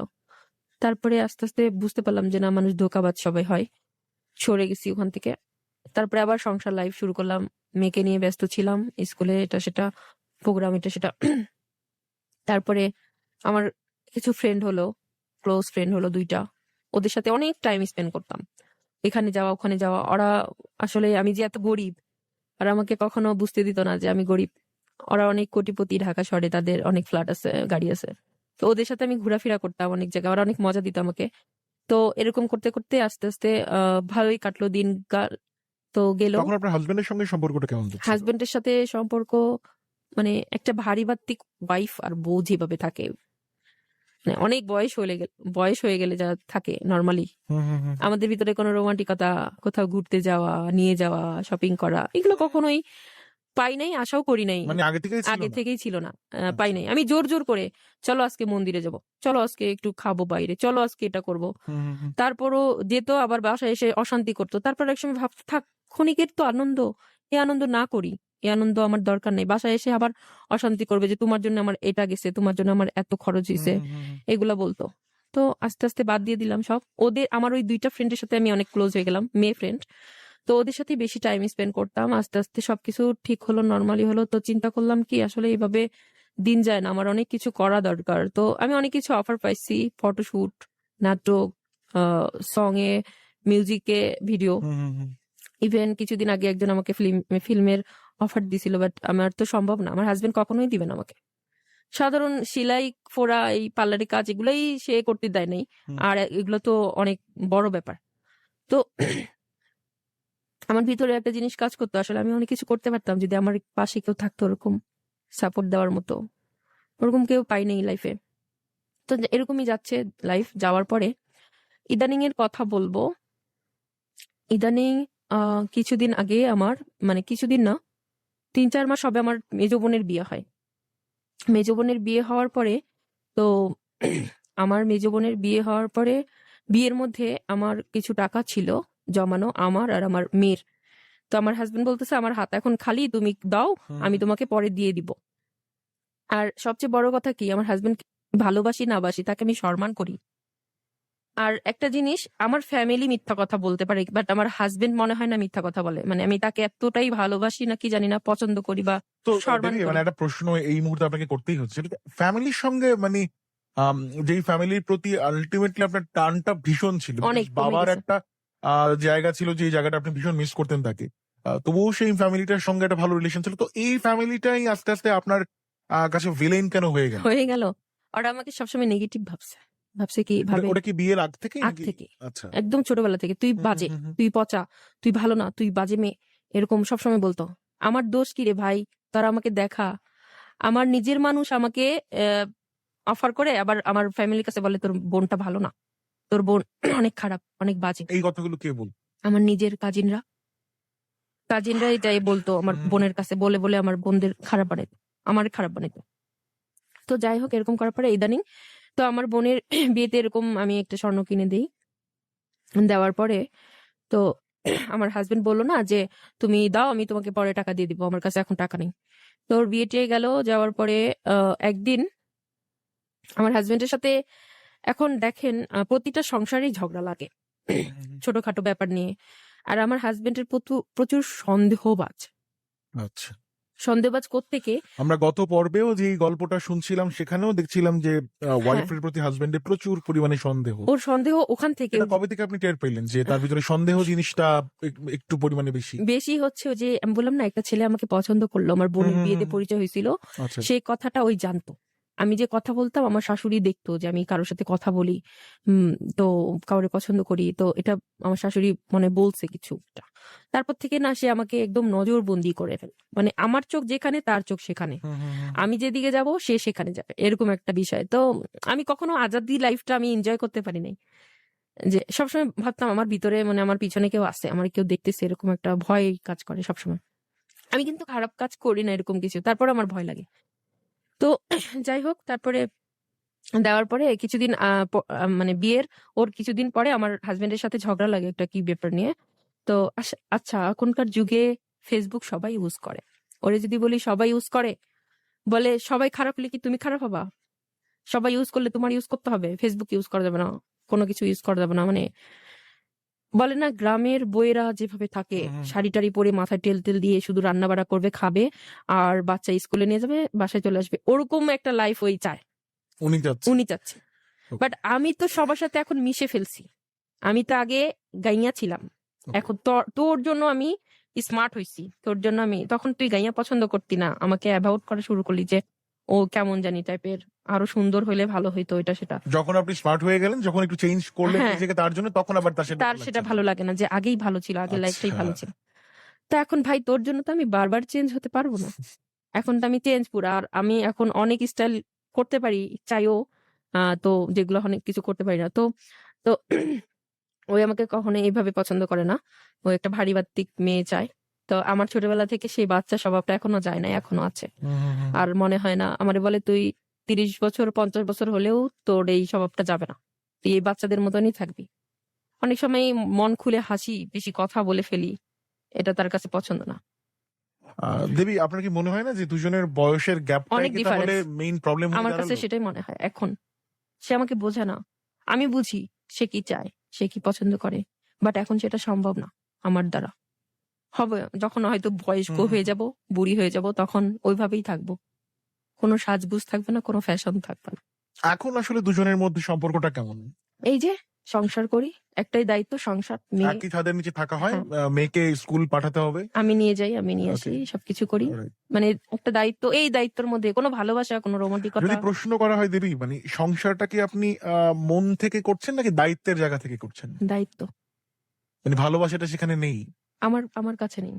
তারপরে আস্তে আস্তে বুঝতে পারলাম যে না, মানুষ ধোঁকাবাজ সবাই হয়, সরে গেছি ওখান থেকে। তারপরে আবার সংসার লাইফ শুরু করলাম, মেয়েকে নিয়ে ব্যস্ত ছিলাম, স্কুলে এটা সেটা প্রোগ্রাম এটা সেটা। তারপরে আমার কিছু ফ্রেন্ড হলো, ক্লোজ ফ্রেন্ড হলো 2টা, ওদের সাথে অনেক টাইম স্পেন্ড করতাম। এখানে যাওয়া ওখানে যাওয়া। ওরা আসলে আমি যে এত গরিব আর আমাকে কখনো বুঝতে দিত না যে আমি গরিব। ওরা অনেক কোটিপতি, ঢাকা শহরে তাদের অনেক ফ্ল্যাট আছে, গাড়ি আছে। তো ওদের সাথে আমি ঘোরাফেরা করতাম অনেক জায়গায়, ওরা অনেক মজা দিত আমাকে। তো এরকম করতে করতে আস্তে আস্তে ভালোই কাটলো দিন তো গেল। তখন আপনার হাজবেন্ডের সঙ্গে সম্পর্কটা কেমন যাচ্ছিল? হাজবেন্ডের সাথে সম্পর্ক মানে একটা ভারী বাত্তিক ওয়াইফ আর বউ যেভাবে থাকে, মানে অনেক বয়স হয়ে গেলে যা থাকে নর্মালি, আমাদের ভিতরে কোনো রোমান্টিকতা, কোথাও ঘুরতে যাওয়া, নিয়ে যাওয়া, শপিং করা, এগুলো কখনোই পাই নাই, আশাও করি নাই। মানে আগে থেকেই ছিল আগে না? থেকেই ছিল না, পাই নাই। আমি জোর জোর করে চলো আজকে মন্দিরে যাব, চলো আজকে একটু খাবো বাইরে, চলো আজকে এটা করব, তারপরও যেত, আবার বাসায় এসে অশান্তি করতো। তারপর একসময় ভাবতো থাক, ক্ষণিকের তো আনন্দ, এ আনন্দ না করি, এ আনন্দ আমার দরকার নেই। বাসায় এসে আবার অশান্তি করবে যে তোমার জন্য আমার এটা গেছে, তোমার জন্য আমার এত খরচ হয়েছে, এগুলা বলতো। তো আস্তে আস্তে বাদ দিয়ে দিলাম সব। আমার ওই 2টা ফ্রেন্ডের সাথে আমি অনেক ক্লোজ হয়ে গেলাম, মেয়ে ফ্রেন্ড। তো ওদের সাথে বেশি টাইম স্পেন্ড করতাম। আস্তে আস্তে সবকিছু ঠিক হলো, নর্মালি হলো। তো চিন্তা করলাম কি আসলে এইভাবে দিন যায় না, আমার অনেক কিছু করা দরকার। তো আমি অনেক কিছু অফার পাইছি, ফটোশুট, নাটক, সং এ, মিউজিকে, ভিডিও। ইভেন কিছুদিন আগে একজন আমাকে ফিল্মের অফার দিছিল, বাট আমার তো সম্ভব না, আমার হাজবেন্ড কখনোই দিবেন আমাকে। সাধারণ সেলাই ফোড়া, এই পার্লারি কাজ, এগুলাই সে করতে দেয় নাই। আর এগুলো তো অনেক বড় ব্যাপার। তো আমার ভিতরে একটা জিনিস কাজ করতো, আসলে আমি অনেক কিছু করতে পারতাম যদি আমার পাশে কেউ থাকতো ওরকম সাপোর্ট দেওয়ার মতো। ওরকম কেউ পাই নাই লাইফে। তো এরকমই যাচ্ছে লাইফ। যাওয়ার পরে ইদানিং এর কথা বলবো। ইদানিং কিছুদিন আগে আমার, মানে কিছুদিন না, 3-4 মাস হবে আমার মেজ বোনের বিয়ে হয়। মেজ বোনের বিয়ে হওয়ার পরে তো আমার মেজ বোনের বিয়ে হওয়ার পরে বিয়ের মধ্যে আমার কিছু টাকা ছিল জমানো, আমার আর আমার মেয়ের। তো আমার হাজবেন্ড বলতেছে আমার হাত এখন খালি, তুমি দাও, আমি তোমাকে পরে দিয়ে দিব। আর সবচেয়ে বড় কথা কি, আমার হাজবেন্ড ভালোবাসি না বাসি, তাকে আমি সম্মান করি। আর একটা জিনিস, আমার ফ্যামিলি মিথ্যা কথা বলতে পারে, বাট আমার হাজবেন্ড মনে হয় না মিথ্যা কথা বলে। মানে আমি তাকে এতটাই ভালোবাসি নাকি জানি না, পছন্দ করি বা তো সম্মান দেবী, করি। মানে একটা প্রশ্ন এই মুহূর্তে আপনাকে করতেই হচ্ছে, ফ্যামিলির সঙ্গে মানে যেই ফ্যামিলির প্রতি আলটিমেটলি আপনার টানটা ভীষণ ছিল, অনেক because কমে বাবার গেছে। একটা জায়গা ছিল, যে জায়গাটা আপনি ভীষণ মিস করতেন তাকে, তবুও সেই ফ্যামিলিটার সঙ্গে একটা ভালো রিলেশন ছিল। তো এই ফ্যামিলিটাই আস্তে আস্তে আপনার কাছে ভিলেন কেন হয়ে গেল? হয়ে গেল। ওরা আমাকে সবসময় নেগেটিভ ভাবছে। ভাবছে কি ভাবে, ওটা কি বিয়ের আগ থেকেই আগ নাকি? থেকে, আচ্ছা। একদম ছোটবেলা থেকে, তুই বাজে, তুই পচা, তুই ভালো না, তুই বাজে মেয়ে, এরকম সবসময় বলতো। আমার দোষ কি রে ভাই? তারা আমাকে দেখা, আমার নিজের মানুষ আমাকে অফার করে, আবার আমার ফ্যামিলির কাছে বলে তোর বোনটা ভালো না, তোর বোন অনেক খারাপ, অনেক বাজে। এই কথাগুলো কে বল? আমার নিজের কাজিনরা এটাই বলতো আমার বোনের কাছে, বলে বলে আমার বোনদের খারাপ বানাইতো, আমার খারাপ বানাইতো। তো যাই হোক, এরকম করার পরে ইদানিং তো আমার বোনের বিয়েতে এরকম আমি একটা স্বর্ণ কিনে দিই। দেওয়ার পরে তো আমার হাজবেন্ড বললো না যে তুমি দাও, আমি তোমাকে পরে টাকা দিয়ে দিব, আমার কাছে এখন টাকা নেই। তো ওর বিয়েতে গেল, যাওয়ার পরে একদিন আমার হাজবেন্ডের সাথে, এখন দেখেন প্রতিটা সংসারেই ঝগড়া লাগে ছোটখাটো ব্যাপার নিয়ে। আর আমার হাজবেন্ডের প্রচুর আচ্ছা। সন্দেহবাজ কোত্থেকে। আমরা গত পর্বেও যে গল্পটা শুনছিলাম, সেখানেও দেখছিলাম যে হ্যাঁ, ওয়াইফের প্রতি হাজবেন্ডের প্রচুর পরিমাণে সন্দেহ। ওর সন্দেহ ওখান থেকে এটা কবে থেকে আপনি টের পেলেন যে তার ভিতরে সন্দেহ জিনিসটা একটু পরিমাণে বেশি? বেশি হচ্ছে। ওই যে আমি বললাম না, একটা ছেলে আমাকে পছন্দ করলো, আমার বোনের বিয়েতে পরিচয় হয়েছিল, আচ্ছা। সেই কথাটা ওই জানতো। আমি যে কথা বলতাম, আমার শাশুড়ি দেখতো যে আমি কারোর সাথে কথা বলি, তো কাউরে পছন্দ করি, তো এটা আমার শাশুড়ি মনে বলছে কিছুটা। তারপর থেকে না, সে আমাকে একদম নজরবন্দি করে ফেলে। মানে আমার চোখ যেখানে, তার চোখ সেখানে, আমি যেদিকে যাব সে সেখানে যাবে, এরকম একটা বিষয়। তো আমি কখনো আজাদি লাইফটা আমি এনজয় করতে পারি নাই। যে সবসময় ভাবতাম আমার ভিতরে, মানে আমার পিছনে কেউ আছে, আমার কেউ দেখতেছে, এরকম একটা ভয় কাজ করে সবসময়। আমি কিন্তু খারাপ কাজ করি না এরকম কিছু, তারপর আমার ভয় লাগে। তো যাই হোক, তারপরে দেওয়ার পরে কিছুদিন মানে বিয়ের ওর কিছুদিন পরে আমার হাজবেন্ডের সাথে ঝগড়া লাগে একটা কি ব্যাপার নিয়ে। তো আচ্ছা, এখনকার যুগে ফেসবুক সবাই ইউজ করে, ওরে যদি বলি সবাই ইউজ করে, বলে সবাই খারাপ হলে কি তুমি খারাপ হবা? সবাই ইউজ করলে তোমার ইউজ করতে হবে? ফেসবুক ইউজ করা যাবে না, কোনো কিছু ইউজ করা যাবে না। মানে বলে না, গ্রামের বইয়েরা যেভাবে থাকে, শাড়ি টাড়ি পরে মাথায় তেল তেল দিয়ে শুধু রান্না বাড়া করবে, খাবে, আর বাচ্চা স্কুলে নিয়ে যাবে, বাসায় চলে আসবে, ওরকম একটা লাইফ ওই চায়, উনি উনি চাচ্ছে। বাট আমি তো সবার সাথে এখন মিশে ফেলছি, আমি তো আগে গাইয়া ছিলাম, এখন তোর জন্য আমি স্মার্ট হইছি, তোর জন্য আমি, তখন তুই গাইয়া পছন্দ করতি না, আমাকে অ্যাভয়েড করা শুরু করলি যে ও কেমন জানি টাইপের, আরো সুন্দর হইলে ভালো হইতো, এটা সেটা। যখন আপনি স্মার্ট হয়ে গেলেন, যখন একটু চেঞ্জ করলেন হ্যাঁ, নিজেকে তার জন্য, তখন আবার তার সেটা ভালো লাগে না, যে আগেই ভালো ছিল, আগের লাইফটাই আচ্ছা। ভালো ছিল। তো এখন ভাই তোর জন্য তো আমি বারবার চেঞ্জ হতে পারবো না, এখন তো আমি চেঞ্জ পুরো, আর আমি এখন অনেক স্টাইল করতে পারি, চাইও তো যেগুলো অনেক কিছু করতে পারি না। তো তো ওই আমাকে কখনো এইভাবে পছন্দ করে না, ও একটা ভারী বাত্তিক মেয়ে চায়। তো আমার ছোটবেলা থেকে সেই বাচ্চা স্বভাবটা এখনো যায় না, এখনো আছে। আর মনে হয় না, আমারে বলে তুই 30 বছর 50 বছর হলেও তোর এই স্বভাবটা যাবে না, তুই এই বাচ্চাদের মতনই থাকবি। অনেক সময় মন খুলে হাসি, বেশি কথা বলে ফেলি, এটা তার কাছে পছন্দ না। দেবী, আপনার কি মনে হয় না যে দুজনের বয়সের গ্যাপটাই অনেক কি তাহলে ডিফারেন্স, মেইন প্রবলেম হয়ে আমার কাছে দাঁড়ালো? সেটাই মনে হয় এখন। সে আমাকে বোঝে না, আমি বুঝি সে কি চায়, সে কি পছন্দ করে, বাট এখন সেটা সম্ভব না আমার দ্বারা। হবে যখন হয়তো বয়স্ক হয়ে যাব, বুড়ি হয়ে যাব, তখন ওইভাবেই থাকবো, কোনো সাজগুজ থাকবে না, কোনো ফ্যাশন থাকবে না। এখন আসলে দুজনের মধ্যে সম্পর্কটা কেমন? এই যে সংসার করি, একটাই দায়িত্ব, সংসার, মেয়ে। একই ছাদের নিচে থাকা হয়, হ্যাঁ, মেয়েকে স্কুল পাঠাতে হবে। আমি নিয়ে যাই, আমি নিয়ে আসি, Okay. সবকিছু করি। Alright. মানে একটা দায়িত্ব, এই দায়িত্বের মধ্যে কোনো ভালোবাসা, কোনো যদি রোমান্টিকতা। প্রশ্ন করা হয় দেবী, মানে সংসারটা কি আপনি মন থেকে করছেন নাকি দায়িত্বের জায়গা থেকে করছেন? দায়িত্ব মানে ভালোবাসাটা সেখানে নেই? আমার আমার কাছে নেই।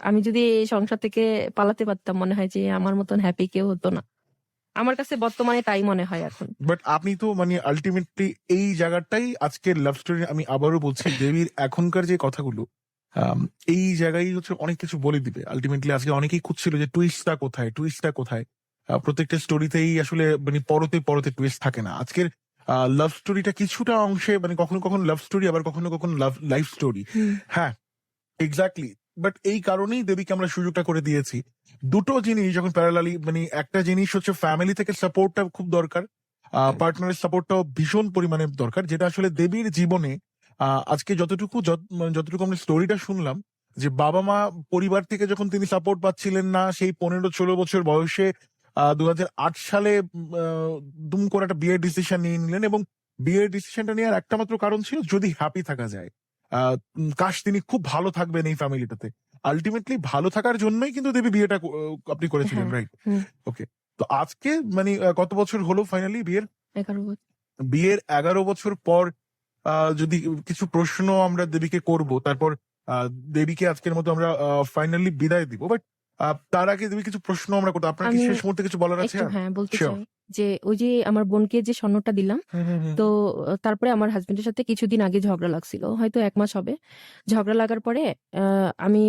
আমি যদি এই সংসার থেকে পালাতে পারতাম, মনে হয় যে আমার মতন হ্যাপি কেউ হতো না। আমার কাছে বর্তমানে তাই মনে হয় এখন। বাট আপনি তো মানে আলটিমেটলি এই জায়গাটাই আজকের লাভ স্টোরি, আমি আবারও বলছি, দেবীর এখনকার যে কথাগুলো, এই জায়গায় হচ্ছে অনেক কিছু বলে দিবে। আলটিমেটলি আজকে অনেকেই খুঁজছিল যে টুইস্টটা কোথায়, টুইস্টটা কোথায়। প্রত্যেকটা স্টোরিতেই আসলে মানে পরতে পরতে টুইস্ট থাকে না। আজকের লাভ স্টোরিটা কিছুটা অংশে মানে কখনো কখনো লাভ স্টোরি, আবার কখনো কখনো লাইফ স্টোরি। হ্যাঁ, এক্স্যাক্টলি। বাট এই কারণেই দেবীকে আমরা সুযোগটা করে দিয়েছি। দুটো জিনিস যখন প্যারালালি, মানে একটা জিনিস হচ্ছে ফ্যামিলি থেকে সাপোর্টটা খুব দরকার, পার্টনারের সাপোর্টটাও ভীষণ পরিমাণে দরকার, যেটা আসলে দেবীর জীবনে আজকে মানে যতটুকু আমরা স্টোরিটা শুনলাম, যে বাবা মা পরিবার থেকে যখন তিনি সাপোর্ট পাচ্ছিলেন না, সেই 15-16 বছর বয়সে 2008 সালে দুম করে একটা বিয়ের ডিসিশন নিয়ে নিলেন, এবং বিয়ের ডিসিশনটা নেওয়ার একটা মাত্র কারণ ছিল যদি হ্যাপি থাকা যায়। কাশ তিনি খুব ভালো থাকবেন এই ফ্যামিলিটাতে। আলটিমেটলি ভালো থাকার জন্যই কিন্তু দেবী বিয়েটা আপনি করেছিলেন, হ্যাঁ, রাইট? ওকে। তো আজকে মানে কত বছর হলো ফাইনালি বিয়ের? 11 বছর। বিয়ের 11 বছর পর যদি কিছু প্রশ্ন আমরা দেবীকে করব, তারপর দেবীকে আজকের মতো আমরা ফাইনালি বিদায় দিব। বাট তার আগে দেবী কিছু প্রশ্ন আমরা করতে, আপনার কি আমি শেষ মুহূর্তে কিছু বলার আছে? একটু হ্যাঁ বলতে শিওর। চাই যে ওই যে আমার বোনকে যে স্বর্ণটা দিলাম, তো তারপরে আমার হাজবেন্ডের সাথে কিছুদিন আগে ঝগড়া লাগছিল, হয়তো 1 মাস হবে। ঝগড়া লাগার পরে আমি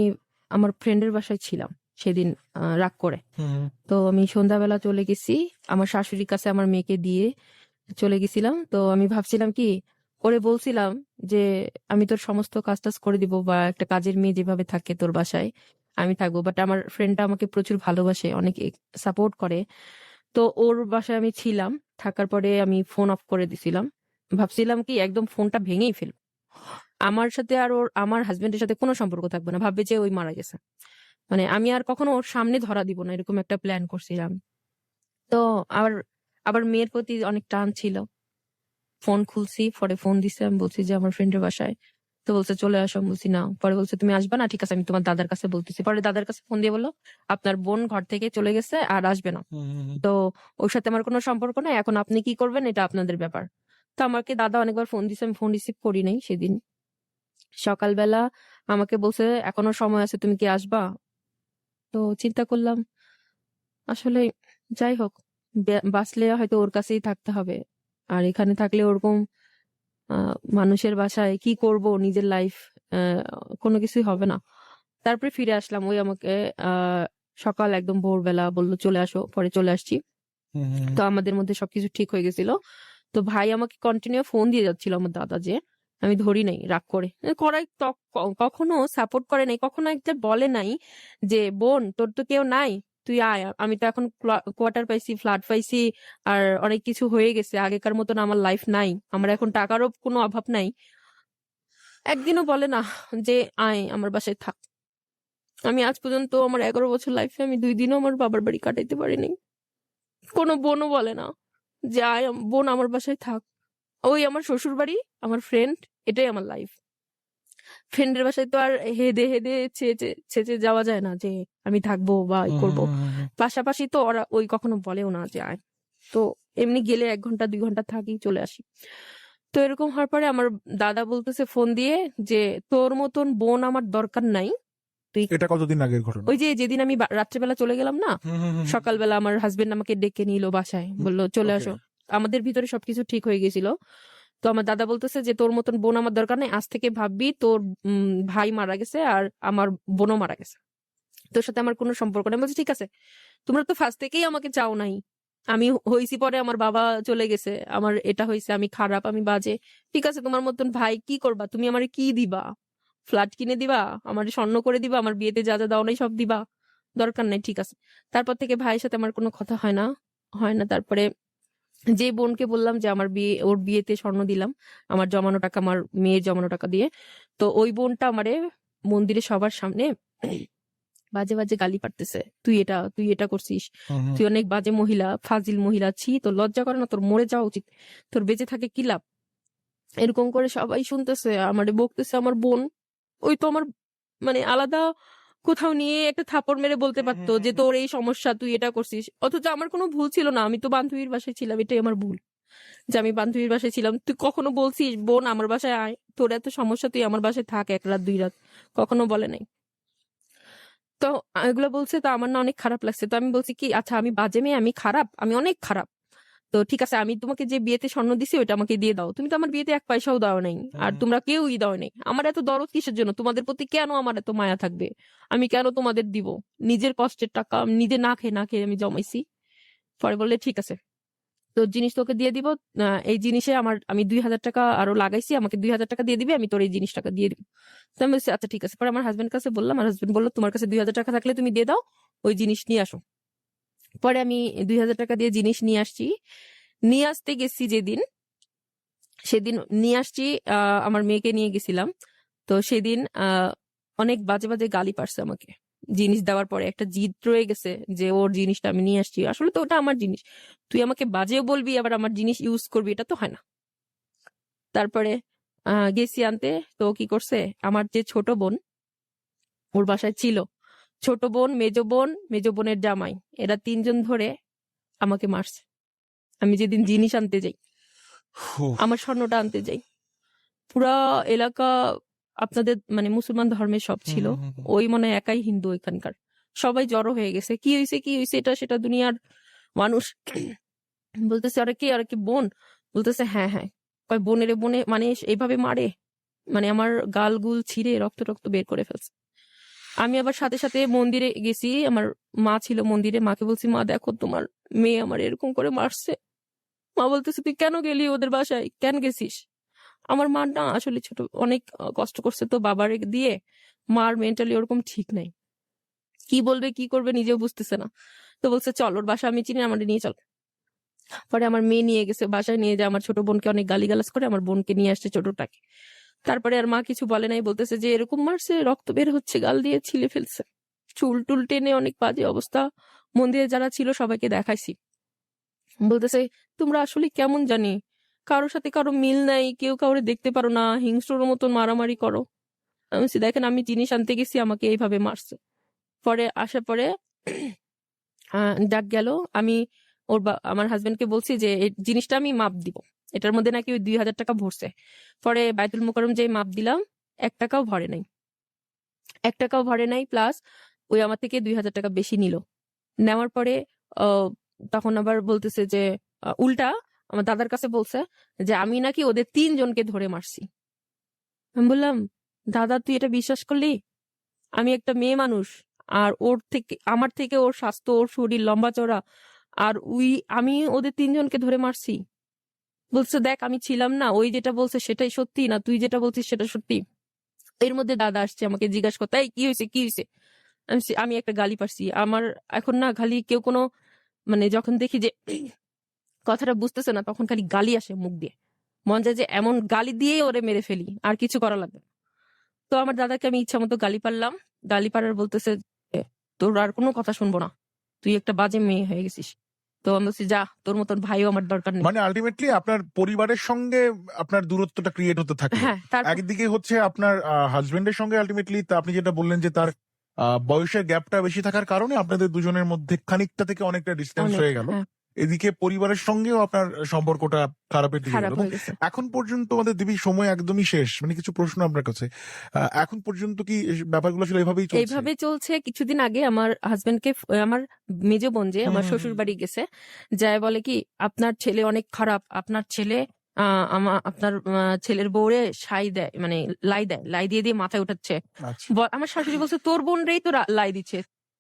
আমার ফ্রেন্ডের বাসায় ছিলাম সেদিন, রাগ করে। তো আমি সন্ধ্যাবেলা চলে গেছি আমার শাশুড়ির কাছে, আমার মেয়েকে দিয়ে চলে গেছিলাম। তো আমি ভাবছিলাম কি, ওরে বলছিলাম যে আমি তোর সমস্ত কাজ টাজ করে দিব, বা একটা কাজের মেয়ে যেভাবে থাকে তোর বাসায় আমি থাকবো। বাট আমার ফ্রেন্ডটা আমাকে প্রচুর ভালোবাসে, অনেক সাপোর্ট করে। তো ওর বাসায় আমি ছিলাম, থাকার পরে আমি ফোন অফ করে দিছিলাম। ভাবছিলাম কি একদম ফোনটা ভেঙেই ফেল, আমার সাথে আর আমার হাজবেন্ডের সাথে কোনো সম্পর্ক থাকবে না, ভাববে যে ওই মারা গেছে। মানে আমি আর কখনো ওর সামনে ধরা দিব না, এরকম একটা প্ল্যান করছিলাম। তো আবার আবার মেয়ের প্রতি অনেক টান ছিল। ফোন খুলছি, পরে ফোন দিছে, আমি বলছি যে আমার ফ্রেন্ডের বাসায়। তো বলছে চলে আসো, আমি বলছি না। পরে বলছে তুমি আসবে না, ঠিক আছে আমি তোমার দাদার কাছে বলতেছি। পরে দাদার কাছে ফোন দিয়ে বললো আপনার বোন ঘর থেকে চলে গেছে আর আসবে না, তো ওর সাথে আমার কোনো সম্পর্ক নাই, এখন আপনি কি করবেন এটা আপনাদের ব্যাপার। তো আমাকে দাদা অনেকবার ফোন দিছে, আমি ফোন রিসিভ করি নাই সেদিন। সকালবেলা আমাকে বলছে এখনো সময় আছে, তুমি কি আসবা? তো চিন্তা করলাম আসলে যাই হোক, বাঁচলে হয়তো ওর কাছেই থাকতে হবে, আর এখানে থাকলে ওরকম মানুষের বাসায় কি করব, নিজের লাইফ কোনো কিছুই হবে না। তারপরে ফিরে আসলাম, ওই আমাকে সকাল একদম ভোরবেলা বললো চলে আসো, পরে চলে আসছি। তো আমাদের মধ্যে সবকিছু ঠিক হয়ে গেছিল। তো ভাই আমাকে কন্টিনিউ ফোন দিয়ে যাচ্ছিল আমার দাদা, যে আমি ধরি নাই, রাগ করে করাই, কখনো সাপোর্ট করে নাই, কখনো একটা বলে নাই যে বোন তোর তো কেউ নাই, তুই আয়, আমি তো এখন কোয়ার্টার পাইছি, ফ্ল্যাট পাইছি, আর অনেক কিছু হয়ে গেছে, আগেকার মতন আমার লাইফ নাই, আমার এখন টাকারও কোনো অভাব নাই। একদিনও বলে না যে আয় আমার বাসায় থাক। আমি আজ পর্যন্ত আমার 11 বছর লাইফে আমি 2 দিনও আমার বাবার বাড়ি কাটাইতে পারিনি। কোনো বোনও বলে না যে আয় বোন আমার বাসায় থাক। ওই আমার শ্বশুর বাড়ি, আমার ফ্রেন্ড, এটাই আমার লাইফ। ফ্রেন্ডের বাসায় তো আর হেদে হেদে ছেচে যাওয়া যায় না যে আমি থাকবো বা করবো। পাশাপাশি তো ওরা ওই কখনো বলেও না যে আয়। তো এমনি গেলে 1 ঘন্টা 2 ঘন্টা থাকি, চলে আসি। তো এরকম হওয়ার পরে আমার দাদা বলতেছে ফোন দিয়ে যে তোর মতন বোন আমার দরকার নাই। তুই এটা কতদিন আগের ঘটনা? ওই যে যেদিন আমি রাত্রেবেলা চলে গেলাম না, সকালবেলা আমার হাজবেন্ড আমাকে ডেকে নিল বাসায়, বললো চলে আসো। আমাদের ভিতরে সবকিছু ঠিক হয়ে গেছিল। তো আমার দাদা বলতেছে যে তোর মতন বোন আমার দরকার নেই, আজ থেকে ভাববি তোর ভাই মারা গেছে আর আমার বোনও মারা গেছে, তোর সাথে আমার কোনো সম্পর্ক নেই। বলছি ঠিক আছে, তোমরা তো ফার্স্ট থেকেই আমাকে চাও নাই, আমি হয়েছি পরে আমার বাবা চলে গেছে, আমার এটা হয়েছে, আমি খারাপ, আমি বাজে, ঠিক আছে তোমার মতন ভাই কি করবা তুমি, আমার কি দিবা, ফ্ল্যাট কিনে দিবা, আমার স্বর্ণ করে দিবা, আমার বিয়েতে যা যা দাও নাই সব দিবা, দরকার নাই, ঠিক আছে। তারপর থেকে ভাইয়ের সাথে আমার কোনো কথা হয় না। তারপরে যে বোনকে বললাম যে আমার বিয়ে, ওর বিয়েতে স্বর্ণ দিলাম আমার জমানো টাকা, আমার মেয়ের জমানো টাকা দিয়ে, তো ওই বোনটা আমারে মন্দিরে সবার সামনে বাজে বাজে গালি পারতেছে, তুই এটা করছিস, তুই অনেক বাজে মহিলা, ফাজিল মহিলা, ছি তোর লজ্জা করে না, তোর মরে যাওয়া উচিত, তোর বেঁচে থাকে কি লাভ। এরকম করে সবাই শুনতেছে, আমারে বকতেছে। আমার বোন ওই তো আমার মানে আলাদা কোথাও নিয়ে একটা থাপড় মেরে বলতে পারতো যে তোর এই সমস্যা, তুই এটা করছিস, অথচ আমার কোনো ভুল ছিল না, আমি তো বান্ধবীর বাসায় ছিলাম, এটাই আমার ভুল যে আমি বান্ধবীর বাসায় ছিলাম। তুই কখনো বলছিস বোন আমার বাসায় আয়, তোর এত সমস্যা, তুই আমার বাসায় থাক 1 রাত 2 রাত, কখনো বলে নাই। তো এগুলো বলছে, তো আমার না অনেক খারাপ লাগছে। তো আমি বলছি কি আচ্ছা আমি বাজে মেয়ে, আমি খারাপ, আমি অনেক খারাপ, তো ঠিক আছে আমি তোমাকে যে বিয়েতে স্বর্ণ দিছি ওইটা আমাকে দিয়ে দাও, তুমি তো আমার বিয়েতে 1 পয়সাও দাও নাই, আর তোমরা কেউই দাও নাই, আমার এত দরদ কিসের জন্য, তোমাদের প্রতি কেন আমার এত মায়া থাকবে, আমি কেন তোমাদের দিব, নিজের কষ্টের টাকা নিজে না খেয়ে আমি জমাইছি। পরে বললে ঠিক আছে, তো জিনিস তোকে দিয়ে দিব, এই জিনিসে আমি 2,000 টাকা আরো লাগাইছি, আমাকে 2,000 টাকা দিয়ে দিবি, আমি তোর এই জিনিস টাকা দিয়ে দিব। তো আমি বলছি আচ্ছা ঠিক আছে। পরে আমার হাজবেন্ড কাছে বললাম, আমার হাজবেন্ড বললো তোমার কাছে 2,000 টাকা থাকলে তুমি দিয়ে দাও, ওই জিনিস নিয়ে আসো। পরে আমি 2,000 টাকা দিয়ে জিনিস নিয়ে আসছি। নিয়ে আসতে গেছি সেদিন নিয়ে আসছি, আমার মেয়েকে নিয়ে গেছিলাম। তো সেদিন অনেক বাজে বাজে গালি পারছে আমাকে, জিনিস দেওয়ার পরে একটা জিদ রয়ে গেছে যে ওর জিনিসটা আমি নিয়ে আসছি, আসলে তো ওটা আমার জিনিস, তুই আমাকে বাজেও বলবি আবার আমার জিনিস ইউজ করবি, এটা তো হয় না। তারপরে গেছি আনতে, তো কি করছে, আমার যে ছোট বোন ওর বাসায় ছিল, ছোট বোন, মেজ বোনের জামাই, এরা 3 জন ধরে আমাকে মারছে। আমি যেদিন জিনিস আনতে যাই, আমার স্বর্ণটা আনতে যাই, পুরা এলাকা আপনাদের মানে মুসলমান ধর্মের সব ছিল, ওই মনে হয় একাই হিন্দু এখানকার, সবাই জড়ো হয়ে গেছে, কি হয়েছে এটা সেটা দুনিয়ার মানুষ। বলতেছে আরে কি বোন, বলতেছে হ্যাঁ কয় বনে মানে এইভাবে মারে, মানে আমার গালগুল ছিঁড়ে রক্ত রক্ত বের করে ফেলছে। আমি আবার সাথে সাথে মন্দিরে গেছি, আমার মা ছিল মন্দিরে, মাকে বলছি মা দেখো তোমার মেয়ে আমার এরকম করে মারছে। মা বলতেছে তুই কেন গেলি ওদের বাসায়, কেন গেছিস? আমার মা না আসলে ছোট অনেক কষ্ট করছে, তো বাবার দিয়ে মার মেন্টালি ওরকম ঠিক নাই, কি বলবে কি করবে নিজেও বুঝতেছে না। তো বলছে চল ওর বাসা আমি চিনি, আমাদের নিয়ে চল। পরে আমার মেয়ে নিয়ে গেছে, বাসায় নিয়ে যায় আমার ছোট বোনকে অনেক গালিগালাজ করে আমার বোনকে নিয়ে আসছে ছোটটাকে। তারপরে আর মা কিছু বলে নাই, বলতেছে যে এরকম মারছে, রক্ত বের হচ্ছে, গাল দিয়ে ছিলে ফেলছে, চুল টুল টেনে অনেক বাজে অবস্থা। মন্দিরে যারা ছিল সবাইকে দেখাইছি। বলতেছে তোমরা আসলে কেমন জানি, কারোর সাথে কারো মিল নাই, কেউ কাউরে দেখতে পারো না, হিংস্রর মতন মারামারি করো। আমি বলছি, দেখেন আমি জিনিস আনতে গেছি, আমাকে এইভাবে মারছে। পরে আসার পরে ডাক গেল, আমি আমার হাজবেন্ডকে বলছি যে এই জিনিসটা আমি মাপ দিব, এটার মধ্যে নাকি ওই 2,000 টাকা ভরছে। পরে বাইতুল মোকাররম যে মাপ দিলাম 1 টাকাও ভরে নাই, প্লাস ওই আমার থেকে 2,000 টাকা বেশি নিল। নেওয়ার পরে তখন আবার বলতেছে যে উল্টা আমার দাদার কাছে বলছে যে আমি নাকি ওদের 3 জনকে ধরে মারছি। আমি বললাম দাদা তুই এটা বিশ্বাস করলি? আমি একটা মেয়ে মানুষ, আর আমার থেকে ওর স্বাস্থ্য, ওর শরীর লম্বা চড়া, আর আমি ওদের 3 জনকে ধরে মারছি। বলছে দেখ আমি ছিলাম না, ওই যেটা বলছে সেটাই সত্যি, না তুই যেটা বলছিস সেটা সত্যি। এর মধ্যে দাদা আসছে আমাকে জিজ্ঞাসা করতে, এই কি হয়েছে। আমি একটা গালি পারছি। আমার এখন না খালি কেউ কোনো মানে যখন দেখি যে কথাটা বুঝতেছে না, তখন খালি গালি আসে মুখ দিয়ে, মন যায় যে এমন গালি দিয়েই ওরে মেরে ফেলি, আর কিছু করা লাগবে না। তো আমার দাদাকে আমি ইচ্ছা মতো গালি পারলাম, গালি পারার বলতেছে তোর আর কোনো কথা শুনবো না, তুই একটা বাজে মেয়ে হয়ে গেছিস। তো আমি বলছি যা, তোর মতন ভাইও আমার দরকার নেই। মানে আলটিমেটলি আপনার পরিবারের সঙ্গে আপনার দূরত্বটা ক্রিয়েট হতে থাকলো। হ্যাঁ, তারপর একদিকে হচ্ছে আপনার হাজবেন্ডের সঙ্গে আলটিমেটলি আপনি যেটা বললেন যে তার বয়সের গ্যাপটা বেশি থাকার কারণে আপনাদের দুজনের মধ্যে খানিকটা থেকে অনেকটা ডিস্টেন্স অনেক হয়ে গেল। হ্যাঁ, এদিকে পরিবারের সঙ্গেও আপনার সম্পর্কটা খারাপের দিকে খারাপ গেল। এবং হয়ে গেছে। এখন পর্যন্ত আমাদের দেবী সময় একদমই শেষ, মানে কিছু প্রশ্ন আপনার কাছে। এখন পর্যন্ত কি ব্যাপারগুলো আসলে এভাবেই চলছে? এইভাবে চলছে। কিছুদিন আগে আমার হাজবেন্ডকে আমার মেজ বোন যে হুম, আমার হুম, শ্বশুর হুম। বাড়ি গেছে, যায় বলে কি আপনার ছেলে অনেক খারাপ, আপনার ছেলে আপনার ছেলের বউরে সাই দেয়, মানে লাই দেয়, লাই দিয়ে দিয়ে মাথায় উঠাচ্ছে। আচ্ছা। আমার শাশুড়ি বলছে তোর বোনরেই তো লাই দিচ্ছে,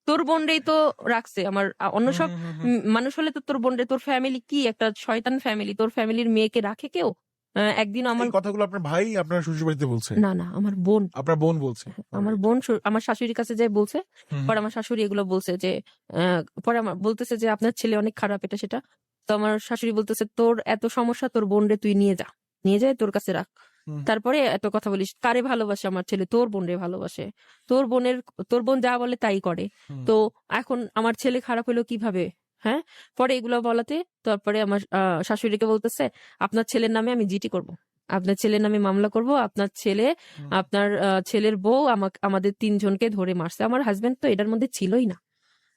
তোর বোনরেই তো রাখছে। আমার অন্য হুম, সব হুম, হুম, হুম। মানুষ হলে তো তোর বোনরে, তোর ফ্যামিলি কি একটা শয়তান ফ্যামিলি, তোর ফ্যামিলির মেয়েকে রাখে কেউ? একদিন আমার এই কথাগুলো আপনার ভাই আপনার শ্বশুর বাড়িতে বলছে? না না আমার বোন, আপনার বোন বলছে? আমার অলরাইট। বোন আমার শাশুড়ির কাছে যাই বলছে। হুম, পরে আমার শাশুড়ি এগুলো বলছে যে পরে আমার বলতেছে যে আপনার ছেলে অনেক খারাপ, এটা সেটা। তো আমার শাশুড়ি বলতেছে তোর এত সমস্যা, তোর বোন রে তুই নিয়ে যা, নিয়ে যায় তোর কাছে রাখ, হুম, তারপরে এত কথা বলিস। কারে ভালোবাসে আমার ছেলে? তোর বোন রে ভালোবাসে। তোর বোন যা বলে তাই করে। হুম, তো এখন আমার ছেলে খারাপ হলো কিভাবে? হ্যাঁ, পরে এগুলো বলাতে তারপরে আমার শাশুড়িকে বলতেছে আপনার ছেলের নামে আমি জিডি করব, আপনার ছেলের নামে মামলা করব, আপনার ছেলে হুম। আপনার ছেলের বউ আমাদের তিনজনকে ধরে মারছে। আমার হাজবেন্ড তো এটার মধ্যে ছিলই না।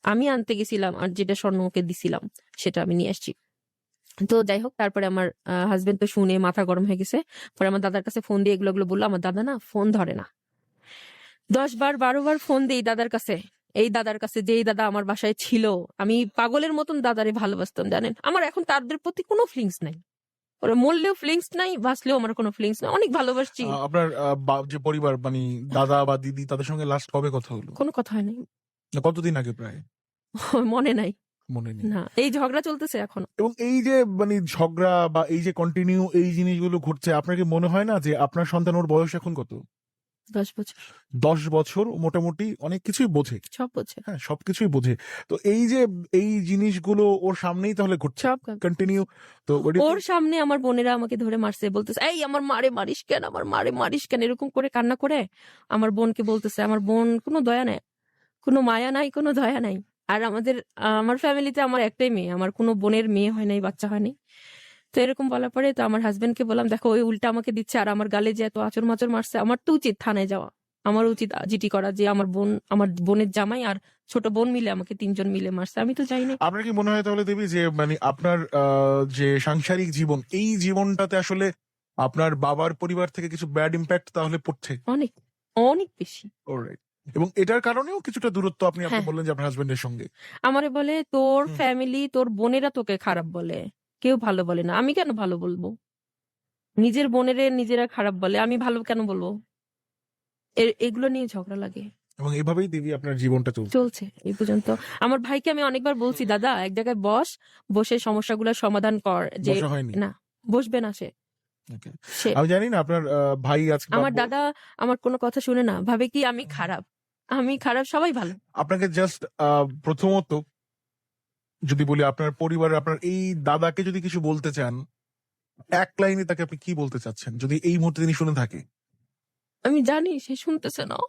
আমি আনতে গেছিলাম আর যেটা স্বর্ণ ওকে দিছিলাম সেটা আমি নিয়ে আসছি। তো যাই হোক, তারপরে আমার হাজবেন্ড তো শুনে মাথা গরম হয়ে গেছে। পরে আমার দাদার কাছে ফোন দিয়ে এগুলো বললো। আমার দাদা না ফোন ধরে না। 10 বার 12 বার ফোন দেই দাদার কাছে, এই দাদার কাছে, যেই দাদা আমার বাসায় ছিল। আমি পাগলের মতন দাদারে ভালোবাসতাম জানেন। আমার এখন তাদের প্রতি কোনো ফিলিংস নাই। ওরা মরলেও ফিলিংস নাই, বাঁচলেও আমার কোনো ফিলিংস নাই। অনেক ভালোবাসছি, আপনার যে পরিবার মানে দাদা বা দিদি তাদের সঙ্গে লাস্ট কবে কথা হলো? কোনো কথা হয় নাই। না, কতদিন আগে প্রায়? মনে নাই। মনে নেই। না, এই ঝগড়া চলতেছে এখন। এবং এই যে মানে ঝগড়া বা এই যে কন্টিনিউ এই জিনিসগুলো ঘটছে, আপনার কি মনে হয় না যে আপনার সন্তান, ওর বয়স এখন কত? 10 বছর। 10 বছর, মোটামুটি অনেক কিছুই বোঝে। সব বোঝে। হ্যাঁ, সবকিছুই বোঝে। তো এই যে এই জিনিসগুলো ওর সামনেই তাহলে ঘটছে সব কন্টিনিউ। তো ওর সামনে আমার বোনেরা আমাকে ধরে মারছে, বলতেছে এই আমার মারে মারিস কেন, আমার মারে মারিস কেন, এরকম করে কান্না করে আমার বোনকে বলতেছে। আমার বোন কোনো দয়া নেই, কোনো মায়া নাই, কোনো দয়া নাই। আর আমার ফ্যামিলিতে আমার একটাই মেয়ে, আমার কোনো বোনের মেয়ে হয় নাই, বাচ্চা হয় নাই। তো এরকম বলার পরে তো আমার হাজবেন্ডকে বললাম দেখো ওই উল্টা আমাকে দিচ্ছে, আর আমার গালে যে এত আচর মাচর মারছে, আমার তো উচিত থানায় যাওয়া, আমার উচিত জিটি করা, যে আমার বোনের জামাই আর ছোট বোন মিলে আমাকে তিনজন মিলে মারছে, আমি তো যাইনি। আপনার কি মনে হয় তাহলে দেবী যে মানে আপনার যে সাংসারিক জীবন, এই জীবনটাতে আসলে আপনার বাবার পরিবার থেকে কিছু ব্যাড ইম্প্যাক্ট তাহলে পড়ছে? অনেক, অনেক বেশি। অলরাইট। এবং এটার কারণেও কিছুটা দূরত্ব আপনি হ্যাঁ, বললেন যে আপনার হাজবেন্ডের সঙ্গে। আমারে বলে তোর হুম। ফ্যামিলি, তোর বোনেরা তোকে খারাপ বলে, কেউ ভালো বলে না। আমি কেন ভালো বলবো? নিজের বোনেরে নিজেরা খারাপ বলে, আমি ভালো কেন বলবো? এগুলো নিয়ে ঝগড়া লাগে। এবং এভাবেই দেবী আপনার জীবনটা চলছে। চলছে এই পর্যন্ত। আমার ভাইকে আমি অনেকবার বলছি দাদা এক জায়গায় বসে সমস্যাগুলোর সমাধান কর, যে বসা হয়নি। না, বসবে না সে। Okay. সে আমি জানি না আপনার ভাই আজকে আমার দাদা আমার কোনো কথা শুনে না, ভাবে কি আমি খারাপ। আমি খারাপ, সবাই ভালো। আপনাকে জাস্ট প্রথমত যদি বলি, আপনার পরিবারের আপনার এই দাদাকে যদি কিছু বলতে চান, এক লাইনে তাকে আপনি কি বলতে চাচ্ছেন যদি এই মুহূর্তে তিনি শুনে থাকে? আমি জানি সে শুনতেছে না,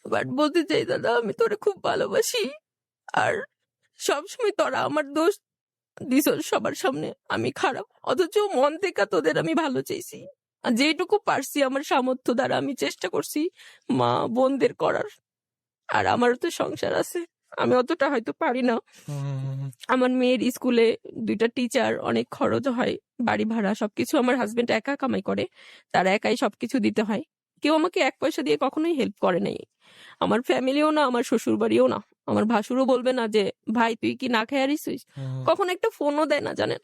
বাট বলতে চাই দাদা আমি তোরে খুব ভালোবাসি। আর সবসময় তোরা আমার দোষ দিস সবার সামনে, আমি খারাপ, অথচ মন থেকে তোদের আমি ভালো চাইছি। আর যেটুকু পারছি আমার সামর্থ্য দ্বারা আমি চেষ্টা করছি মা বোনদের করার। আর আমারও তো সংসার আছে, আমি অতটা হয়তো পারি না। আমার মেয়ের স্কুলে 2টা টিচার, অনেক খরচ হয়, বাড়ি ভাড়া সবকিছু আমার হাজবেন্ড একা কামাই করে, তার একাই সবকিছু দিতে হয়। কেউ আমাকে 1 পয়সা দিয়ে কখনোই হেল্প করে নাই। আমার ফ্যামিলিও না, আমার শ্বশুর বাড়িও না। আমার ভাসুরও বলবে না যে ভাই তুই কি না খেয়ে আরিস। কখন একটা ফোনও দেয় না জানেন,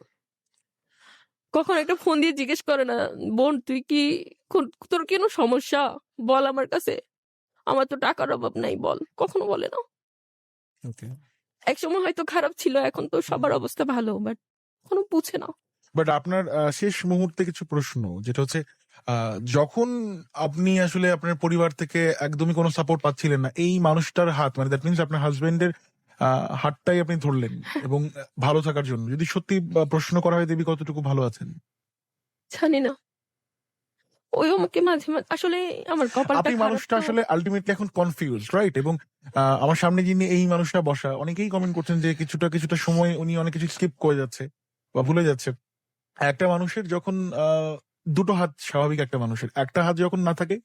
কখন একটা ফোন দিয়ে জিজ্ঞেস করে না বোন তুই কি, তোর কেন সমস্যা বল আমার কাছে, আমার তো টাকার অভাব নাই বল, কখনো বলে না। একসময় হয়তো খারাপ ছিল, এখন তো সবার অবস্থা ভালো, বাট কোনো বুঝে না। বাট আপনার শেষ মুহূর্তে কিছু প্রশ্ন, যেটা হচ্ছে যখন আপনি আসলে আপনার পরিবার থেকে একদমই কোনো সাপোর্ট পাচ্ছিলেন না, এই মানুষটার হাত, মানে দ্যাট মিনস আপনার হাজবেন্ডের হাতটাই আপনি ধরলেন এবং ভালো থাকার জন্য, যদি সত্যি প্রশ্ন করা হয় দেবী কতটুকু ভালো আছেন? জানি না, ওই আমাকে মাঝে মাঝে আসলে আমার কপালটা আপনি খারাপ মানুষটা তো। আসলে আলটিমেটলি এখন কনফিউজ, রাইট? এবং আমার সামনে যিনি এই মানুষটা বসা, অনেকেই কমেন্ট করছেন যে কিছুটা কিছুটা সময় উনি অনেক কিছু স্কিপ করে যাচ্ছে বা ভুলে যাচ্ছে। একটা মানুষের যখন দুটো হাত স্বাভাবিক, একটা মানুষের একটা হাত যখন না থাকে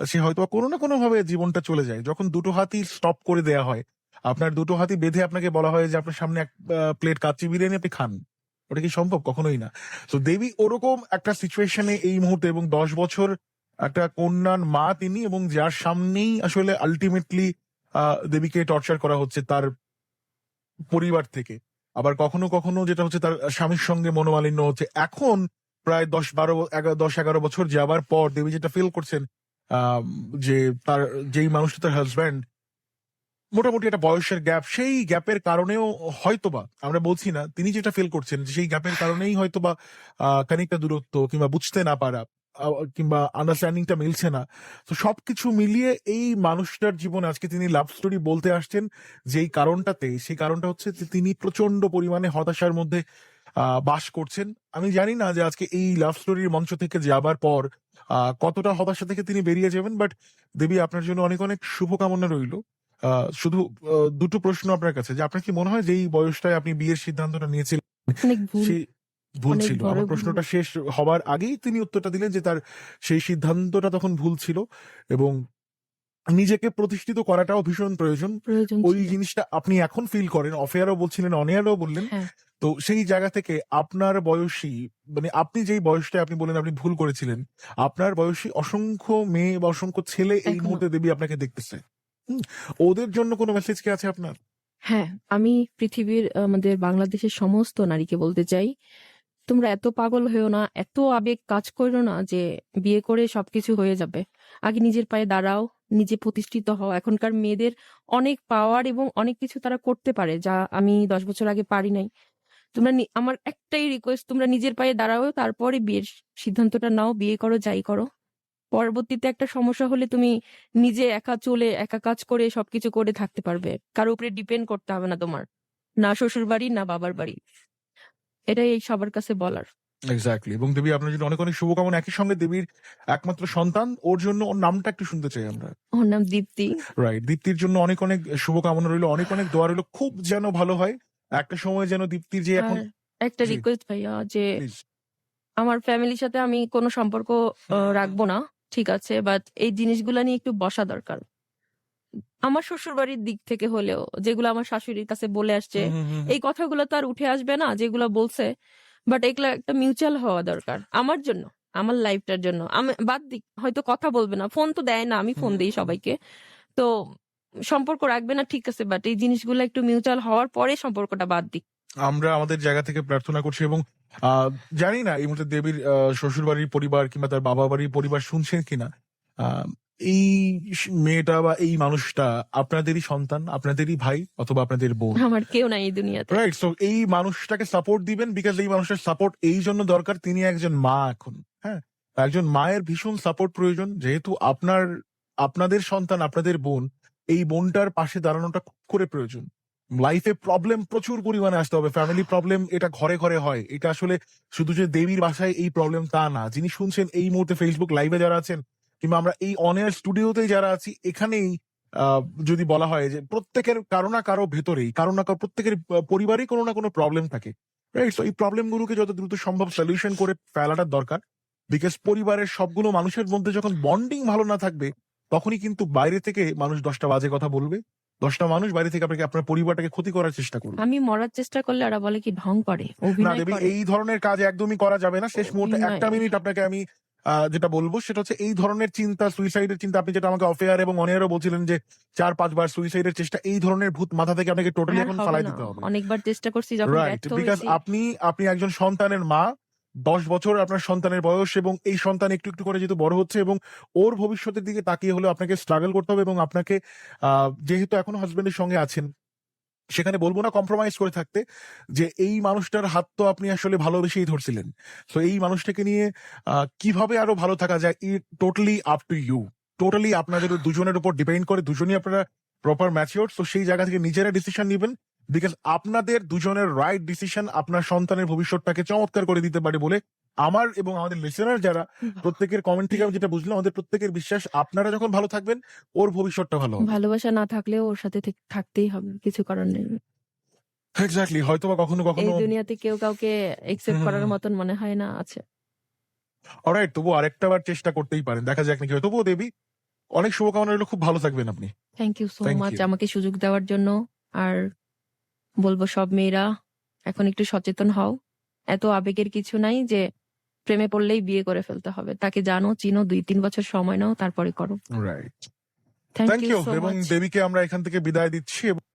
সে হয়তো কোনো না কোনো ভাবে জীবনটা চলে যায়। যখন দুটো হাতই স্টপ করে দেয়া হয়, আপনার দুটো হাতই বেঁধে আপনাকে বলা হয় যে আপনার সামনে এক প্লেট কাচ্চি বিরিয়ানি আপনি খান, ওটা কি সম্ভব? কখনোই না। তো দেবী ওরকম একটা সিচুয়েশনে এই মুহূর্তে, এবং 10 বছর একটা কন্যার মা তিনি, এবং যার সামনেই আসলে আলটিমেটলি দেবীকে টর্চার করা হচ্ছে তার পরিবার থেকে। আবার কখনো কখনো যেটা হচ্ছে তার স্বামীর সঙ্গে মনোমালিন্য হচ্ছে। এখন প্রায় 10-11 বছর যাবার পর দেবী যেটা ফিল করছেন, আহ, যে তার যেই মানুষটা তার হাজব্যান্ড, মোটামুটি একটা বয়সের গ্যাপ, সেই গ্যাপের কারণেও হয়তোবা, আমরা বলছি না, তিনি যেটা ফিল করছেন যে সেই গ্যাপের কারণেই হয়তোবা খানিকটা দূরত্ব কিংবা বুঝতে না পারা কিংবা আন্ডারস্ট্যান্ডিংটা মিলছে না। তো সবকিছু মিলিয়ে এই মানুষটার জীবনে আজকে তিনি লাভ স্টোরি বলতে আসছেন যেই কারণটাতে, সেই কারণটা হচ্ছে যে তিনি প্রচন্ড পরিমাণে হতাশার মধ্যে বাস করছেন। আমি জানি না যে আজকে এই লাভ স্টোরির মঞ্চ থেকে যাবার পর কতটা হতাশা থেকে তিনি বেরিয়ে যাবেন, বাট দেবী আপনার জন্য অনেক অনেক শুভকামনা রইল। শুধু দুটো প্রশ্ন আপনার কাছে, যে আপনার কি মনে হয় যে এই বয়সটায় আপনি বিয়ের সিদ্ধান্তটা নিয়েছিলেন অনেক ভুল, সেই ভুল অনেক ছিল? বড় আমার ভুল। প্রশ্নটা শেষ হবার আগেই তিনি উত্তরটা দিলেন যে তার সেই সিদ্ধান্তটা তখন ভুল ছিল, এবং নিজেকে প্রতিষ্ঠিত করাটাও ভীষণ প্রয়োজন। প্রয়োজন ওই ছিল। জিনিসটা আপনি এখন ফিল করেন, অফ এয়ারও বলছিলেন, অন এয়ারও বললেন। হ্যাঁ, তো সেই জায়গা থেকে আপনার বয়সী, মানে আপনি যেই বয়সটা আপনি বলেন আপনি ভুল করেছিলেন, আপনার বয়সী অসংখ্য মেয়ে বা অসংখ্য ছেলে এই এখনো। মুহূর্তে দেবী আপনাকে দেখতেছে। হুম, ওদের জন্য কোনো মেসেজ কি আছে আপনার? হ্যাঁ, আমি পৃথিবীর আমাদের বাংলাদেশের সমস্ত নারীকে বলতে চাই, তোমরা এত পাগল হয়েও না, এত আবেগ কাজ করো না যে বিয়ে করে সবকিছু হয়ে যাবে। আগে নিজের পায়ে দাঁড়াও, নিজে প্রতিষ্ঠিত হও। এখনকার মেয়েদের অনেক পাওয়ার এবং অনেক কিছু তারা করতে পারে যা আমি 10 বছর আগে পারি নাই। তোমরা আমার একটাই রিকোয়েস্ট, তোমরা নিজের পায়ে দাঁড়াও, তারপরে বিয়ের সিদ্ধান্তটা নাও, বিয়ে করো, যাই করো। পরবর্তীতে একটা সমস্যা হলে তুমি নিজে একা চলে একা কাজ করে সবকিছু করে থাকতে পারবে, কারো উপরে ডিপেন্ড করতে হবে না তোমার, না শ্বশুর বাড়ি না বাবার বাড়ি। এটাই এই সবার কাছে বলার। এক্স্যাক্টলি। এবং দেবী আপনার জন্য অনেক অনেক শুভকামনা। একই সঙ্গে দেবীর একমাত্র সন্তান, ওর জন্য ওর নামটা একটু শুনতে চাই আমরা। ওর নাম দীপ্তি। রাইট, দীপ্তির জন্য অনেক অনেক শুভকামনা রইলো, অনেক অনেক দোয়া রইলো, খুব যেন ভালো হয়। একটা সময় যেন দীপ্তির যে এখন, আর একটা জি রিকোয়েস্ট ভাইয়া, যে প্লিজ। আমার ফ্যামিলির সাথে আমি কোনো সম্পর্ক রাখবো না, ঠিক আছে, বাট এই জিনিসগুলা নিয়ে একটু বসা দরকার। আমার শ্বশুর বাড়ির দিক থেকে হলেও যেগুলো আমার শাশুড়ির কাছে বলে আসছে, এই কথাগুলো তো আর উঠে আসবে না যেগুলো বলছে, বাট এগুলো একটা মিউচুয়াল হওয়া দরকার আমার জন্য, আমার লাইফটার জন্য। আমি বাদ দিক, হয়তো কথা বলবে না, ফোন তো দেয় না, আমি ফোন দিই সবাইকে, তো সম্পর্ক রাখবে না, ঠিক আছে, বাট এই জিনিসগুলো একটু মিউচুয়াল হওয়ার পরে সম্পর্কটা বাদ দিক। আমরা আমাদের জায়গা থেকে প্রার্থনা করছি, এবং আহ, জানি না এই মুহূর্তে দেবীর শ্বশুর বাড়ির পরিবার কিংবা তার বাবা বাড়ির পরিবার শুনছেন কিনা। আহ, এই মেয়েটা বা এই মানুষটা আপনাদেরই সন্তান, আপনাদেরই ভাই অথবা আপনাদের বোন, আমার কেউ নাই এই দুনিয়াতে। রাইট? সো এই মানুষটাকে সাপোর্ট দিবেন, বিকজ এই মানুষের সাপোর্ট এই জন্য দরকার, তিনি একজন মা এখন। হ্যাঁ, একজন মায়ের ভীষণ সাপোর্ট প্রয়োজন, যেহেতু আপনাদের সন্তান, আপনাদের বোন, এই বোনটার পাশে দাঁড়ানোটা খুব করে প্রয়োজন। লাইফে প্রবলেম প্রচুর পরিমাণে আসতে হবে, ফ্যামিলি প্রবলেম এটা ঘরে ঘরে হয়, এটা আসলে শুধু যে দেবীর বাসায় এই প্রবলেম তা না। যিনি শুনছেন এই মুহূর্তে ফেসবুক লাইভে যারা আছেন, কিংবা আমরা এই অন এয়ার স্টুডিওতেই যারা আছি, এখানেই যদি বলা হয় যে প্রত্যেকের কারো না কারো ভেতরেই, কারো না কারো, প্রত্যেকের পরিবারেই কোনো না কোনো প্রবলেম থাকে, রাইট? তো এই প্রবলেম গুলোকে যত দ্রুত সম্ভব সলিউশন করে ফেলাটা দরকার, বিকজ পরিবারের সবগুলো মানুষের মধ্যে যখন বন্ডিং ভালো না থাকবে, তখনই কিন্তু বাইরে থেকে মানুষ 10টা বাজে কথা বলবে, 10টা মানুষ বাইরে থেকে আপনাকে, আপনার পরিবারটাকে ক্ষতি করার চেষ্টা করবে। আমি মরার চেষ্টা করলে ওরা বলে কি ঢং করে, না অভিনয় দেবী, করে। এই ধরনের কাজ একদমই করা যাবে না। শেষ মুহূর্তে অভিনয়। একটা মিনিট আপনাকে আমি যেটা বলবো সেটা হচ্ছে, এই ধরনের চিন্তা, সুইসাইডের চিন্তা, আপনি যেটা আমাকে অফ এয়ার এবং অন এয়ারও বলছিলেন যে 4-5 বার সুইসাইডের চেষ্টা, এই ধরনের ভূত মাথা থেকে আপনাকে টোটালি আর এখন হবে ফালাই না, দিতে হবে। অনেকবার চেষ্টা করছি, যখন রাইট, ব্যর্থ বিকজ হয়েছি। আপনি একজন সন্তানের মা, 10 বছর আপনার সন্তানের বয়স, এবং এই সন্তান একটু একটু করে যেহেতু বড় হচ্ছে, এবং ওর ভবিষ্যতের দিকে তাকিয়ে হলেও আপনাকে স্ট্রাগল করতে হবে, এবং আপনাকে যেহেতু এখনো হাজবেন্ডের সঙ্গে আছেন, সেখানে বলবো না কম্প্রোমাইজ করে থাকতে, যে এই মানুষটার হাত তো আপনি আসলে ভালোবেসেই ধরছিলেন। তো এই মানুষটাকে নিয়ে কিভাবে আরো ভালো থাকা যায়, totally up to you, totally আপনাদের দুজনের উপর ডিপেন্ড করে। দুজনই আপনারা প্রপার ম্যাচিওর, তো সেই জায়গা থেকে নিজেরা ডিসিশন নেবেন, বিকজ আপনাদের দুজনের রাইট ডিসিশন আপনার সন্তানের ভবিষ্যৎটাকে চমৎকার করে দিতে পারে বলে আমার এবং আমাদের লিসেনার যারা প্রত্যেকের কমেন্ট থেকে আমি যেটা বুঝলাম, আমাদের প্রত্যেকের বিশ্বাস আপনারা যখন ভালো থাকবেন ওর ভবিষ্যৎটা ভালো হবে। ভালোবাসা না থাকলেও ওর সাথে থাকতেই হবে, কিছু করার নেই। এক্স্যাক্টলি, হয়তো বা কখনো এই কখনো। দুনিয়াতে কেউ কাউকে একসেপ্ট করার মতন মনে হয় না আছে। অলরাইট, তবু আরেকটা বার চেষ্টা করতেই পারেন, দেখা যাক নাকি হয়। তবুও দেবী, অনেক শুভকামনা রইলো, খুব ভালো থাকবেন আপনি। Thank you so Thank much you. আমাকে সুযোগ দেওয়ার জন্য। আর বলবো সব মেয়েরা এখন একটু সচেতন হও। এত আবেগের কিছু নাই যে প্রেমে পড়লেই বিয়ে করে ফেলতে হবে। তাকে জানো, চিনো, 2-3 বছর সময় নাও, তারপরে করো। Right, thank thank you you. So এবং মাচ। দেবীকে আমরা এখান থেকে বিদায় দিচ্ছি।